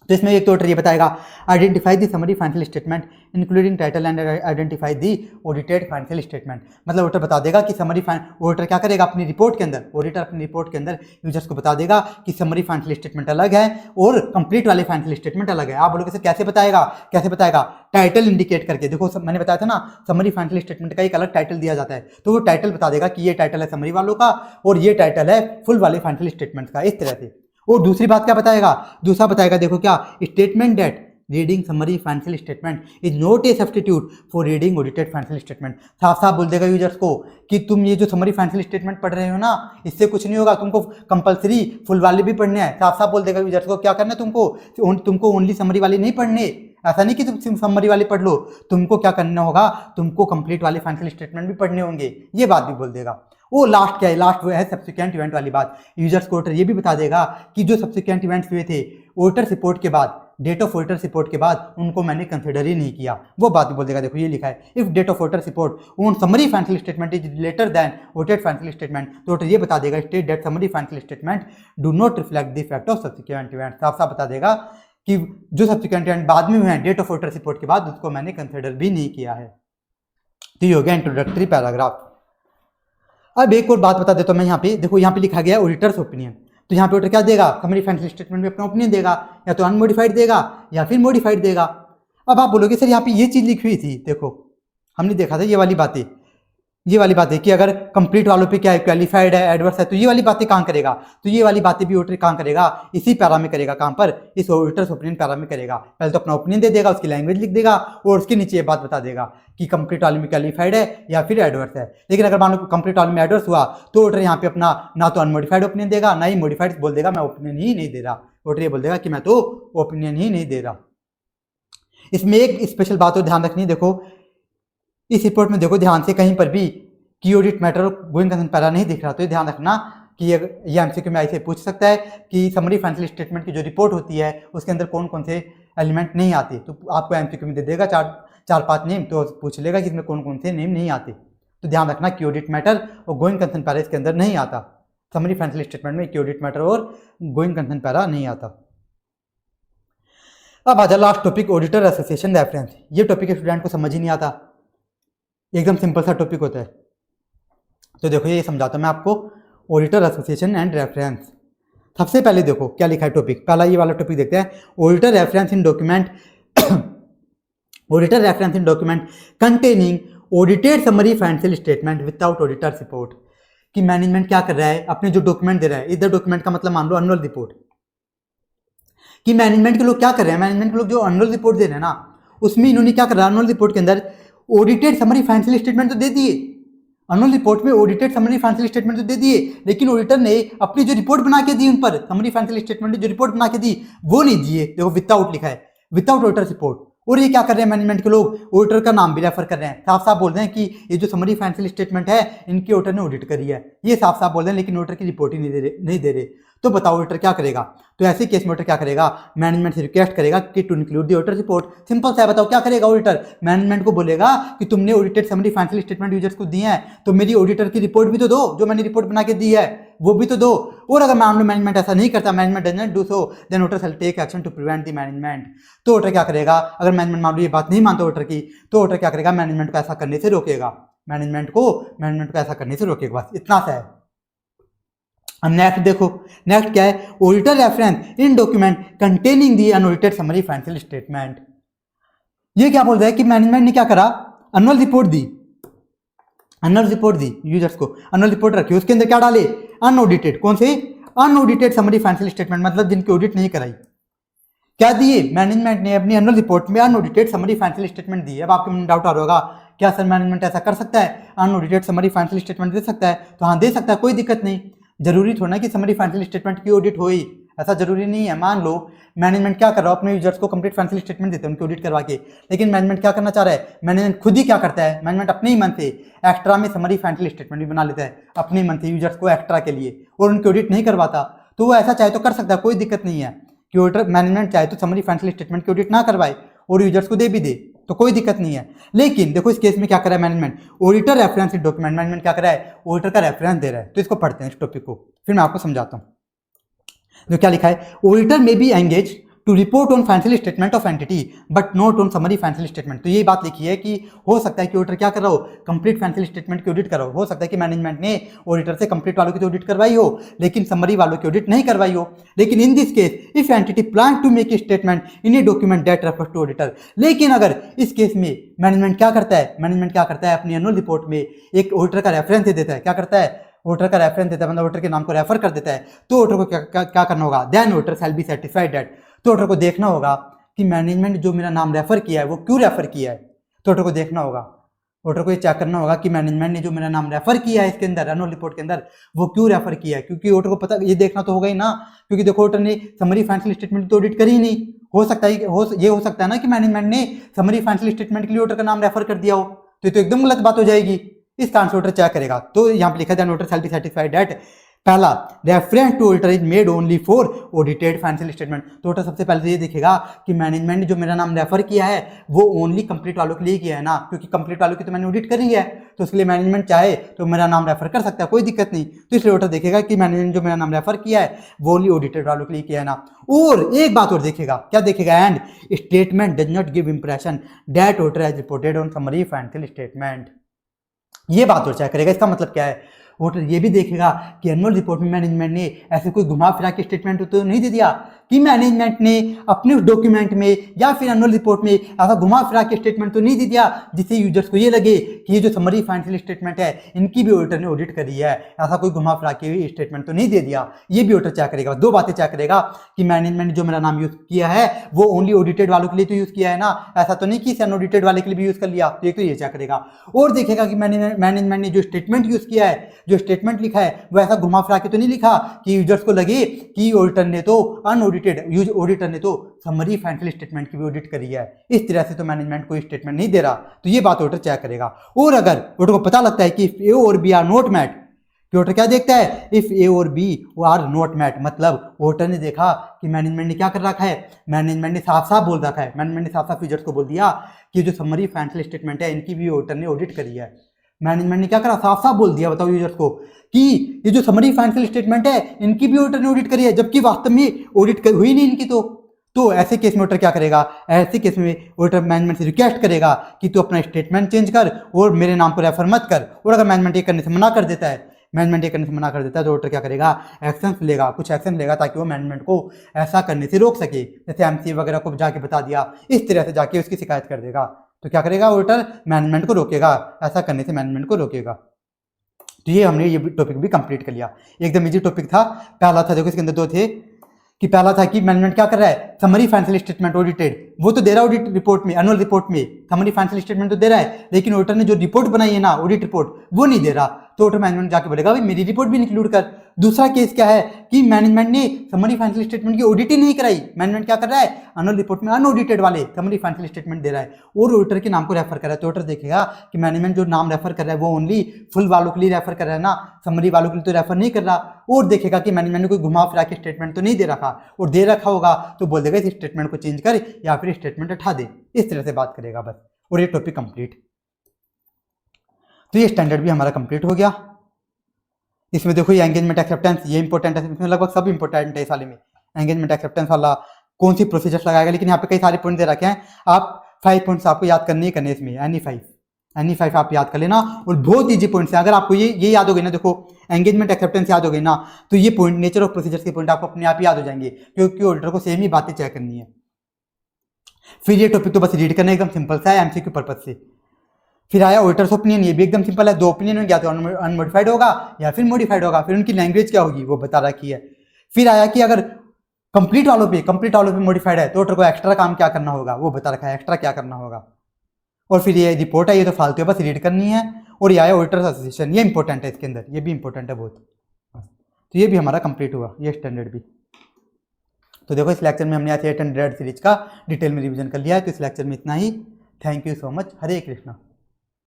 तो इसमें एक तो ऑडिटर ये बताएगा identify the summary financial statement including title and identify the audited financial statement. मतलब ऑडिटर बता देगा कि समरी ऑडिटर क्या करेगा अपनी रिपोर्ट के अंदर, ऑडिटर अपनी रिपोर्ट के अंदर यूजर्स को बता देगा कि समरी फाइनेंशियल स्टेटमेंट अलग है और कंप्लीट वाले फाइनेंशियल स्टेटमेंट अलग है। आप बोलोगे सर कैसे बताएगा, कैसे बताएगा, टाइटल इंडिकेट करके। देखो मैंने बताया था ना समरी फाइनेंशियल स्टेटमेंट का एक अलग टाइटल दिया जाता है, तो वो टाइटल बता देगा कि ये टाइटल है समरी वालों का और ये टाइटल है फुल वाले फाइनेंशियल स्टेटमेंट का, इस तरह से। और दूसरी बात क्या बताएगा, दूसरा बताएगा देखो क्या, statement that reading summary financial statement is not a substitute for reading audited financial statement. साफ साफ बोल देगा यूजर्स को कि तुम ये जो समरी फाइनेंशियल स्टेटमेंट पढ़ रहे हो ना, इससे कुछ नहीं होगा, तुमको कंपलसरी फुल वाले भी पढ़ने हैं। साफ साफ बोल देगा यूजर्स को क्या करना है, तुमको ओनली समरी वाले नहीं पढ़ने। ऐसा नहीं कि तुम समरी वाले पढ़ लो, तुमको क्या करना होगा, तुमको कंप्लीट वाले फाइनेंशियल स्टेटमेंट भी पढ़ने होंगे, ये बात भी बोल देगा। वो लास्ट क्या है, लास्ट वो है सब्सिक्वेंट इवेंट वाली बात। यूजर्स को ऑडिटर ये भी बता देगा कि जो सब्सिक्वेंट इवेंट्स हुए थे ऑडिटर्स रिपोर्ट के बाद, डेट ऑफ ऑडिटर्स रिपोर्ट के बाद, उनको मैंने कंसिडर ही नहीं किया, वो बात भी बोल देगा। देखो ये लिखा है if date of auditor's report on summary financial statement is later than audited financial statement, तो ऑडिटर ये बता देगा state that summary financial statement do not reflect the effect of subsequent event. साफ साफ बता देगा कि जो सब्सिक्वेंट इवेंट बाद में हुए हैं डेट ऑफ ऑडिटर्स रिपोर्ट के बाद, उसको मैंने कंसिडर भी नहीं किया है। तो ये हो गया इंट्रोडक्टरी पैराग्राफ। अब एक और बात बता देता हूं मैं यहाँ पे, देखो यहाँ पे लिखा गया ऑडिटर्स ओपिनियन। तो यहाँ पे ऑडिटर क्या देगा, समरी फाइनेंशियल स्टेटमेंट में अपना ओपिनियन देगा, या तो अनमोडिफाइड देगा या फिर मॉडिफाइड देगा। अब आप बोलोगे सर यहाँ पे ये चीज लिखी हुई थी, देखो हमने देखा था ये वाली बातें कि अगर कंप्लीट वालों पे क्या है, क्वालिफाइड है, एडवर्स है, तो ये वाली बातें कहाँ करेगा, तो ये वाली बातें भी ऑडिटर कहाँ करेगा, इसी पैरा में करेगा। कहाँ पर, इस ऑडिटर्स ओपिनियन पैरा में करेगा। पहले तो अपना ओपिनियन दे देगा, उसकी लैंग्वेज लिख देगा और उसके नीचे ये बात बता देगा कि कंप्लीट वाले में क्वालिफाइड है या फिर एडवर्स है। लेकिन अगर मान लो कंप्लीट वाले में एडवर्स हुआ तो ऑडिटर यहाँ पे अपना ना तो अनमोडिफाइड ओपिनियन देगा, ना ही मॉडिफाइड, बोल देगा मैं ओपिनियन ही नहीं दे रहा। ऑडिटर ये बोल देगा कि मैं तो ओपिनियन ही नहीं दे रहा। इसमें एक स्पेशल बात और ध्यान रखनी है, देखो इस रिपोर्ट में देखो ध्यान से कहीं पर भी की audit matter going concern para नहीं दिख रहा, तो ये ध्यान रखना कि ये एमसीक्यू में ऐसे पूछ सकता है कि समरी फाइनेंशियल स्टेटमेंट की जो रिपोर्ट होती है उसके अंदर कौन कौन से एलिमेंट नहीं आते, तो आपको एमसीक्यू में दे देगा चार पांच नेम, तो पूछ लेगा कि इसमें कौन कौन से नेम नहीं आते। तो ध्यान रखना कि ऑडिट मैटर और गोइंग कंसर्न पैरा इसके अंदर नहीं आता, समरी फाइनेंशियल स्टेटमेंट में की ऑडिट मैटर और गोइंग कंसर्न पैरा नहीं आता। अब आजा last topic, auditor association reference. ये टॉपिक स्टूडेंट को समझ ही नहीं आता, एकदम सिंपल सा टॉपिक होता है। तो देखो ये समझाता हूं मैं आपको, ऑडिटर एसोसिएशन एंड रेफरेंस। सबसे पहले देखो क्या लिखा है टॉपिक, पहला ये वाला टॉपिक देखते हैं, auditor reference in document auditor reference in document containing audited summary financial statement without auditor report. कि मैनेजमेंट क्या कर रहा है, अपने जो डॉक्यूमेंट दे रहा है, इधर डॉक्यूमेंट का मतलब मान लो एनुअल रिपोर्ट, कि मैनेजमेंट के लोग क्या कर रहे हैं, मैनेजमेंट के लोग जो एनुअल रिपोर्ट दे रहे हैं ना, उसमें इन्होंने क्या कर रहा है, एनुअल रिपोर्ट के अंदर ऑडिटेड समरी फाइनेंशियल स्टेटमेंट तो दे दिए, एनुअल रिपोर्ट में ऑडिटेड समरी फाइनेंशियल स्टेटमेंट तो दे दिए, लेकिन ऑडिटर ने अपनी जो रिपोर्ट बना के दी उन पर, समरी फाइनेंशियल स्टेटमेंट जो रिपोर्ट बना के दी वो नहीं दिए। देखो विदाउट लिखा है, विदाउट ऑडिटर रिपोर्ट। और ये क्या कर रहे हैं मैनेजमेंट के लोग, ऑडिटर का नाम भी रेफर कर रहे हैं, साफ साफ बोल रहे हैं कि ये जो समरी फाइनेंशियल स्टेटमेंट है इनकी ऑडिटर ने ऑडिट करी है, ये साफ साफ बोल रहे हैं, लेकिन ऑडिटर की रिपोर्ट ही नहीं दे रहे। तो बताओ ऑडिटर क्या करेगा, तो ऐसे केस में ऑडिटर क्या करेगा, मैनेजमेंट से रिक्वेस्ट करेगा कि to include the auditor report. Simple सा है, बताओ क्या करेगा ऑडिटर, मैनेजमेंट को बोलेगा कि तुमने audited summary financial statement users को दिए हैं, तो मेरी ऑडिटर की रिपोर्ट भी तो दो, जो मैंने रिपोर्ट बना के दी है वो भी तो दो। और अगर मान लो मैनेजमेंट ऐसा नहीं करता, management doesn't do so, then auditor shall take action to prevent the management. तो ऑडिटर क्या करेगा, अगर मैनेजमेंट मान लो ये बात नहीं मानता ऑडिटर की, तो ऑडिटर क्या करेगा, मैनेजमेंट को ऐसा करने से रोकेगा, मैनेजमेंट को ऐसा करने से रोकेगा। बस इतना सा है। अब नेक्स्ट देखो, नेक्स्ट क्या है, auditor reference in document containing the unaudited summary financial statement. ये क्या बोल रहा है कि मैनेजमेंट ने क्या करा, एनुअल रिपोर्ट दी, यूजर्स को एनुअल रिपोर्ट रखी, उसके अंदर क्या डाले, अनऑडिटेड, कौन से, अनऑडिटेड समरी फाइनेंशियल स्टेटमेंट, मतलब जिनकी ऑडिट नहीं कराई। क्या दिए, मैनेजमेंट ने अपनी एनुअल रिपोर्ट में अनऑडिटेड समरी फाइनेंशियल स्टेटमेंट दी है। अब आपके मन में डाउट आ रहा होगा, क्या सर मैनेजमेंट ऐसा कर सकता है, अनऑडिटेड समरी फाइनेंशियल स्टेटमेंट दे सकता है? तो हाँ दे सकता है, कोई दिक्कत नहीं। जरूरी थोड़ा ना कि समरी फाइनेंशियल स्टेटमेंट की ऑडिट होई, ऐसा जरूरी नहीं है। मान लो मैनेजमेंट क्या कर रहा है, अपने यूजर्स को कंप्लीट फाइनेंशियल स्टेटमेंट देते हैं उनकी ऑडिट करवा के, लेकिन मैनेजमेंट क्या करना चाह रहा है, मैनेजमेंट खुद ही क्या करता है, मैनेजमेंट अपने ही मन से एक्स्ट्रा में समरी फाइनेंशियल स्टेटमेंट भी बना लेता है अपने मन से यूजर्स को एक्स्ट्रा के लिए, और उनकी ऑडिट नहीं करवाता। तो वो ऐसा चाहे तो कर सकता है, कोई दिक्कत नहीं है कि ऑडिटर मैनेजमेंट चाहे तो समरी फाइनेंशियल स्टेटमेंट की ऑडिट ना करवाए और यूजर्स को दे भी दे, तो कोई दिक्कत नहीं है। लेकिन देखो इस केस में क्या कर रहा है management, auditor reference document, management क्या कर रहा है, ऑडिटर का रेफरेंस दे रहा है। तो इसको पढ़ते हैं इस टॉपिक को, फिर मैं आपको समझाता हूँ। जो क्या लिखा है, auditor may be engage to report on financial statement of entity but not on summary financial statement. तो ये बात लिखी है कि हो सकता है कि ऑडिटर क्या कर रहा हो, कंप्लीट फाइनेंशियल स्टेटमेंट की ऑडिट कर रहा हो सकता है कि मैनेजमेंट ने ऑडिटर से कंप्लीट वालों की तो ऑडिट करवाई हो लेकिन समरी वालों की ऑडिट नहीं करवाई हो। लेकिन in this case if entity plan to make a statement in a document that refers to auditor, लेकिन अगर इस केस में मैनेजमेंट क्या करता है, मैनेजमेंट क्या करता है अपनी एनुअल रिपोर्ट में एक ऑडिटर का रेफरेंस दे देता है, क्या करता है, ऑडिटर का रेफरेंस देता है, मतलब ऑडिटर के नाम को रेफर कर देता है। तो ऑडिटर को क्या करना होगा, then auditor shall be satisfied that, तो ऑडिटर को देखना होगा कि मैनेजमेंट जो मेरा नाम रेफर किया है वो क्यों रेफर किया है। तो ऑडिटर को देखना होगा, ऑडिटर को ये चेक करना होगा कि मैनेजमेंट ने जो मेरा नाम रेफर किया है इसके अंदर एनुअल रिपोर्ट के अंदर वो क्यों रेफर किया है, क्योंकि ऑडिटर को पता ये देखना तो होगा ही ना, क्योंकि देखो ऑडिटर ने समरी फाइनेंशियल स्टेटमेंट तो ऑडिट करी ही नहीं। हो सकता है ये हो सकता है ना कि मैनेजमेंट ने समरी फाइनेंशियल स्टेटमेंट के लिए ऑडिटर का नाम रेफर कर दिया हो, तो ये तो एकदम गलत बात हो जाएगी। इस कारण से ऑडिटर चेक करेगा। तो यहाँ पे लिखा है auditor shall be satisfied that, पहला reference to auditor is made only for audited financial statement. तो ऑडिटर सबसे पहले तो ये देखेगा कि मैनेजमेंट ने जो मेरा नाम रेफर किया है वो ओनली कंप्लीट वालों के लिए किया है ना, क्योंकि कंप्लीट वालों की तो मैंने ऑडिट करी है, तो उसके लिए मैनेजमेंट चाहे तो मेरा नाम रेफर कर सकता है, कोई दिक्कत नहीं। तो इसलिए ऑडिटर देखेगा कि मैनेजमेंट जो मेरा नाम रेफर किया है वो ओनली ऑडिटेड वालों के लिए किया है ना। और एक बात और देखेगा, क्या देखेगा, and statement does not give impression that auditor has reported on summary financial statement. ये बात और चेक करेगा। इसका मतलब क्या है, ऑडिटर ये भी देखेगा कि एनुअल रिपोर्ट में मैनेजमेंट ने ऐसे कोई घुमा फिरा के स्टेटमेंट तो नहीं दे दिया कि मैनेजमेंट ने अपने उस डॉक्यूमेंट में या फिर एनुअल रिपोर्ट में ऐसा घुमा फिरा के स्टेटमेंट तो नहीं दे दिया जिससे यूजर्स को ये लगे कि ये जो समरी फाइनेंशियल स्टेटमेंट है इनकी भी ऑडिटर ने ऑडिट करी है, ऐसा कोई घुमा फिरा के स्टेटमेंट तो नहीं दे दिया। ये भी ऑडिटर चेक करेगा। दो बातें चेक करेगा कि मैनेजमेंट ने जो मेरा नाम यूज किया है वो ओनली ऑडिटेड वालों के लिए तो यूज किया है ना, ऐसा तो नहीं कि अनऑडिटेड वाले के लिए भी यूज कर लिया। तो एक तो ये चेक करेगा। और देखेगा कि मैनेजमेंट ने जो स्टेटमेंट यूज किया है, जो स्टेटमेंट लिखा है वो ऐसा घुमा फिरा के तो नहीं लिखा कि यूजर्स को लगे कि ऑडिटर ने तो अनऑडिटेड, ऑडिटर ने तो समरी फाइनेंशियल स्टेटमेंट की भी ऑडिट करी है, इस तरह से तो मैनेजमेंट कोई स्टेटमेंट नहीं दे रहा। तो ये बात ऑडिटर चेक करेगा। और अगर ऑडिटर को पता लगता है कि इफ ए और बी आर नॉट मैट, कि ऑडिटर क्या देखता है, इफ ए और बी आर नॉट मैट, मतलब ऑडिटर ने देखा कि मैनेजमेंट ने क्या कर रखा है, मैनेजमेंट ने साफ साफ बोल रखा है, मैनेजमेंट ने साफ साफ यूजर्स को बोल दिया कि जो समरी फाइनेंशियल स्टेटमेंट है इनकी भी ऑडिटर ने ऑडिट करी है। मैनेजमेंट ने क्या करा, साफ साफ बोल दिया, बताओ यूजर्स को कि ये जो समरी फाइनेंशियल स्टेटमेंट है इनकी भी ऑडिटर ने ऑडिट करी है, जबकि वास्तव में ऑडिट हुई नहीं इनकी। तो ऐसे केस में ऑडिटर क्या करेगा, ऐसे केस में ऑडिटर मैनेजमेंट से रिक्वेस्ट करेगा कि तू अपना स्टेटमेंट चेंज कर और मेरे नाम को रेफर मत कर। और अगर मैनेजमेंट ये करने से मना कर देता है, मैनेजमेंट ये करने से मना कर देता है तो ऑडिटर क्या करेगा, एक्शन लेगा, कुछ एक्शन लेगा ताकि वो मैनेजमेंट को ऐसा करने से रोक सके। जैसे एमसी वगैरह को जाके बता दिया, इस तरह से जाके उसकी शिकायत कर देगा। तो क्या करेगा, ऑडिटर मैनेजमेंट को रोकेगा, ऐसा करने से मैनेजमेंट को रोकेगा। तो ये हमने ये टॉपिक भी कंप्लीट कर लिया। एकदम इजी टॉपिक था। पहला था, देखो इसके अंदर दो थे कि पहला था कि मैनेजमेंट क्या कर रहा है, समरी फाइनेंशियल स्टेटमेंट ऑडिटेड वो तो दे रहा है ऑडिट रिपोर्ट में, एनुअल रिपोर्ट में समरी फाइनेंशियल स्टेटमेंट तो दे रहा है, लेकिन ऑडिटर ने जो रिपोर्ट बनाई है ना ऑडिट रिपोर्ट वो नहीं दे रहा। तो ऑडिटर मैनेजमेंट जाके बोलेगा भाई मेरी रिपोर्ट भी इंक्लूड कर। दूसरा केस क्या है कि मैनेजमेंट ने समरी फाइनेंशियल स्टेटमेंट की ऑडिट ही नहीं कराई, मैनेजमेंट क्या कर रहा है, एनुअल रिपोर्ट में अनऑडिटेड वाले समरी फाइनेंशियल स्टेटमेंट दे रहा है और ऑडिटर के नाम को रेफर कर रहा है। तो ऑडिटर देखेगा कि मैनेजमेंट जो नाम रेफर कर रहा है वो ओनली फुल वालों के लिए रेफर कर रहा है ना, समरी वालों के लिए तो रेफर नहीं कर रहा। और देखेगा कि मैनेजमेंट ने कोई घुमा फिरा के स्टेटमेंट तो नहीं दे रखा, और दे रखा होगा तो बोल देगा इस स्टेटमेंट को चेंज कर या फिर स्टेटमेंट हटा दे। इस तरह से बात करेगा बस, और ये टॉपिक कंप्लीट। तो ये स्टैंडर्ड भी हमारा कंप्लीट हो गया। इसमें देखो ये एंगेजमेंट एक्सेप्टेंस, ये इंपॉर्टेंट है, इसमें लगभग सब इंपॉर्टेंट है इस वाले में। एंगेजमेंट एक्सेप्टेंस वाला कौन सी प्रोसीजर्स लगाएगा, लेकिन यहाँ पे कई सारे पॉइंट दे रखे हैं। आप 5 पॉइंट्स आपको याद करने ही करने इसमें, एनी 5 आप याद कर लेना। और बहुत ईजी पॉइंट्स है, अगर आपको ये याद हो गई ना, देखो एंगेजमेंट एक्सेप्टेंस याद हो गई ना, तो ये पॉइंट नेचर ऑफ प्रोसीजर्स के पॉइंट आपको अपने आप याद हो जाएंगे, क्योंकि ऑडिटर को सेम ही बातें चेक करनी है। फिर ये टॉपिक तो बस रीड करना एकदम सिंपल सा है एमसीक्यू पर्पज से। फिर आया ऑडिटर्स ओपिनियन, ये भी एकदम सिंपल है, दो ओपिनियन होंगे, या तो अनमोडिफाइड होगा या फिर मॉडिफाइड होगा, फिर उनकी लैंग्वेज क्या होगी वो बता रखी है। फिर आया कि अगर कंप्लीट वालों पे मॉडिफाइड है तो ऑडिटर को एक्स्ट्रा काम क्या करना होगा वो बता रखा है, एक्स्ट्रा क्या करना होगा। और फिर ये रिपोर्ट है, ये तो फालतू है, बस रीड करनी है। और ये आया ऑडिटर्स एसोसिएशन, ये इंपॉर्टेंट है इसके अंदर, ये भी इंपॉर्टेंट है बहुत। तो ये भी हमारा कंप्लीट हुआ, ये स्टैंडर्ड भी। तो देखो इस लेक्चर में हमने आज 800 सीरीज का डिटेल में रिवीजन कर लिया है। तो इस लेक्चर में इतना ही। Thank you so much. Hare Krishna.